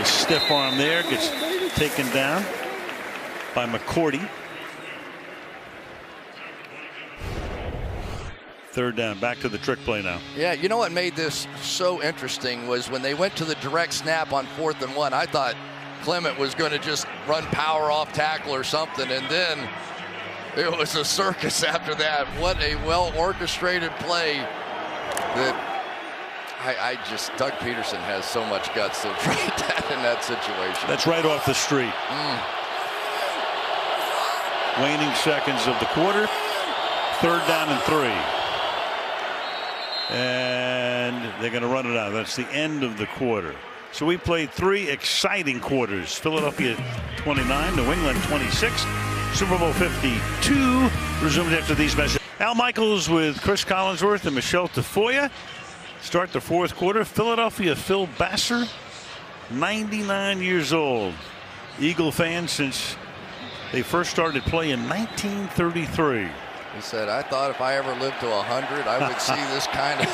A stiff arm there, gets taken down by McCourty. 3rd down, back to the trick play now. Yeah, you know what made this so interesting was when they went to the direct snap on 4th and 1, I thought Clement was going to just run power off tackle or something, and then it was a circus after that. What a well-orchestrated play that Doug Peterson has so much guts to try that in that situation. That's right off the street. Waning seconds of the quarter. 3rd down and 3. And they're going to run it out. That's the end of the quarter. So we played 3 exciting quarters. Philadelphia 29, New England 26. Super Bowl 52 resumed after these messages. Al Michaels with Chris Collinsworth and Michelle Tafoya. Start the 4th quarter. Philadelphia Phil Basser, 99 years old. Eagle fan since they first started play in 1933. He said, I thought if I ever lived to 100, I would see this kind of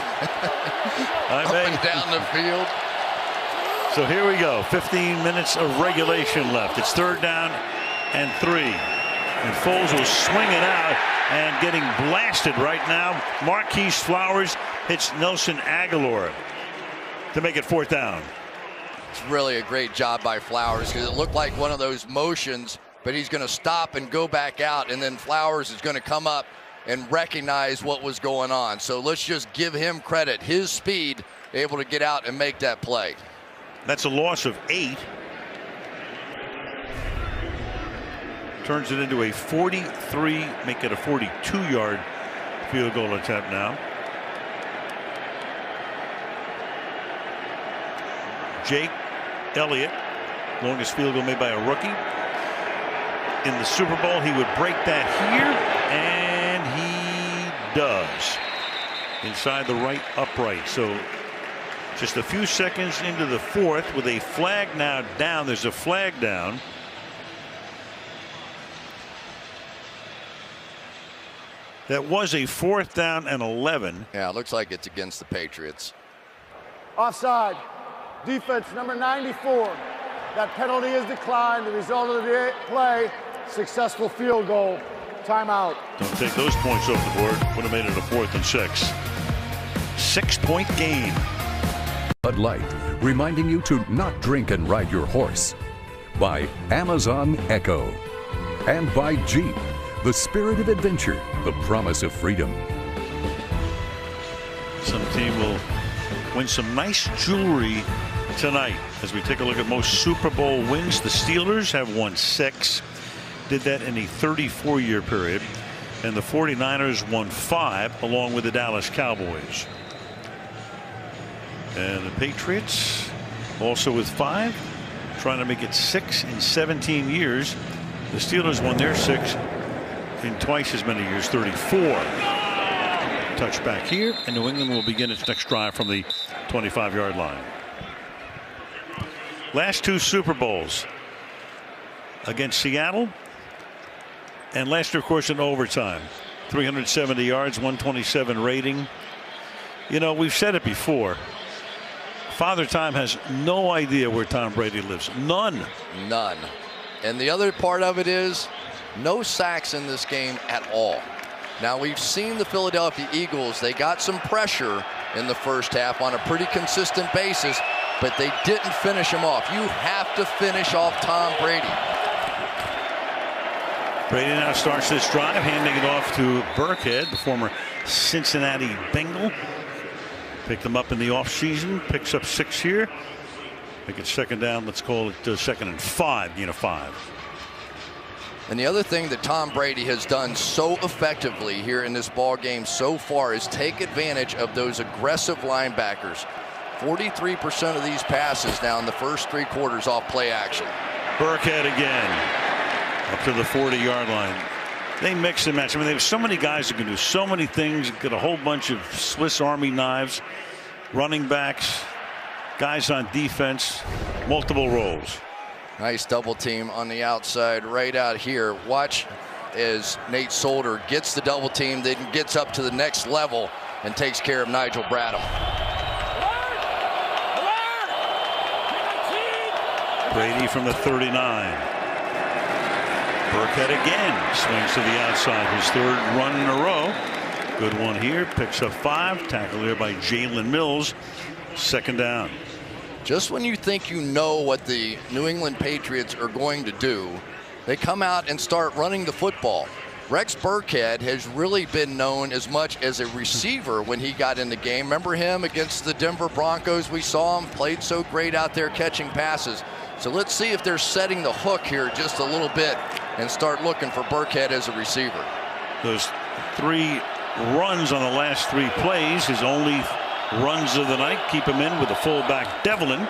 up and down the field. So here we go. 15 minutes of regulation left. It's 3rd down and 3. And Foles will swing it out and getting blasted right now. Marquise Flowers hits Nelson Aguilar to make it 4th down. It's really a great job by Flowers because it looked like one of those motions, but he's going to stop and go back out, and then Flowers is going to come up and recognize what was going on. So let's just give him credit. His speed, able to get out and make that play. That's a loss of 8. Turns it into a 43, make it a 42-yard field goal attempt now. Jake Elliott, longest field goal made by a rookie. In the Super Bowl, he would break that here, and he does. Inside the right upright. So just a few seconds into the 4th with a flag now down. There's a flag down. That was a 4th down and 11. Yeah, it looks like it's against the Patriots. Offside. Defense number 94. That penalty is declined. The result of the play, successful field goal. Timeout. Don't take those points off the board. Would have made it a 4th and 6. 6-point game. Bud Light, reminding you to not drink and ride your horse. By Amazon Echo. And by Jeep, the spirit of adventure, the promise of freedom. Some team will win some nice jewelry tonight as we take a look at most Super Bowl wins. The Steelers have won 6. Did that in a 34-year period. And the 49ers won 5 along with the Dallas Cowboys. And the Patriots also with 5, trying to make it 6 in 17 years. The Steelers won their 6 in twice as many years, 34. Touchback here, and New England will begin its next drive from the 25-yard line. Last 2 Super Bowls against Seattle, and last year, of course, in overtime. 370 yards, 127 rating. You know, we've said it before. Father Time has no idea where Tom Brady lives. None. None. And the other part of it is no sacks in this game at all. Now, we've seen the Philadelphia Eagles. They got some pressure in the first half on a pretty consistent basis, but they didn't finish him off. You have to finish off Tom Brady. Brady now starts this drive, handing it off to Burkhead, the former Cincinnati Bengal. Picked him up in the offseason, picks up 6 here. Make it second down. Let's call it 2nd and 5, gain of 5. And the other thing that Tom Brady has done so effectively here in this ball game so far is take advantage of those aggressive linebackers. 43% of these passes now in the first 3 quarters off play action. Burkhead again up to the 40-yard line. They mix and match. I mean, they have so many guys who can do so many things. Got a whole bunch of Swiss Army knives, running backs, guys on defense, multiple roles. Nice double team on the outside right out here. Watch as Nate Solder gets the double team, then gets up to the next level and takes care of Nigel Bradham. Brady from the 39. Burkhead again swings to the outside, his 3rd run in a row. Good one here, picks up 5. Tackle there by Jalen Mills. 2nd down. Just when you think you know what the New England Patriots are going to do, they come out and start running the football. Rex Burkhead has really been known as much as a receiver when he got in the game. Remember him against the Denver Broncos? We saw him, played so great out there catching passes. So let's see if they're setting the hook here just a little bit and start looking for Burkhead as a receiver. Those 3 runs on the last 3 plays, his only runs of the night, keep him in with the fullback Devlin.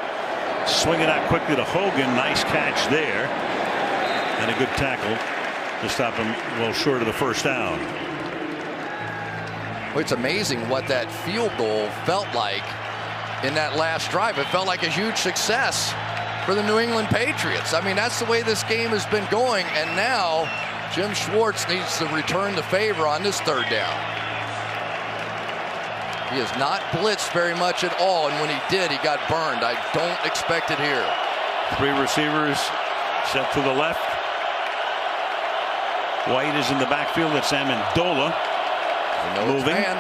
Swing it out quickly to Hogan. Nice catch there. And a good tackle to stop him well short of the 1st down. Well, it's amazing what that field goal felt like in that last drive. It felt like a huge success for the New England Patriots. I mean, that's the way this game has been going. And now Jim Schwartz needs to return the favor on this 3rd down. He has not blitzed very much at all, and when he did, he got burned. I don't expect it here. 3 receivers set to the left. White is in the backfield. That's Amendola moving. And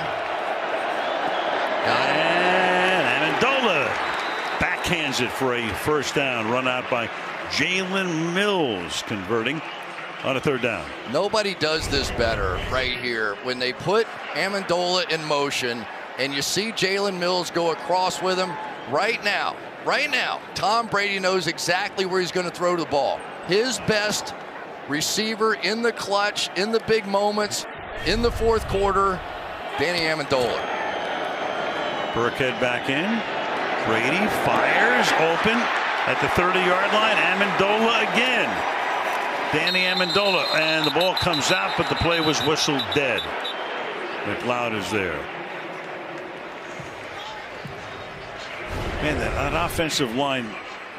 Amendola backhands it for a 1st down. Run out by Jalen Mills, converting on a 3rd down. Nobody does this better right here. When they put Amendola in motion, and you see Jalen Mills go across with him right now, Tom Brady knows exactly where he's going to throw the ball. His best receiver in the clutch, in the big moments, in the 4th quarter, Danny Amendola. Burkhead back in. Brady fires open at the 30-yard line. Amendola again. Danny Amendola, and the ball comes out, but the play was whistled dead. McLeod is there. Man, that offensive line,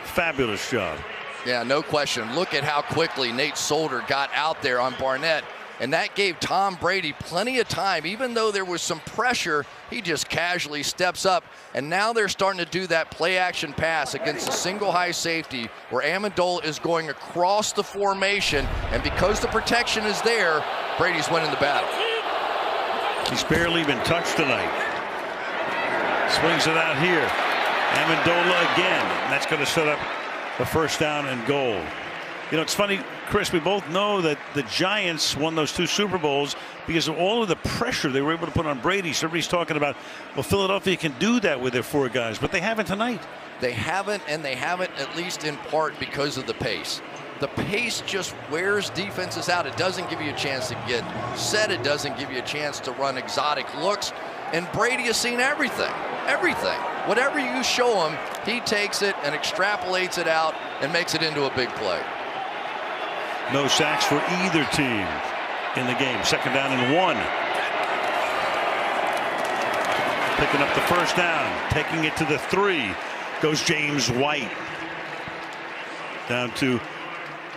fabulous job. Yeah, no question. Look at how quickly Nate Solder got out there on Barnett, and that gave Tom Brady plenty of time. Even though there was some pressure, he just casually steps up, and now they're starting to do that play-action pass against a single high safety where Amendola is going across the formation, and because the protection is there, Brady's winning the battle. He's barely been touched tonight. Swings it out here. Amendola again. That's going to set up the 1st down and goal. You know, it's funny. Chris, we both know that the Giants won those 2 Super Bowls because of all of the pressure they were able to put on Brady. So everybody's talking about, well, Philadelphia can do that with their 4 guys, but they haven't tonight. They haven't, and they haven't at least in part because of the pace. The pace just wears defenses out. It doesn't give you a chance to get set. It doesn't give you a chance to run exotic looks. And Brady has seen everything. Everything. Whatever you show him, he takes it and extrapolates it out and makes it into a big play. No sacks for either team in the game. 2nd down and 1. Picking up the 1st down. Taking it to the 3. Goes James White. Down to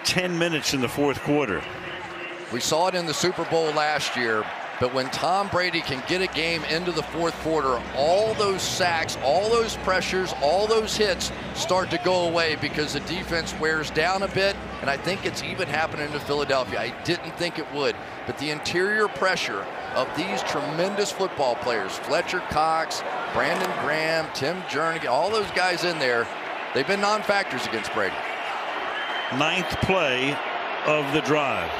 10 minutes in the 4th quarter. We saw it in the Super Bowl last year. But when Tom Brady can get a game into the 4th quarter, all those sacks, all those pressures, all those hits start to go away because the defense wears down a bit. And I think it's even happening to Philadelphia. I didn't think it would. But the interior pressure of these tremendous football players, Fletcher Cox, Brandon Graham, Tim Jernigan, all those guys in there, they've been non-factors against Brady. 9th play of the drive.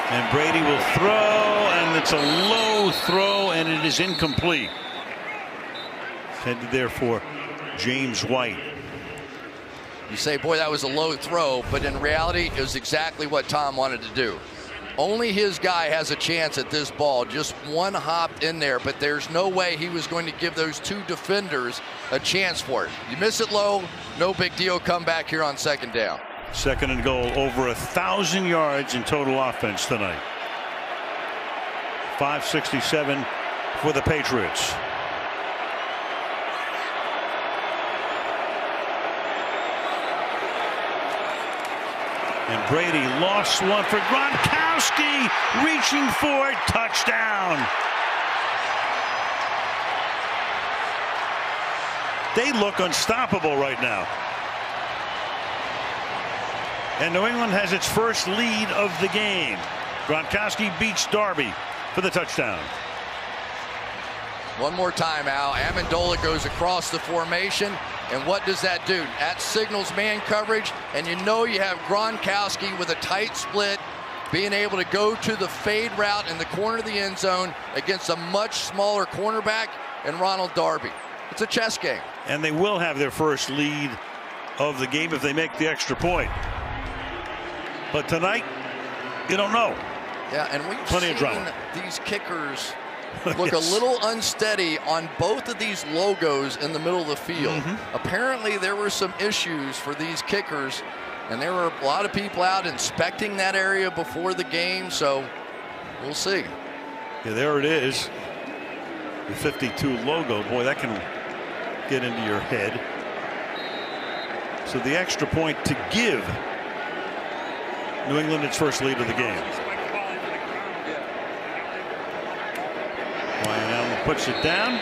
And Brady will throw, and it's a low throw, and it is incomplete. Headed there for James White. You say, boy, that was a low throw, but in reality, it was exactly what Tom wanted to do. Only his guy has a chance at this ball, just one hop in there, but there's no way he was going to give those 2 defenders a chance for it. You miss it low, no big deal, come back here on 2nd down. 2nd and goal, over 1,000 yards in total offense tonight. 567 for the Patriots. And Brady lost one for Gronkowski, reaching for it, touchdown. They look unstoppable right now. And New England has its first lead of the game. Gronkowski beats Darby for the touchdown. One more time, Al. Amendola goes across the formation. And what does that do? That signals man coverage. And you know you have Gronkowski with a tight split, being able to go to the fade route in the corner of the end zone against a much smaller cornerback and Ronald Darby. It's a chess game. And they will have their first lead of the game if they make the extra point. But tonight, you don't know. Yeah, and we've Plenty of drama. These kickers look a little unsteady on both of these logos in the middle of the field. Apparently, there were some issues for these kickers, and there were a lot of people out inspecting that area before the game, so we'll see. Yeah, there it is. The 52 logo. Boy, that can get into your head. So the extra point to give New England its first lead of the game. Ryan Allen puts it down.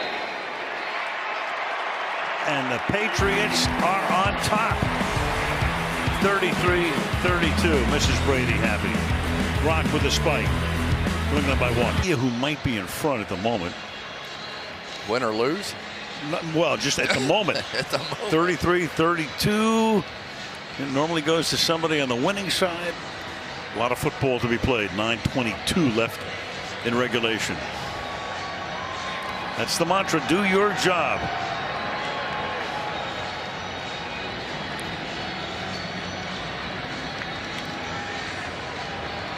And the Patriots are on top. 33-32. Mrs. Brady happy. Rock with a spike. New England by 1. Who might be in front at the moment. Win or lose? Well, just at the moment. At the moment. 33-32. It normally goes to somebody on the winning side. A lot of football to be played. 9:22 left in regulation. That's the mantra. Do your job.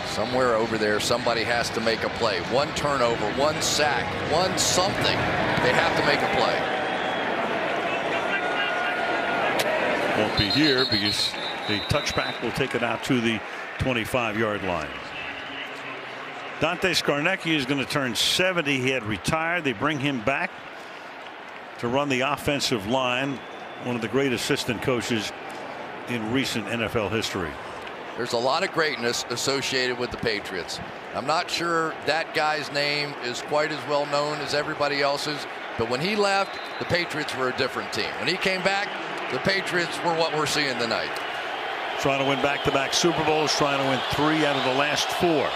Somewhere over there, somebody has to make a play. One turnover, one sack, one something. They have to make a play. Won't be here because the touchback will take it out to the 25-yard line. Dante Scarnecchia is going to turn 70. He had retired. They bring him back to run the offensive line. One of the great assistant coaches in recent NFL history. There's a lot of greatness associated with the Patriots. I'm not sure that guy's name is quite as well known as everybody else's, but when he left, the Patriots were a different team. When he came back, the Patriots were what we're seeing tonight. Trying to win back-to-back Super Bowls, trying to win 3 out of the last 4.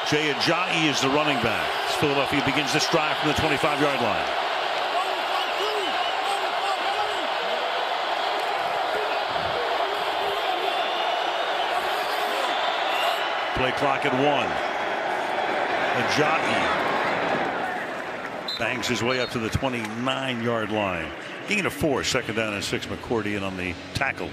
Jay Ajayi is the running back. Philadelphia begins this drive from the 25-yard line. Play clock at 1. Ajayi bangs his way up to the 29-yard line. Gain of 4, 2nd down and 6. McCourty in on the tackle.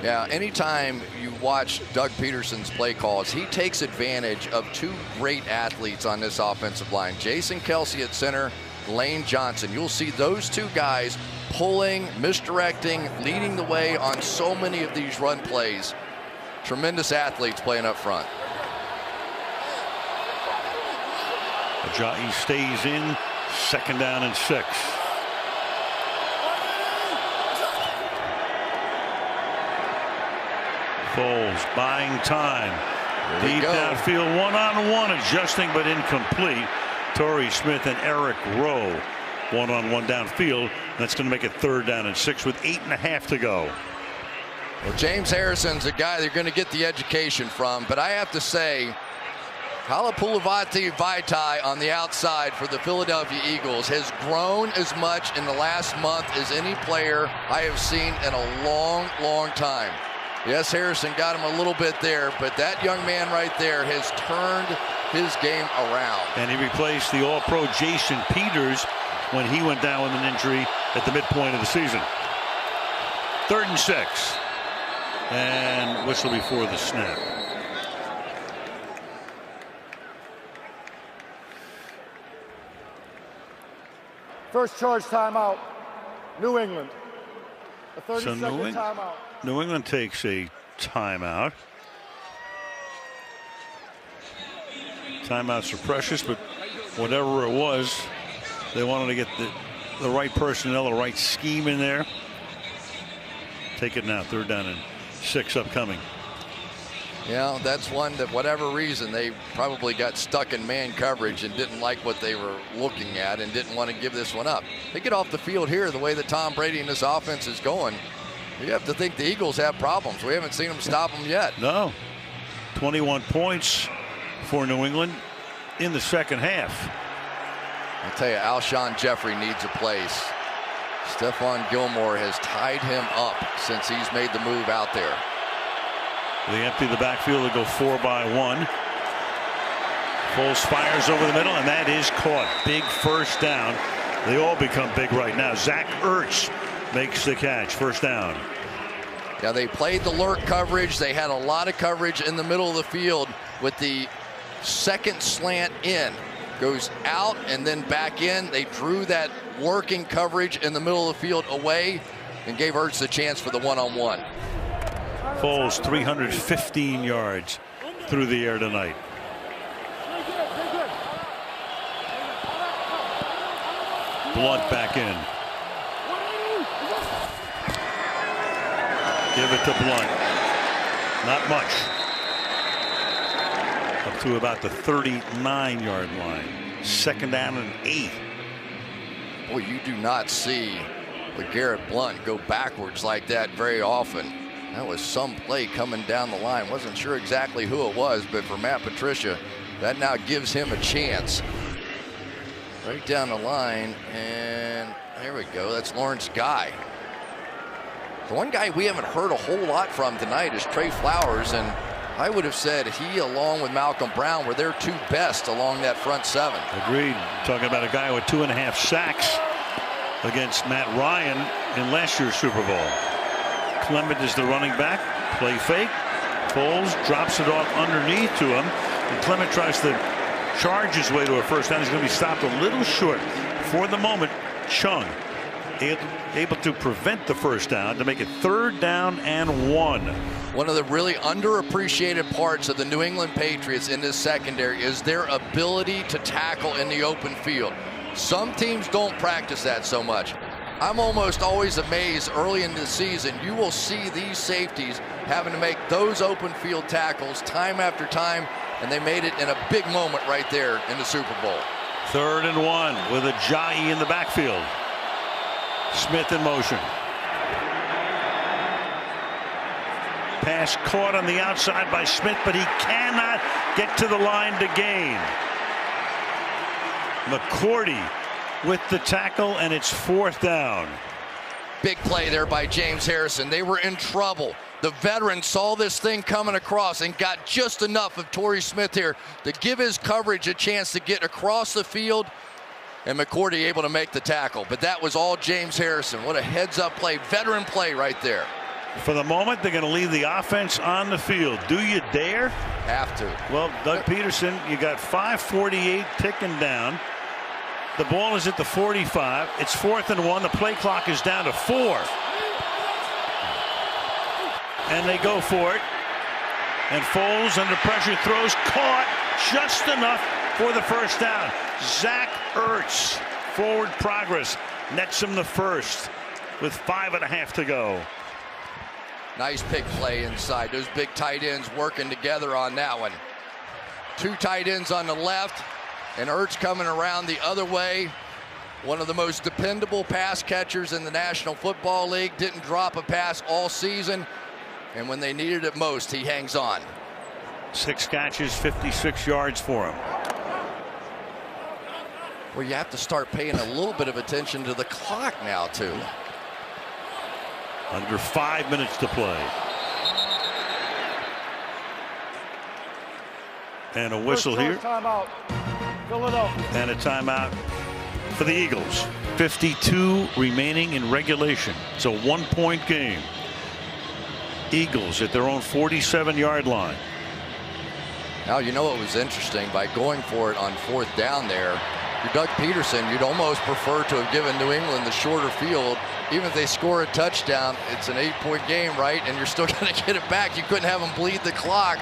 Yeah, anytime you watch Doug Peterson's play calls, he takes advantage of 2 great athletes on this offensive line. Jason Kelsey at center, Lane Johnson. You'll see those 2 guys pulling, misdirecting, leading the way on so many of these run plays. Tremendous athletes playing up front. Ajayi stays in, 2nd down and 6. Foles buying time. Deep downfield, one-on-one, adjusting but incomplete. Torrey Smith and Eric Rowe one-on-one downfield. That's going to make it 3rd down and 6 with 8.5 to go. Well, James Harrison's a guy they're going to get the education from, but I have to say, Halapoulivaati Vaitai on the outside for the Philadelphia Eagles has grown as much in the last month as any player I have seen in a long, long time. Yes, Harrison got him a little bit there, but that young man right there has turned his game around. And he replaced the All-Pro Jason Peters when he went down with an injury at the midpoint of the season. 3rd and 6. And whistle before the snap. First charge timeout, New England. A 30-second timeout. New England takes a timeout. Timeouts are precious, but whatever it was, they wanted to get the right personnel, the right scheme in there. Take it now, 3rd down and 6 upcoming. Yeah, that's one that whatever reason they probably got stuck in man coverage and didn't like what they were looking at and didn't want to give this one up. They get off the field here the way that Tom Brady and this offense is going. You have to think the Eagles have problems. We haven't seen them stop them yet. No. 21 points for New England in the 2nd half. I'll tell you, Alshon Jeffrey needs a place. Stephon Gilmore has tied him up since he's made the move out there. They empty the backfield to go 4 by 1. Foles fires over the middle, and that is caught. Big 1st down. They all become big right now. Zach Ertz makes the catch. 1st down. Yeah, they played the lurk coverage. They had a lot of coverage in the middle of the field with the 2nd slant in. Goes out and then back in. They drew that working coverage in the middle of the field away and gave Ertz the chance for the one-on-one. Foles 315 yards through the air tonight. Blunt back in. Give it to Blunt. Not much. Up to about the 39-yard line. 2nd down and 8. Boy, you do not see LeGarrette Blunt go backwards like that very often. That was some play coming down the line. Wasn't sure exactly who it was, but for Matt Patricia, that now gives him a chance. Right down the line, and there we go. That's Lawrence Guy. The one guy we haven't heard a whole lot from tonight is Trey Flowers, and I would have said he, along with Malcolm Brown, were their 2 best along that front 7. Agreed. Talking about a guy with 2.5 sacks against Matt Ryan in last year's Super Bowl. Clement is the running back. Play fake. Foles drops it off underneath to him. And Clement tries to charge his way to a 1st down. He's going to be stopped a little short. For the moment, Chung able to prevent the 1st down to make it 3rd down and 1. One of the really underappreciated parts of the New England Patriots in this secondary is their ability to tackle in the open field. Some teams don't practice that so much. I'm almost always amazed early in the season you will see these safeties having to make those open field tackles time after time, and they made it in a big moment right there in the Super Bowl. 3rd and 1 with Ajayi in the backfield. Smith in motion. Pass caught on the outside by Smith, but he cannot get to the line to gain. McCourty with the tackle, and it's 4th down. Big play there by James Harrison. They were in trouble The veteran saw this thing coming across and got just enough of Torrey Smith here to give his coverage a chance to get across the field, and McCourty able to make the tackle. But that was all James Harrison. What a heads-up play, veteran play right there. For the moment, they're going to leave the offense on the field. Do you dare? Have to. Well, Doug Peterson, you got 5:48 ticking down. The ball is at the 45. It's 4th and 1. The play clock is down to 4. And they go for it. And Foles under pressure throws, caught just enough for the first down. Zach Ertz, forward progress, nets him the first with 5.5 to go. Nice pick play inside. Those big tight ends working together on that one. 2 tight ends on the left, and Ertz coming around the other way. One of the most dependable pass catchers in the National Football League. Didn't drop a pass all season, and when they needed it most, he hangs on. 6 catches, 56 yards for him. Well, you have to start paying a little bit of attention to the clock now, too. Under 5 minutes to play. And a whistle here. Timeout. Philadelphia. And a timeout for the Eagles. 52 remaining in regulation. It's a 1-point game. Eagles at their own 47-yard line. Now, you know what was interesting? By going for it on 4th down there, you're Doug Peterson, you'd almost prefer to have given New England the shorter field. Even if they score a touchdown, it's an 8-point game, right? And you're still going to get it back. You couldn't have them bleed the clock.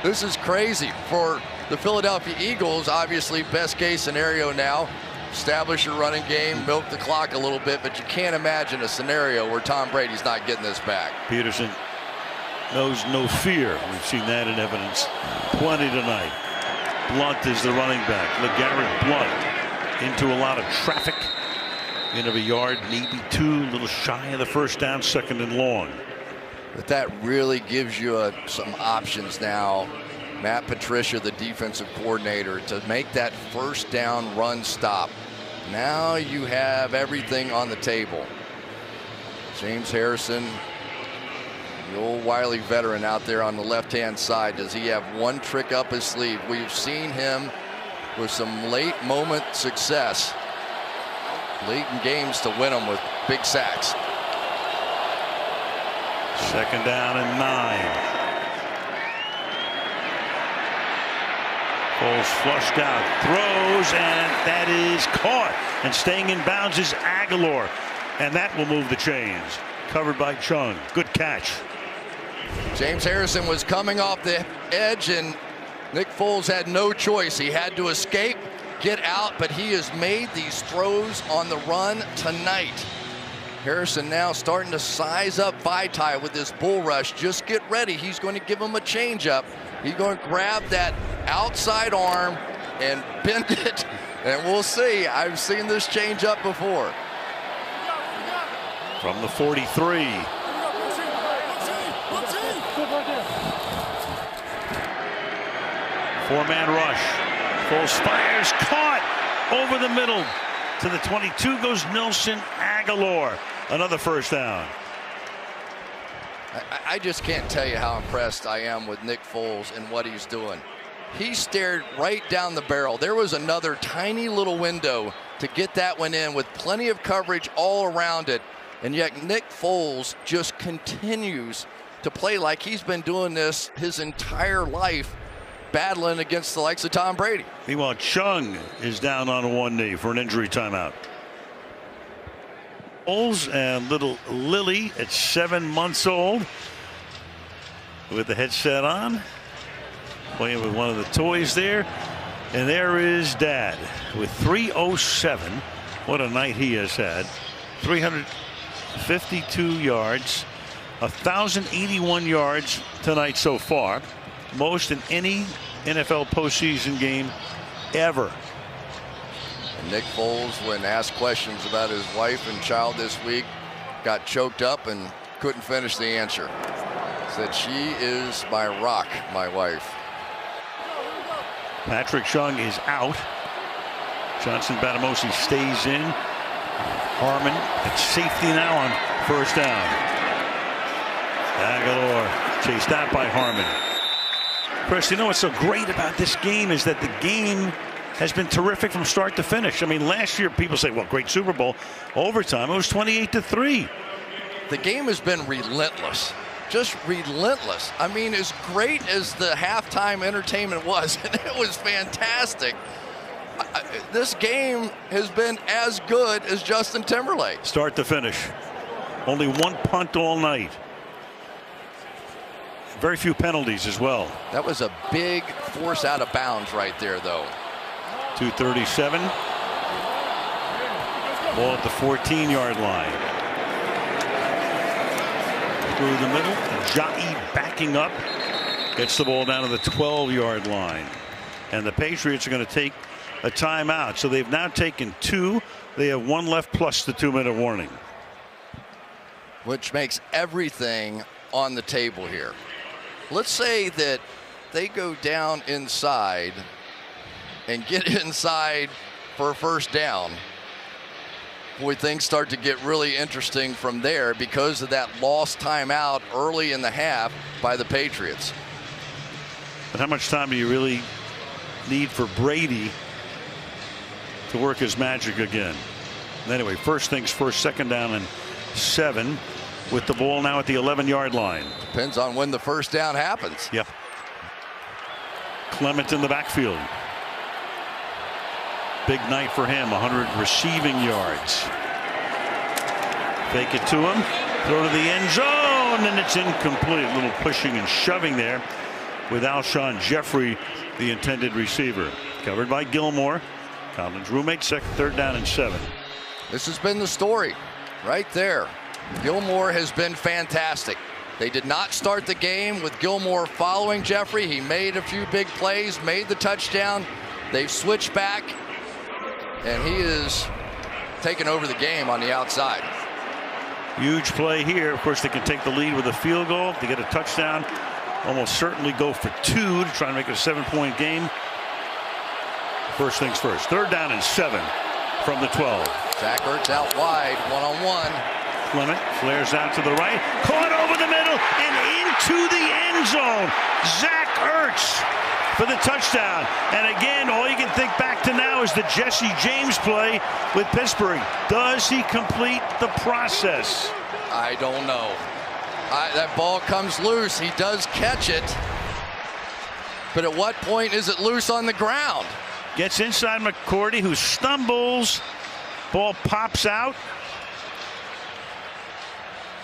This is crazy for the Philadelphia Eagles. Obviously, best case scenario now, establish your running game, milk the clock a little bit, but you can't imagine a scenario where Tom Brady's not getting this back. Peterson knows no fear. We've seen that in evidence plenty tonight. Blunt is the running back. LeGarrette Blunt into a lot of traffic. End of a yard, maybe 2, a little shy of the first down, 2nd and long. But that really gives you some options now. Matt Patricia, the defensive coordinator, to make that first down run stop. Now you have everything on the table. James Harrison, the old wily veteran out there on the left-hand side. Does he have one trick up his sleeve? We've seen him with some late moment success. Late in games to win them with big sacks. 2nd down and 9. Foles flushed out, throws, and that is caught. And staying in bounds is Aguilar. And that will move the chains. Covered by Chung. Good catch. James Harrison was coming off the edge, and Nick Foles had no choice. He had to escape, get out, but he has made these throws on the run tonight. Harrison now starting to size up Vitae with this bull rush. Just get ready. He's going to give him a changeup. He's going to grab that outside arm and bend it, and we'll see. I've seen this changeup before. From the 43. Four-man rush. Foles fires, caught over the middle. To the 22 goes Nelson Aguilar. Another first down. I just can't tell you how impressed I am with Nick Foles and what he's doing. He stared right down the barrel. There was another tiny little window to get that one in with plenty of coverage all around it. And yet Nick Foles just continues to play like he's been doing this his entire life, battling against the likes of Tom Brady. Meanwhile, Chung is down on one knee for an injury timeout. Foles and little Lily at 7 months old with the headset on, playing with one of the toys there. And there is Dad with 3:07. What a night he has had. 352 yards, 1,081 yards tonight so far, most in any NFL postseason game ever. And Nick Foles, when asked questions about his wife and child this week, got choked up and couldn't finish the answer. Said, "She is my rock, my wife." Patrick Chung is out. Johnson Batamosi stays in. Harmon at safety now on first down. Aguilar chased out by Harmon. Chris, you know what's so great about this game is that the game has been terrific from start to finish. I mean, last year people say, well, great Super Bowl. Overtime, it was 28-3. The game has been relentless. Just relentless. I mean, as great as the halftime entertainment was, and it was fantastic, this game has been as good as Justin Timberlake. Start to finish. Only one punt all night. Very few penalties as well. That was a big force out of bounds right there, though. 2:37. Ball at the 14-yard line. Through the middle. Ajayi backing up. Gets the ball down to the 12-yard line. And the Patriots are going to take a timeout. So they've now taken 2. They have 1 left plus the 2-minute warning. Which makes everything on the table here. Let's say that they go down inside and get inside for a first down. Boy, things start to get really interesting from there because of that lost timeout early in the half by the Patriots. But how much time do you really need for Brady to work his magic again? Anyway, first things first, 2nd down and 7 with the ball now at the 11-yard line. Depends on when the first down happens. Yep. Clement in the backfield. Big night for him, 100 receiving yards. Fake it to him, throw to the end zone, and it's incomplete. A little pushing and shoving there with Alshon Jeffrey, the intended receiver. Covered by Gilmore. Collins' roommate, 3rd down and 7. This has been the story right there. Gilmore has been fantastic. They did not start the game with Gilmore following Jeffrey. He made a few big plays, made the touchdown. They've switched back, and he is taking over the game on the outside. Huge play here. Of course, they can take the lead with a field goal. If they get a touchdown, almost certainly go for 2 to try and make it a 7-point game. First things first. 3rd down and 7 from the 12. Zach Ertz out wide, one-on-one. Clement flares out to the right, caught over the middle and into the end zone. Zach Ertz for the touchdown. And again, all you can think back to now is the Jesse James play with Pittsburgh. Does he complete the process? I don't know. That ball comes loose. He does catch it. But at what point is it loose on the ground? Gets inside McCourty, who stumbles. Ball pops out.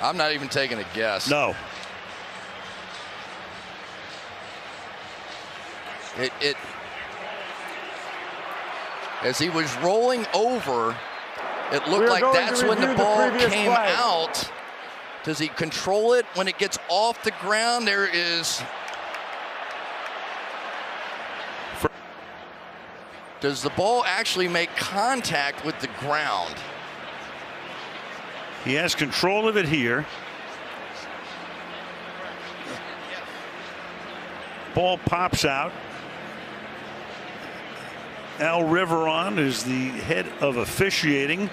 I'm not even taking a guess. No. It as he was rolling over, it looked like that's when the ball came out. Does he control it when it gets off the ground? There is. Does the ball actually make contact with the ground? He has control of it here. Ball pops out. Al Riveron is the head of officiating.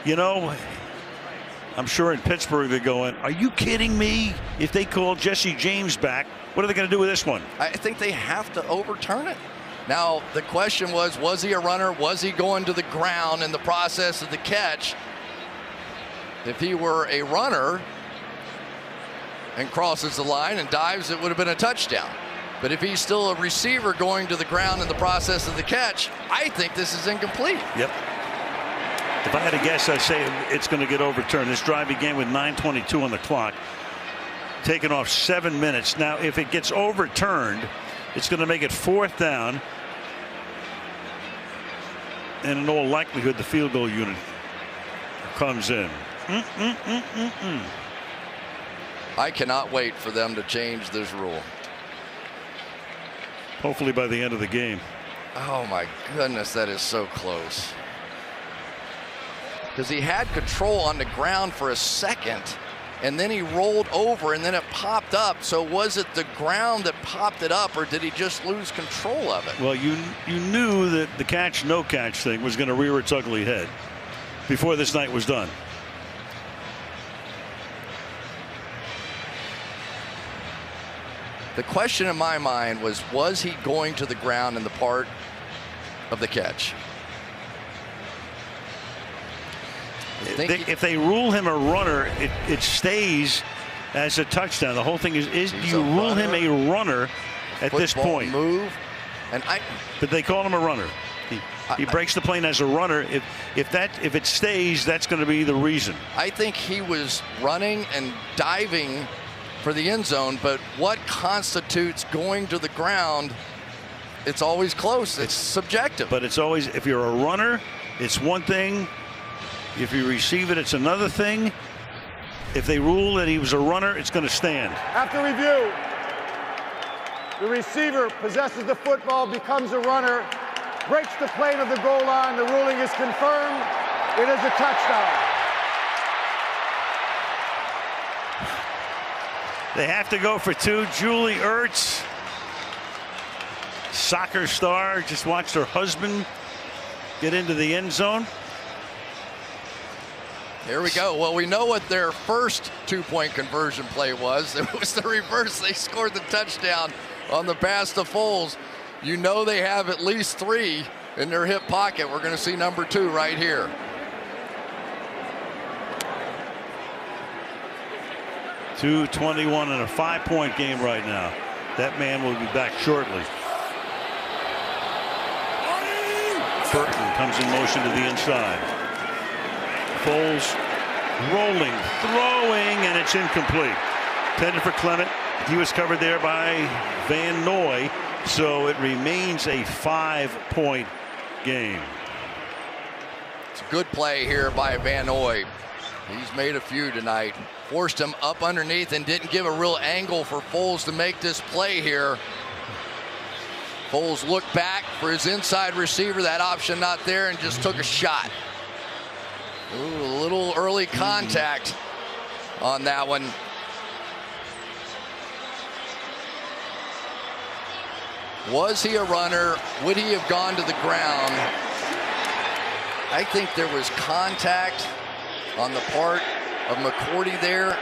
You know, I'm sure in Pittsburgh they're going, are you kidding me? If they call Jesse James back, what are they going to do with this one? I think they have to overturn it. Now, the question was he a runner? Was he going to the ground in the process of the catch? If he were a runner and crosses the line and dives, it would have been a touchdown. But if he's still a receiver going to the ground in the process of the catch, I think this is incomplete. Yep. If I had to guess, I'd say it's going to get overturned. This drive began with 9:22 on the clock, taking off 7 minutes. Now, if it gets overturned, it's going to make it 4th down. And in all likelihood, the field goal unit comes in. I cannot wait for them to change this rule. Hopefully by the end of the game. Oh my goodness, that is so close. Because he had control on the ground for a second, and then he rolled over, and then it popped up. So was it the ground that popped it up, or did he just lose control of it? Well, you knew that the catch, no catch thing was going to rear its ugly head. before this night was done. The question in my mind was he going to the ground in the part of the catch? If they rule him a runner, it stays as a touchdown. The whole thing is do you rule him a runner at this point? Move, but they call him a runner. He breaks the plane as a runner. If it stays, that's going to be the reason. I think he was running and diving for the end zone, but what constitutes going to the ground? It's always close. It's subjective. But it's always, if you're a runner, it's one thing. If you receive it, it's another thing. If they rule that he was a runner, it's going to stand. After review, the receiver possesses the football, becomes a runner, breaks the plane of the goal line. The ruling is confirmed. It is a touchdown. They have to go for two. Julie Ertz, soccer star, just watched her husband get into the end zone. Here we go. Well, we know what their first two-point conversion play was. It was the reverse. They scored the touchdown on the pass to Foles. You know they have at least 3 in their hip pocket. We're going to see number 2 right here. .221 in a 5-point game right now. That man will be back shortly. Burton comes in motion to the inside. Foles rolling, throwing, and it's incomplete. Intended for Clement. He was covered there by Van Noy, so it remains a 5-point game. It's a good play here by Van Noy. He's made a few tonight. Forced him up underneath and didn't give a real angle for Foles to make this play here. Foles looked back for his inside receiver, that option not there, and just took a shot. Ooh, a little early contact on that one. Was he a runner? Would he have gone to the ground? I think there was contact on the part of McCourty there.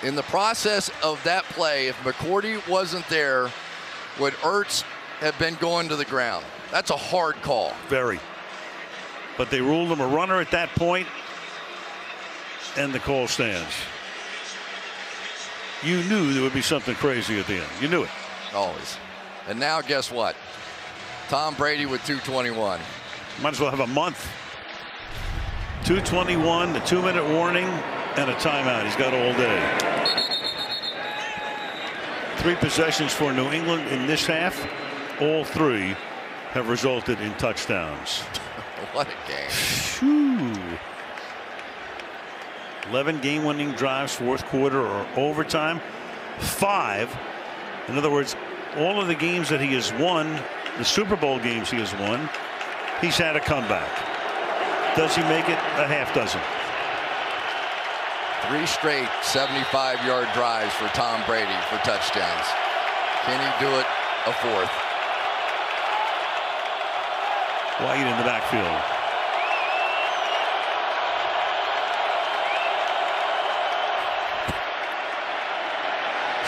In the process of that play, if McCourty wasn't there, would Ertz have been going to the ground? That's a hard call. Very. But they ruled him a runner at that point, and the call stands. You knew there would be something crazy at the end. You knew it. Always. And now guess what? Tom Brady with 2:21. Might as well have a month. 2:21, the 2-minute warning, and a timeout. He's got all day. 3 possessions for New England in this half. All 3 have resulted in touchdowns. What a game. Whew. 11 game-winning drives, fourth quarter or overtime. 5. In other words, all of the games that he has won, the Super Bowl games he has won, he's had a comeback. Does he make it a half dozen? 3 straight 75-yard drives for Tom Brady for touchdowns. Can he do it a 4th? White in the backfield.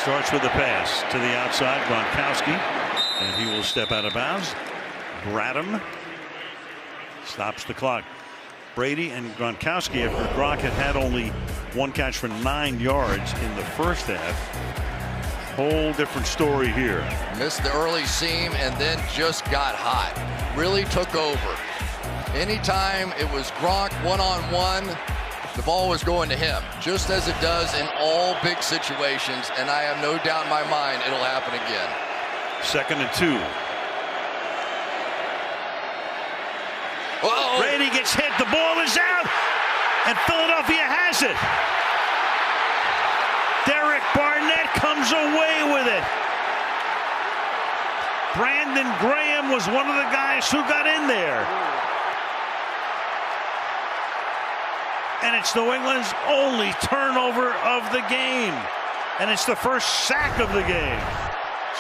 Starts with the pass to the outside, Gronkowski, and he will step out of bounds. Bradham stops the clock. Brady and Gronkowski, after Gronk had only 1 catch for 9 yards in the first half. Whole different story here. Missed the early seam and then just got hot. Really took over. Anytime it was Gronk one-on-one, the ball was going to him, just as it does in all big situations, and I have no doubt in my mind it'll happen again. 2nd and 2. Uh-oh. Brady gets hit, the ball is out, and Philadelphia has it. Derek Barnett comes away with it. Brandon Graham was one of the guys who got in there. And it's New England's only turnover of the game. And it's the first sack of the game.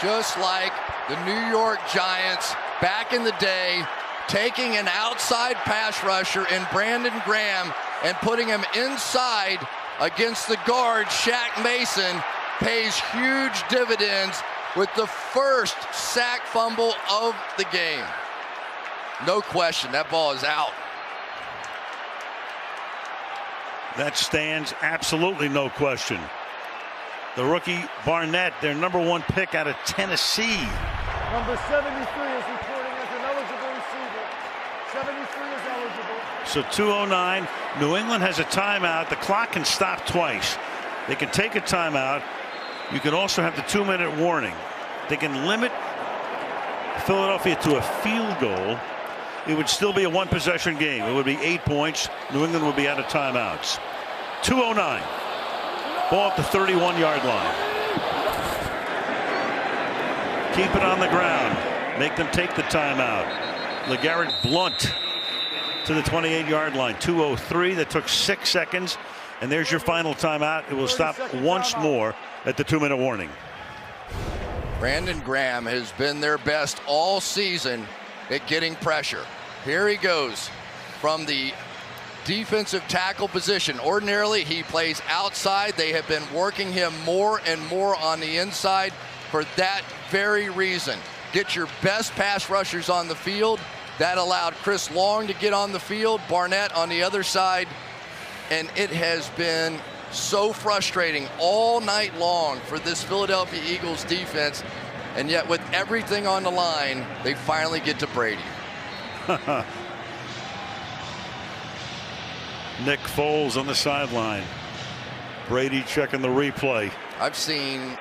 Just like the New York Giants back in the day, taking an outside pass rusher in Brandon Graham and putting him inside against the guard, Shaq Mason, pays huge dividends with the first sack fumble of the game. No question, that ball is out. That stands, absolutely no question. The rookie Barnett, their #1 pick out of Tennessee. Number 73 is reporting as an eligible receiver. 73 is eligible. So 2:09. New England has a timeout. The clock can stop twice. They can take a timeout. You can also have the 2-minute warning. They can limit Philadelphia to a field goal. It would still be a 1-possession game. It would be 8 points. New England would be out of timeouts. 2:09. Ball at the 31-yard line. Keep it on the ground. Make them take the timeout. LeGarrette Blount to the 28-yard line. 2:03. That took 6 seconds. And there's your final timeout. It will stop once more at the 2-minute warning. Brandon Graham has been their best all season at getting pressure. Here he goes from the defensive tackle position. Ordinarily, he plays outside. They have been working him more and more on the inside for that very reason. Get your best pass rushers on the field. That allowed Chris Long to get on the field, Barnett on the other side, and it has been so frustrating all night long for this Philadelphia Eagles defense, and yet with everything on the line, they finally get to Brady. Nick Foles on the sideline. Brady checking the replay. I've seen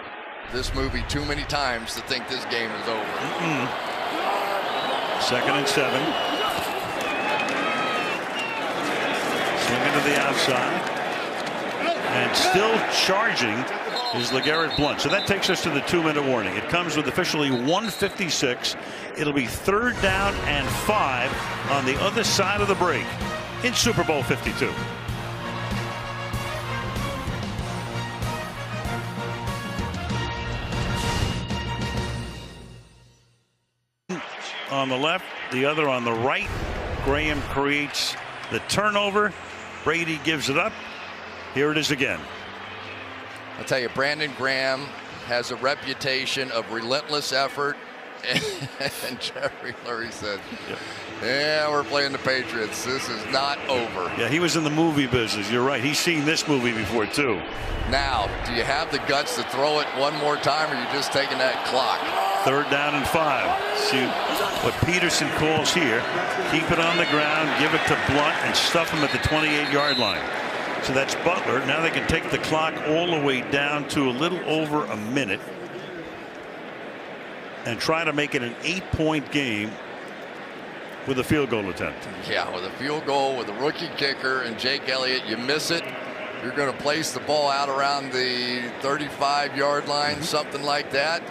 this movie too many times to think this game is over. 2nd and 7. Swinging to the outside. And still charging is LeGarrette Blount. So that takes us to the 2-minute warning. It comes with officially 1:56. It'll be 3rd down and 5 on the other side of the break in Super Bowl 52. On the left, the other on the right. Graham creates the turnover. Brady gives it up. Here it is again. I'll tell you, Brandon Graham has a reputation of relentless effort. And Jerry Lurie said, yeah, we're playing the Patriots. This is not over. Yeah, he was in the movie business. You're right. He's seen this movie before, too. Now, do you have the guts to throw it one more time, or are you just taking that clock? 3rd down and 5. See what Peterson calls here. Keep it on the ground, give it to Blount, and stuff him at the 28-yard line. So that's Butler. Now they can take the clock all the way down to a little over a minute and try to make it an 8-point game with a field goal attempt. Yeah, with a field goal with a rookie kicker and Jake Elliott, you miss it. You're going to place the ball out around the 35-yard line, something like that,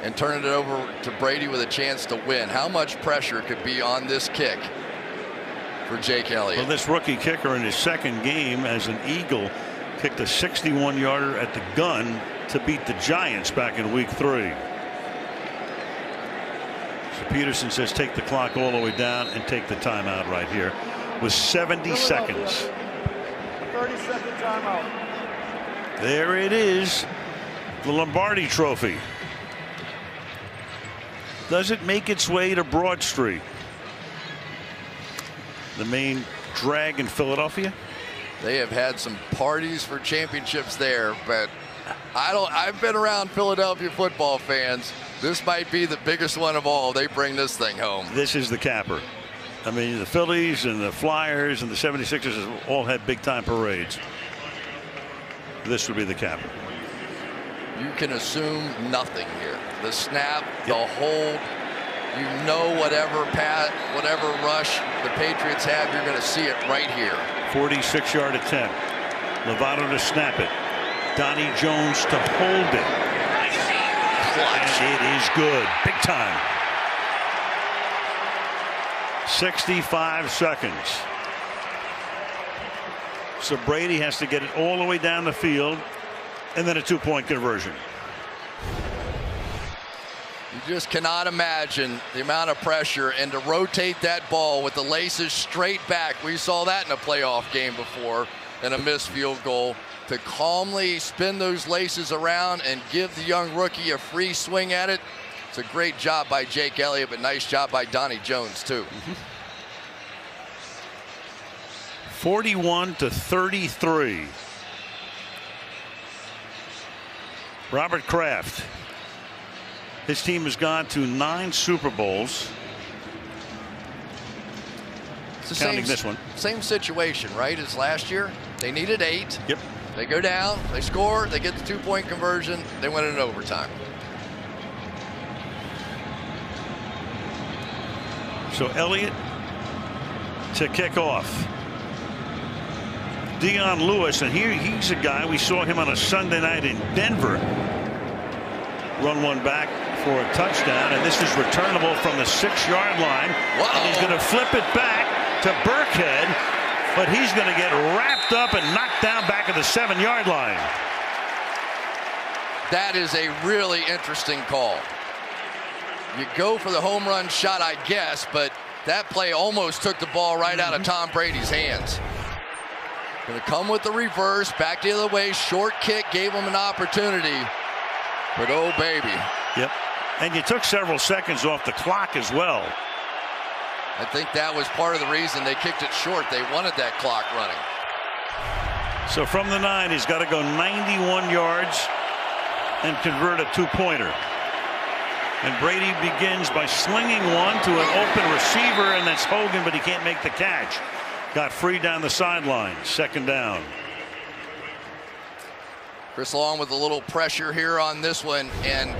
and turn it over to Brady with a chance to win. How much pressure could be on this kick for Jake Elliott? Well, this rookie kicker in his 2nd game as an Eagle kicked a 61-yarder at the gun to beat the Giants back in week 3. So Peterson says take the clock all the way down and take the timeout right here with 70 seconds. 30-second timeout. There it is. The Lombardi Trophy. Does it make its way to Broad Street? The main drag in Philadelphia? They have had some parties for championships there, but I've been around Philadelphia football fans. This might be the biggest one of all. They bring this thing home. This is the capper. I mean, the Phillies and the Flyers and the 76ers have all had big-time parades. This would be the capper. You can assume nothing here. The snap, the hold, you know whatever rush the Patriots have, you're going to see it right here. 46-yard attempt. Lovato to snap it. Donnie Jones to hold it. Clutch. And it is good. Big time. 65 seconds. So Brady has to get it all the way down the field and then a 2-point conversion. You just cannot imagine the amount of pressure, and to rotate that ball with the laces straight back. We saw that in a playoff game before, and a missed field goal. To calmly spin those laces around and give the young rookie a free swing at it. It's a great job by Jake Elliott, but nice job by Donnie Jones too. 41-33. Robert Kraft. His team has gone to 9 Super Bowls. It's the counting this one. Same situation, right, as last year. They needed 8. Yep. They go down, they score, they get the 2-point conversion, they win it in overtime. So Elliott to kick off. Dion Lewis, and here he's a guy, we saw him on a Sunday night in Denver. Run one back for a touchdown, and this is returnable from the 6-yard line. And he's going to flip it back to Burkhead, but he's going to get wrapped up and knocked down back at the 7-yard line. That is a really interesting call. You go for the home run shot, I guess, but that play almost took the ball right out of Tom Brady's hands. Going to come with the reverse, back the other way, short kick, gave him an opportunity. But oh, baby. Yep. And you took several seconds off the clock as well. I think that was part of the reason they kicked it short. They wanted that clock running. So from the 9, he's got to go 91 yards and convert a 2-pointer. And Brady begins by slinging one to an open receiver, and that's Hogan, but he can't make the catch. Got free down the sideline. 2nd down. Chris Long with a little pressure here on this one, and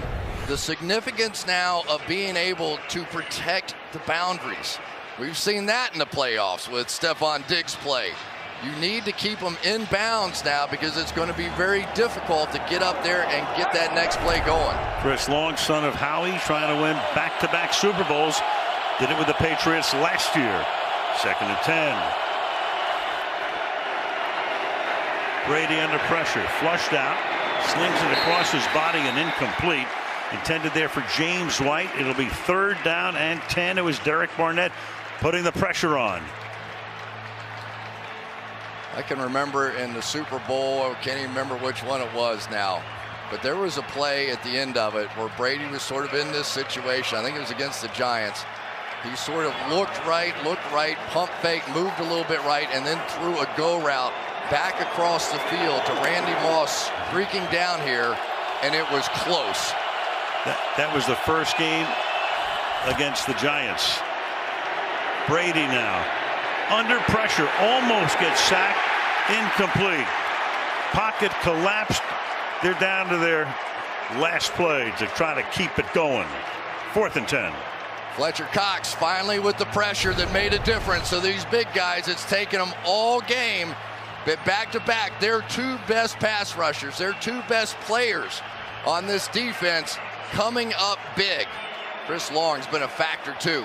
the significance now of being able to protect the boundaries. We've seen that in the playoffs with Stephon Diggs' play. You need to keep them in bounds now because it's going to be very difficult to get up there and get that next play going. Chris Long, son of Howie, trying to win back-to-back Super Bowls. Did it with the Patriots last year. 2nd and 10. Brady under pressure, flushed out, slings it across his body and incomplete. Intended there for James White. It'll be 3rd down and 10. It was Derek Barnett putting the pressure on. I can remember in the Super Bowl, I can't even remember which one it was now, but there was a play at the end of it where Brady was sort of in this situation. I think it was against the Giants. He sort of looked right, pump fake, moved a little bit right, and then threw a go route back across the field to Randy Moss streaking down here, and it was close. That was the first game against the Giants. Brady now under pressure, almost gets sacked, incomplete. Pocket collapsed. They're down to their last play to try to keep it going. 4th and 10. Fletcher Cox finally with the pressure that made a difference. So these big guys, it's taken them all game, but back to back, their 2 best pass rushers, their 2 best players on this defense coming up big. Chris Long's been a factor too.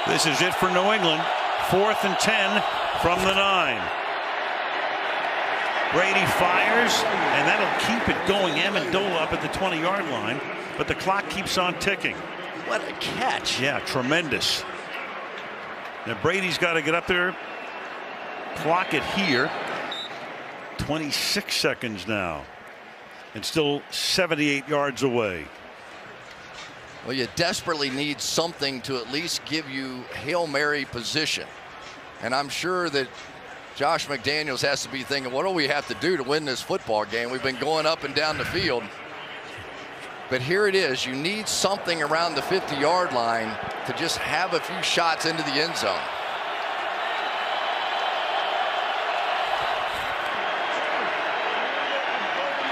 This is it for New England. 4th and 10 from the 9. Brady fires, and that'll keep it going. Amendola up at the 20-yard line, but the clock keeps on ticking. What a catch. Yeah, tremendous. Now Brady's got to get up there, clock it here. 26 seconds now, and still 78 yards away. Well, you desperately need something to at least give you Hail Mary position. And I'm sure that Josh McDaniels has to be thinking, what do we have to do to win this football game? We've been going up and down the field. But here it is. You need something around the 50-yard line to just have a few shots into the end zone.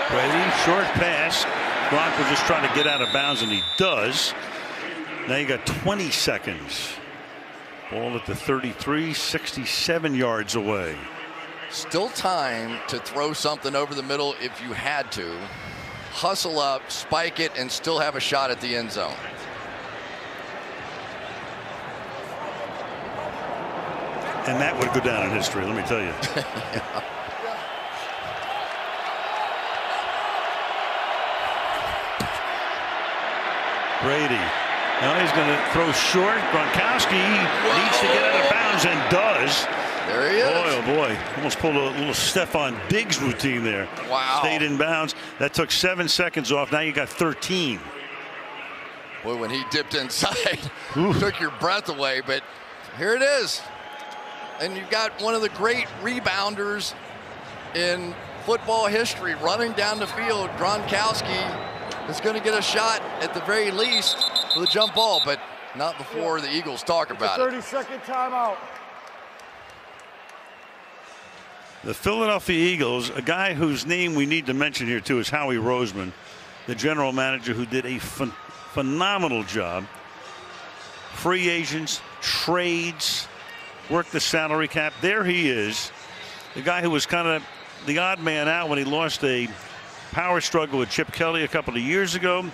Brady, short pass. Gronk was just trying to get out of bounds, and he does. Now you got 20 seconds. Ball at the 33, 67 yards away. Still time to throw something over the middle if you had to. Hustle up, spike it, and still have a shot at the end zone. And that would go down in history, let me tell you. Brady. Now he's going to throw short. Gronkowski needs to get out of bounds and does. There he is. Boy, oh boy. Almost pulled a little Stephon Diggs routine there. Wow. Stayed in bounds. That took 7 seconds off. Now you got 13. Boy, when he dipped inside, took your breath away. But here it is. And you've got one of the great rebounders in football history running down the field. Gronkowski is going to get a shot at the very least with a jump ball, but not before the Eagles talk about it. 30-second timeout. The Philadelphia Eagles, a guy whose name we need to mention here too is Howie Roseman, the general manager who did a phenomenal job. Free agents, trades, worked the salary cap. There he is, the guy who was kind of the odd man out when he lost a power struggle with Chip Kelly a couple of years ago.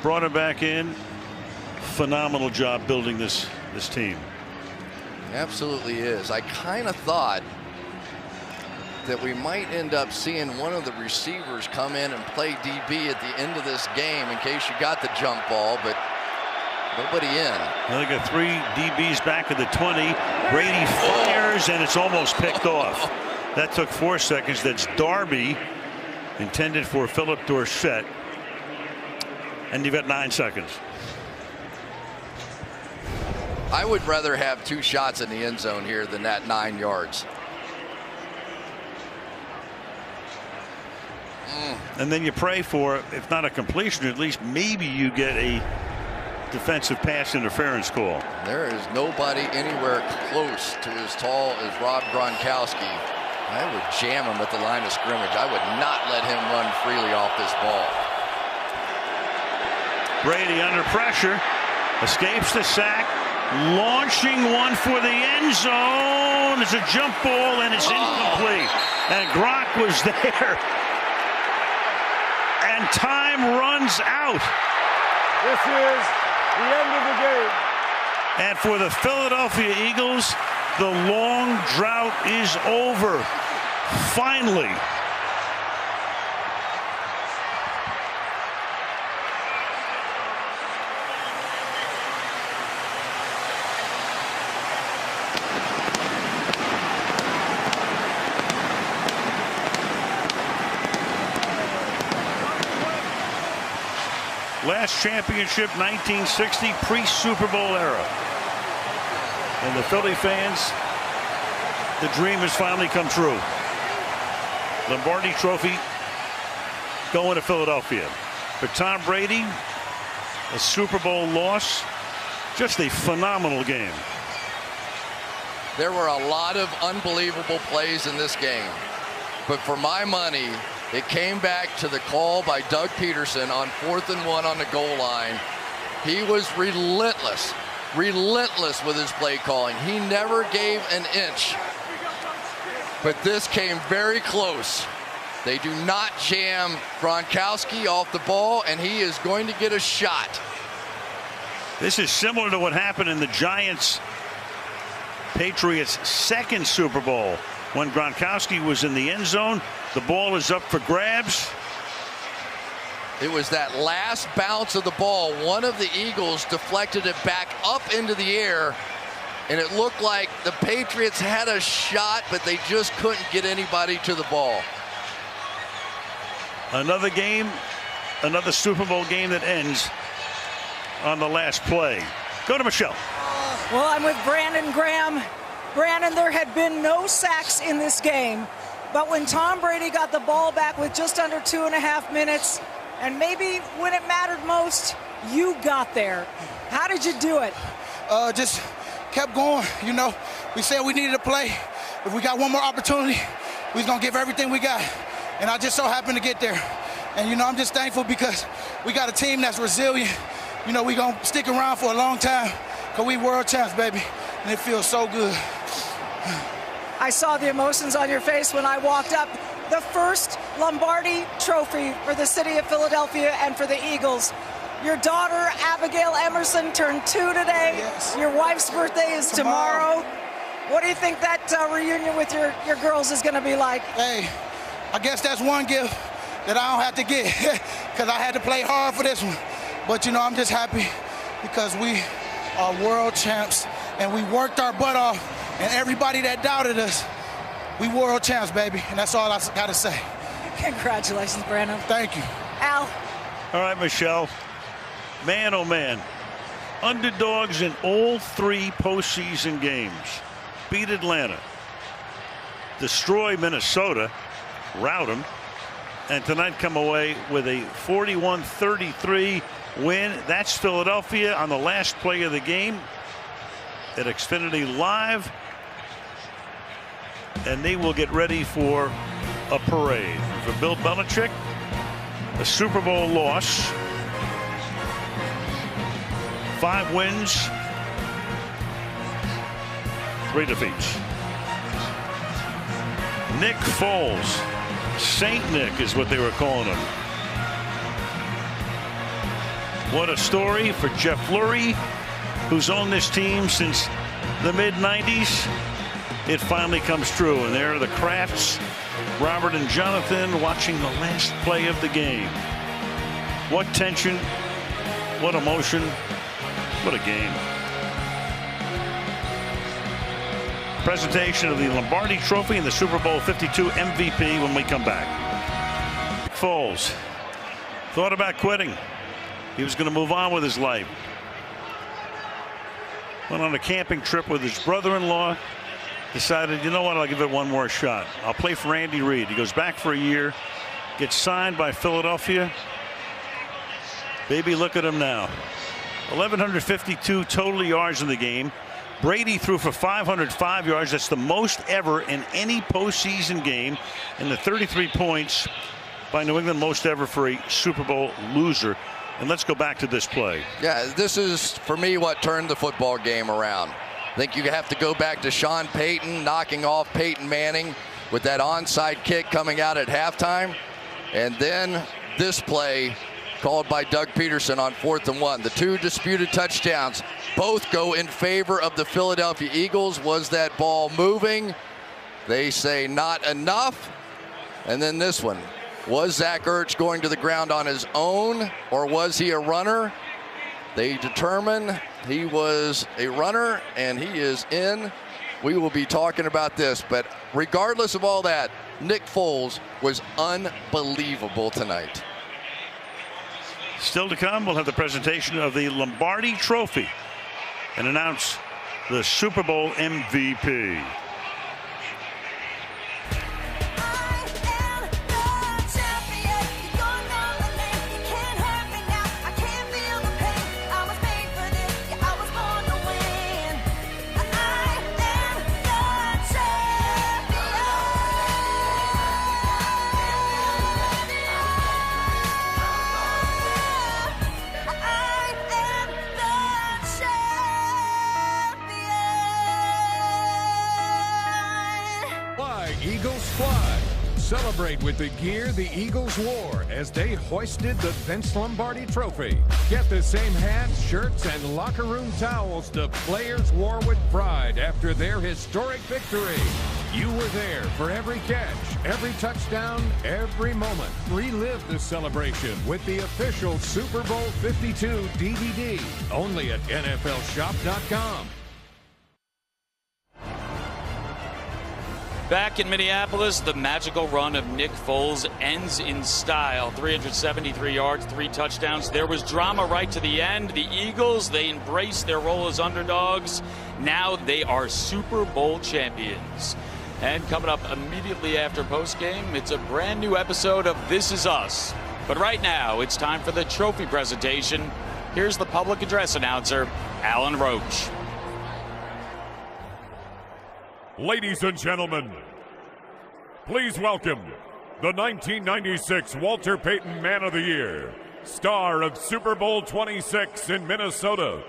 Brought him back in. Phenomenal job building this team. Absolutely is. I kind of thought that we might end up seeing one of the receivers come in and play DB at the end of this game in case you got the jump ball, but nobody in. Well, they got 3 DBs back at the 20. Brady fires and it's almost picked off. That took 4 seconds. That's Darby, intended for Philip Dorsett. And you've got 9 seconds. I would rather have 2 shots in the end zone here than that 9 yards. And then you pray for, if not a completion, at least maybe you get a defensive pass interference call. There is nobody anywhere close to as tall as Rob Gronkowski. I would jam him at the line of scrimmage. I would not let him run freely off this ball. Brady under pressure, escapes the sack, launching one for the end zone. It's a jump ball and it's incomplete. And Gronk was there. And time runs out. This is the end of the game. And for the Philadelphia Eagles, the long drought is over. Finally. Last championship, 1960, pre-Super Bowl era. And the Philly fans, the dream has finally come true. Lombardi Trophy going to Philadelphia. For Tom Brady, a Super Bowl loss, just a phenomenal game. There were a lot of unbelievable plays in this game. But for my money, it came back to the call by Doug Peterson on 4th and 1 on the goal line. He was relentless with his play calling. He never gave an inch. But this came very close. They do not jam Gronkowski off the ball, and he is going to get a shot. This is similar to what happened in the Giants Patriots' second Super Bowl. When Gronkowski was in the end zone, the ball is up for grabs. It was that last bounce of the ball. One of the Eagles deflected it back up into the air, and it looked like the Patriots had a shot, but they just couldn't get anybody to the ball. Another game, another Super Bowl game that ends on the last play. Go to Michelle. Well, I'm with Brandon Graham. Brandon, there had been no sacks in this game, but when Tom Brady got the ball back with just under 2.5 minutes, and maybe when it mattered most, you got there. How did you do it? Just kept going. You know, we said we needed to play. If we got one more opportunity, we was going to give everything we got. And I just so happened to get there. And, you know, I'm just thankful because we got a team that's resilient. You know, we going to stick around for a long time because we world champs, baby. And it feels so good. I saw the emotions on your face when I walked up. The first Lombardi Trophy for the city of Philadelphia and for the Eagles. Your daughter, Abigail Emerson, turned 2 today. Yes. Your wife's birthday is tomorrow. What do you think that reunion with your girls is going to be like? Hey, I guess that's one gift that I don't have to get because I had to play hard for this one. But, you know, I'm just happy because we are world champs and we worked our butt off, and everybody that doubted us, we world champs, baby, and that's all I got to say. Congratulations, Brandon. Thank you. Al. All right, Michelle. Man, oh, man. Underdogs in all 3 postseason games. Beat Atlanta. Destroy Minnesota. Rout them. And tonight come away with a 41-33 win. That's Philadelphia on the last play of the game at Xfinity Live. And they will get ready for a parade. For Bill Belichick, a Super Bowl loss. 5 wins, 3 defeats. Nick Foles, Saint Nick is what they were calling him. What a story for Jeff Lurie, who's owned this team since the mid-90s. It finally comes true, and there are the Crafts, Robert and Jonathan, watching the last play of the game. What tension, what emotion, what a game. Presentation of the Lombardi Trophy and the Super Bowl 52 MVP when we come back. Foles thought about quitting. He was going to move on with his life. Went on a camping trip with his brother-in-law. Decided, you know what, I'll give it one more shot. I'll play for Andy Reid. He goes back for a year, gets signed by Philadelphia. Baby, look at him now. 1,152 total yards in the game. Brady threw for 505 yards. That's the most ever in any postseason game. And the 33 points by New England, most ever for a Super Bowl loser. And let's go back to this play. Yeah, this is, for me, what turned the football game around. I think you have to go back to Sean Payton knocking off Peyton Manning with that onside kick coming out at halftime. And then this play called by Doug Peterson on 4th and 1. The 2 disputed touchdowns both go in favor of the Philadelphia Eagles. Was that ball moving? They say not enough. And then this one. Was Zach Ertz going to the ground on his own, or was he a runner? They determine he was a runner, and he is in. We will be talking about this, but regardless of all that, Nick Foles was unbelievable tonight. Still to come, we'll have the presentation of the Lombardi Trophy and announce the Super Bowl MVP. Eagles fly. Celebrate with the gear the Eagles wore as they hoisted the Vince Lombardi Trophy. Get the same hats, shirts, and locker room towels the players wore with pride after their historic victory. You were there for every catch, every touchdown, every moment. Relive the celebration with the official Super Bowl 52 DVD, only at NFLShop.com. Back in Minneapolis, the magical run of Nick Foles ends in style. 373 yards, 3 touchdowns. There was drama right to the end. The Eagles, they embraced their role as underdogs. Now they are Super Bowl champions. And coming up immediately after postgame, it's a brand new episode of This Is Us. But right now, it's time for the trophy presentation. Here's the public address announcer, Alan Roach. Ladies and gentlemen, please welcome the 1996 Walter Payton Man of the Year, star of Super Bowl 26 in Minnesota,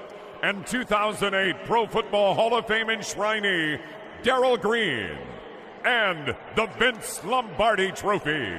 and 2008 Pro Football Hall of Fame enshrinee, Darrell Green, and the Vince Lombardi Trophy.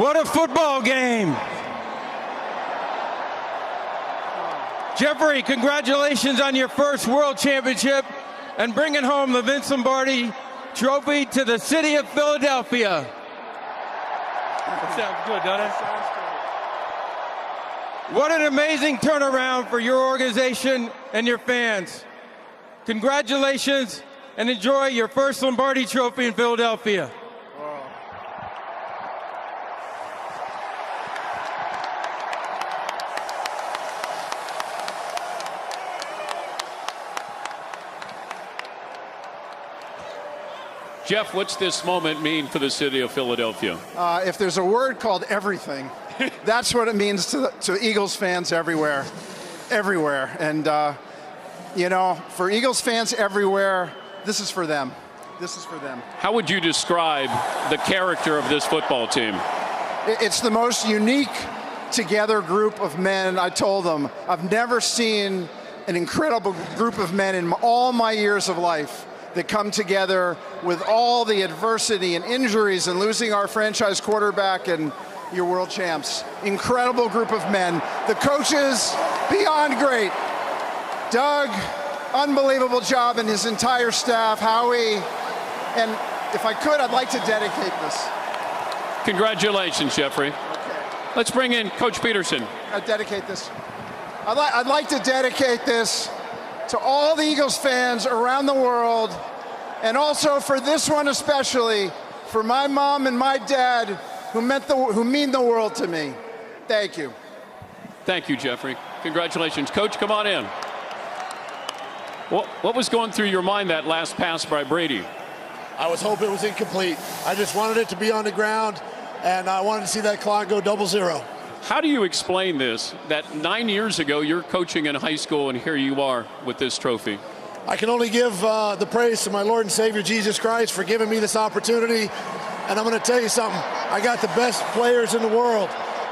What a football game. Jeffrey, congratulations on your first World Championship and bringing home the Vince Lombardi Trophy to the city of Philadelphia. That sounds good, doesn't it? What an amazing turnaround for your organization and your fans. Congratulations and enjoy your first Lombardi Trophy in Philadelphia. Jeff, what's this moment mean for the city of Philadelphia? If there's a word called everything, that's what it means to Eagles fans everywhere. Everywhere. And, you know, for Eagles fans everywhere, this is for them. This is for them. How would you describe the character of this football team? It's the most unique together group of men. I told them, I've never seen an incredible group of men in all my years of life that come together with all the adversity and injuries and losing our franchise quarterback and your world champs. Incredible group of men. The coaches, beyond great. Doug, unbelievable job, and his entire staff. Howie, and if I could, I'd like to dedicate this. Congratulations, Jeffrey. Okay. Let's bring in Coach Peterson. I'd dedicate this. I'd like to dedicate this to all the Eagles fans around the world, and also for this one especially, for my mom and my dad, who mean the world to me. Thank you. Thank you, Jeffrey. Congratulations. Coach, come on in. What was going through your mind that last pass by Brady? I was hoping it was incomplete. I just wanted it to be on the ground, and I wanted to see that clock go 0-0. How do you explain this, that 9 years ago you're coaching in high school and here you are with this trophy? I can only give the praise to my Lord and Savior Jesus Christ for giving me this opportunity. And I'm going to tell you something. I got the best players in the world,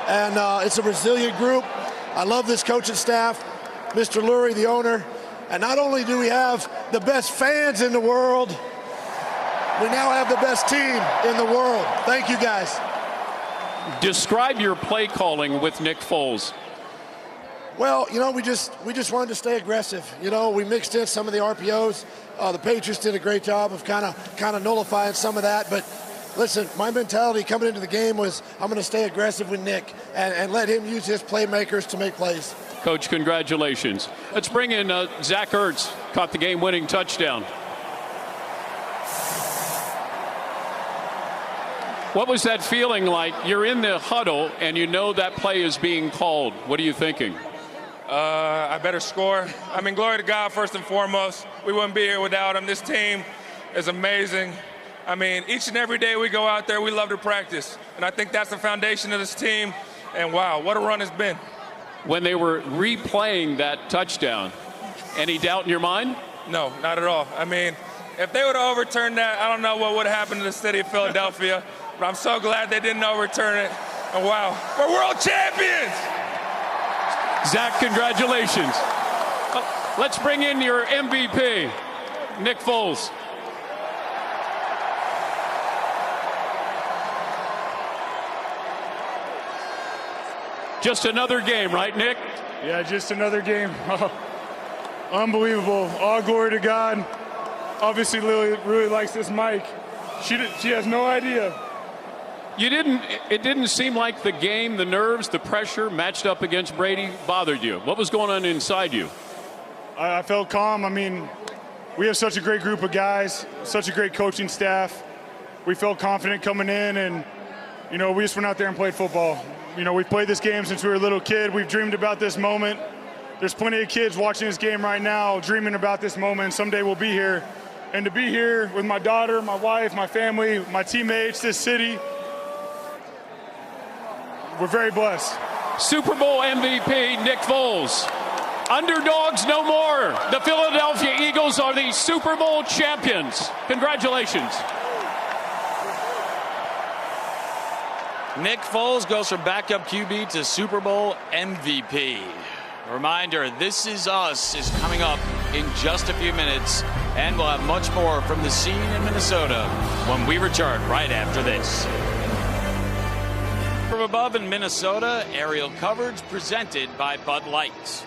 and it's a resilient group. I love this coaching staff, Mr. Lurie, the owner. And not only do we have the best fans in the world, we now have the best team in the world. Thank you, guys. Describe your play calling with Nick Foles. Well, you know, we just wanted to stay aggressive. You know, we mixed in some of the RPOs. The Patriots did a great job of kind of nullifying some of that. But listen, my mentality coming into the game was I'm going to stay aggressive with Nick and let him use his playmakers to make plays. Coach, congratulations. Let's bring in Zach Ertz, caught the game-winning touchdown. What was that feeling like? You're in the huddle and you know that play is being called. What are you thinking? I better score. I mean, glory to God first and foremost. We wouldn't be here without him. This team is amazing. I mean, each and every day we go out there, we love to practice. And I think that's the foundation of this team. And wow, what a run it's been. When they were replaying that touchdown, any doubt in your mind? No, not at all. I mean, if they would have overturned that, I don't know what would have happened to the city of Philadelphia. But I'm so glad they didn't overturn it. And wow, we're world champions! Zach, congratulations. Let's bring in your MVP, Nick Foles. Just another game, right, Nick? Yeah, just another game. Unbelievable. All glory to God. Obviously, Lily really likes this mic. She has no idea. It didn't seem like the game, the nerves, the pressure matched up against Brady bothered you. What was going on inside you? I felt calm. I mean, we have such a great group of guys, such a great coaching staff. We felt confident coming in, and, you know, we just went out there and played football. You know, we've played this game since we were a little kid. We've dreamed about this moment. There's plenty of kids watching this game right now dreaming about this moment. Someday we'll be here. And to be here with my daughter, my wife, my family, my teammates, this city, we're very blessed. Super Bowl MVP, Nick Foles. Underdogs no more. The Philadelphia Eagles are the Super Bowl champions. Congratulations. Nick Foles goes from backup QB to Super Bowl MVP. Reminder, This Is Us is coming up in just a few minutes, and we'll have much more from the scene in Minnesota when we return right after this. From above in Minnesota, aerial coverage presented by Bud Light.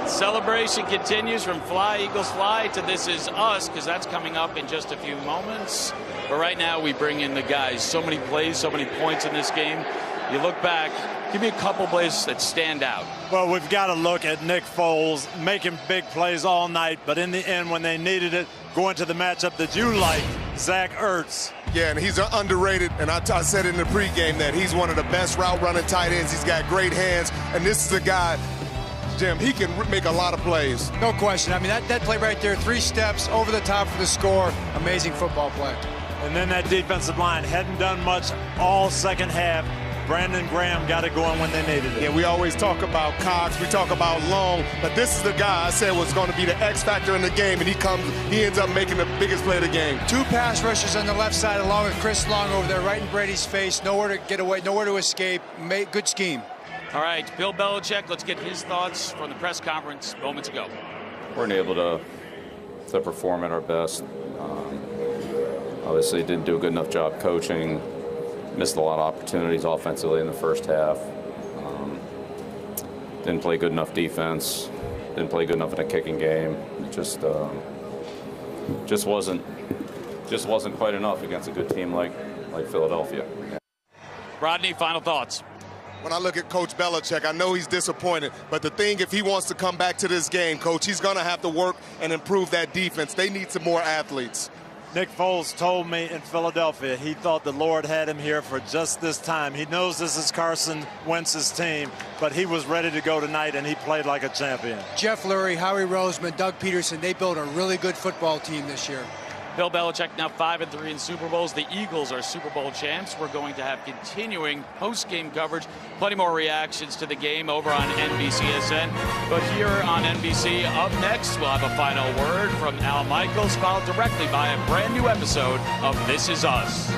Celebration continues from Fly, Eagles Fly to This Is Us, because that's coming up in just a few moments. But right now we bring in the guys. So many plays, so many points in this game. You look back, give me a couple plays that stand out. Well, we've got to look at Nick Foles making big plays all night, but in the end, when they needed it, going to the matchup that you like, Zach Ertz. Yeah, and he's underrated, and I said in the pregame that he's one of the best route-running tight ends. He's got great hands, and this is a guy, Jim, he can make a lot of plays. No question. I mean, that play right there, 3 steps over the top for the score. Amazing football play. And then that defensive line hadn't done much all second half. Brandon Graham got it going when they needed it. Yeah, we always talk about Cox, we talk about Long, but this is the guy I said was going to be the X factor in the game, and he ends up making the biggest play of the game. 2 pass rushers on the left side along with Chris Long over there right in Brady's face. Nowhere to get away, nowhere to escape. Good scheme. All right, Bill Belichick, let's get his thoughts from the press conference moments ago. Weren't able to perform at our best. Obviously didn't do a good enough job coaching. Missed a lot of opportunities offensively in the first half. Didn't play good enough defense. Didn't play good enough in a kicking game. It just wasn't quite enough against a good team like Philadelphia. Rodney, final thoughts. When I look at Coach Belichick, I know he's disappointed, but the thing, if he wants to come back to this game, Coach, he's going to have to work and improve that defense. They need some more athletes. Nick Foles told me in Philadelphia he thought the Lord had him here for just this time. He knows this is Carson Wentz's team, but he was ready to go tonight, and he played like a champion. Jeff Lurie, Howie Roseman, Doug Peterson, they built a really good football team this year. Bill Belichick now 5-3 in Super Bowls. The Eagles are Super Bowl champs. We're going to have continuing post-game coverage. Plenty more reactions to the game over on NBCSN. But here on NBC, up next, we'll have a final word from Al Michaels, followed directly by a brand new episode of This Is Us.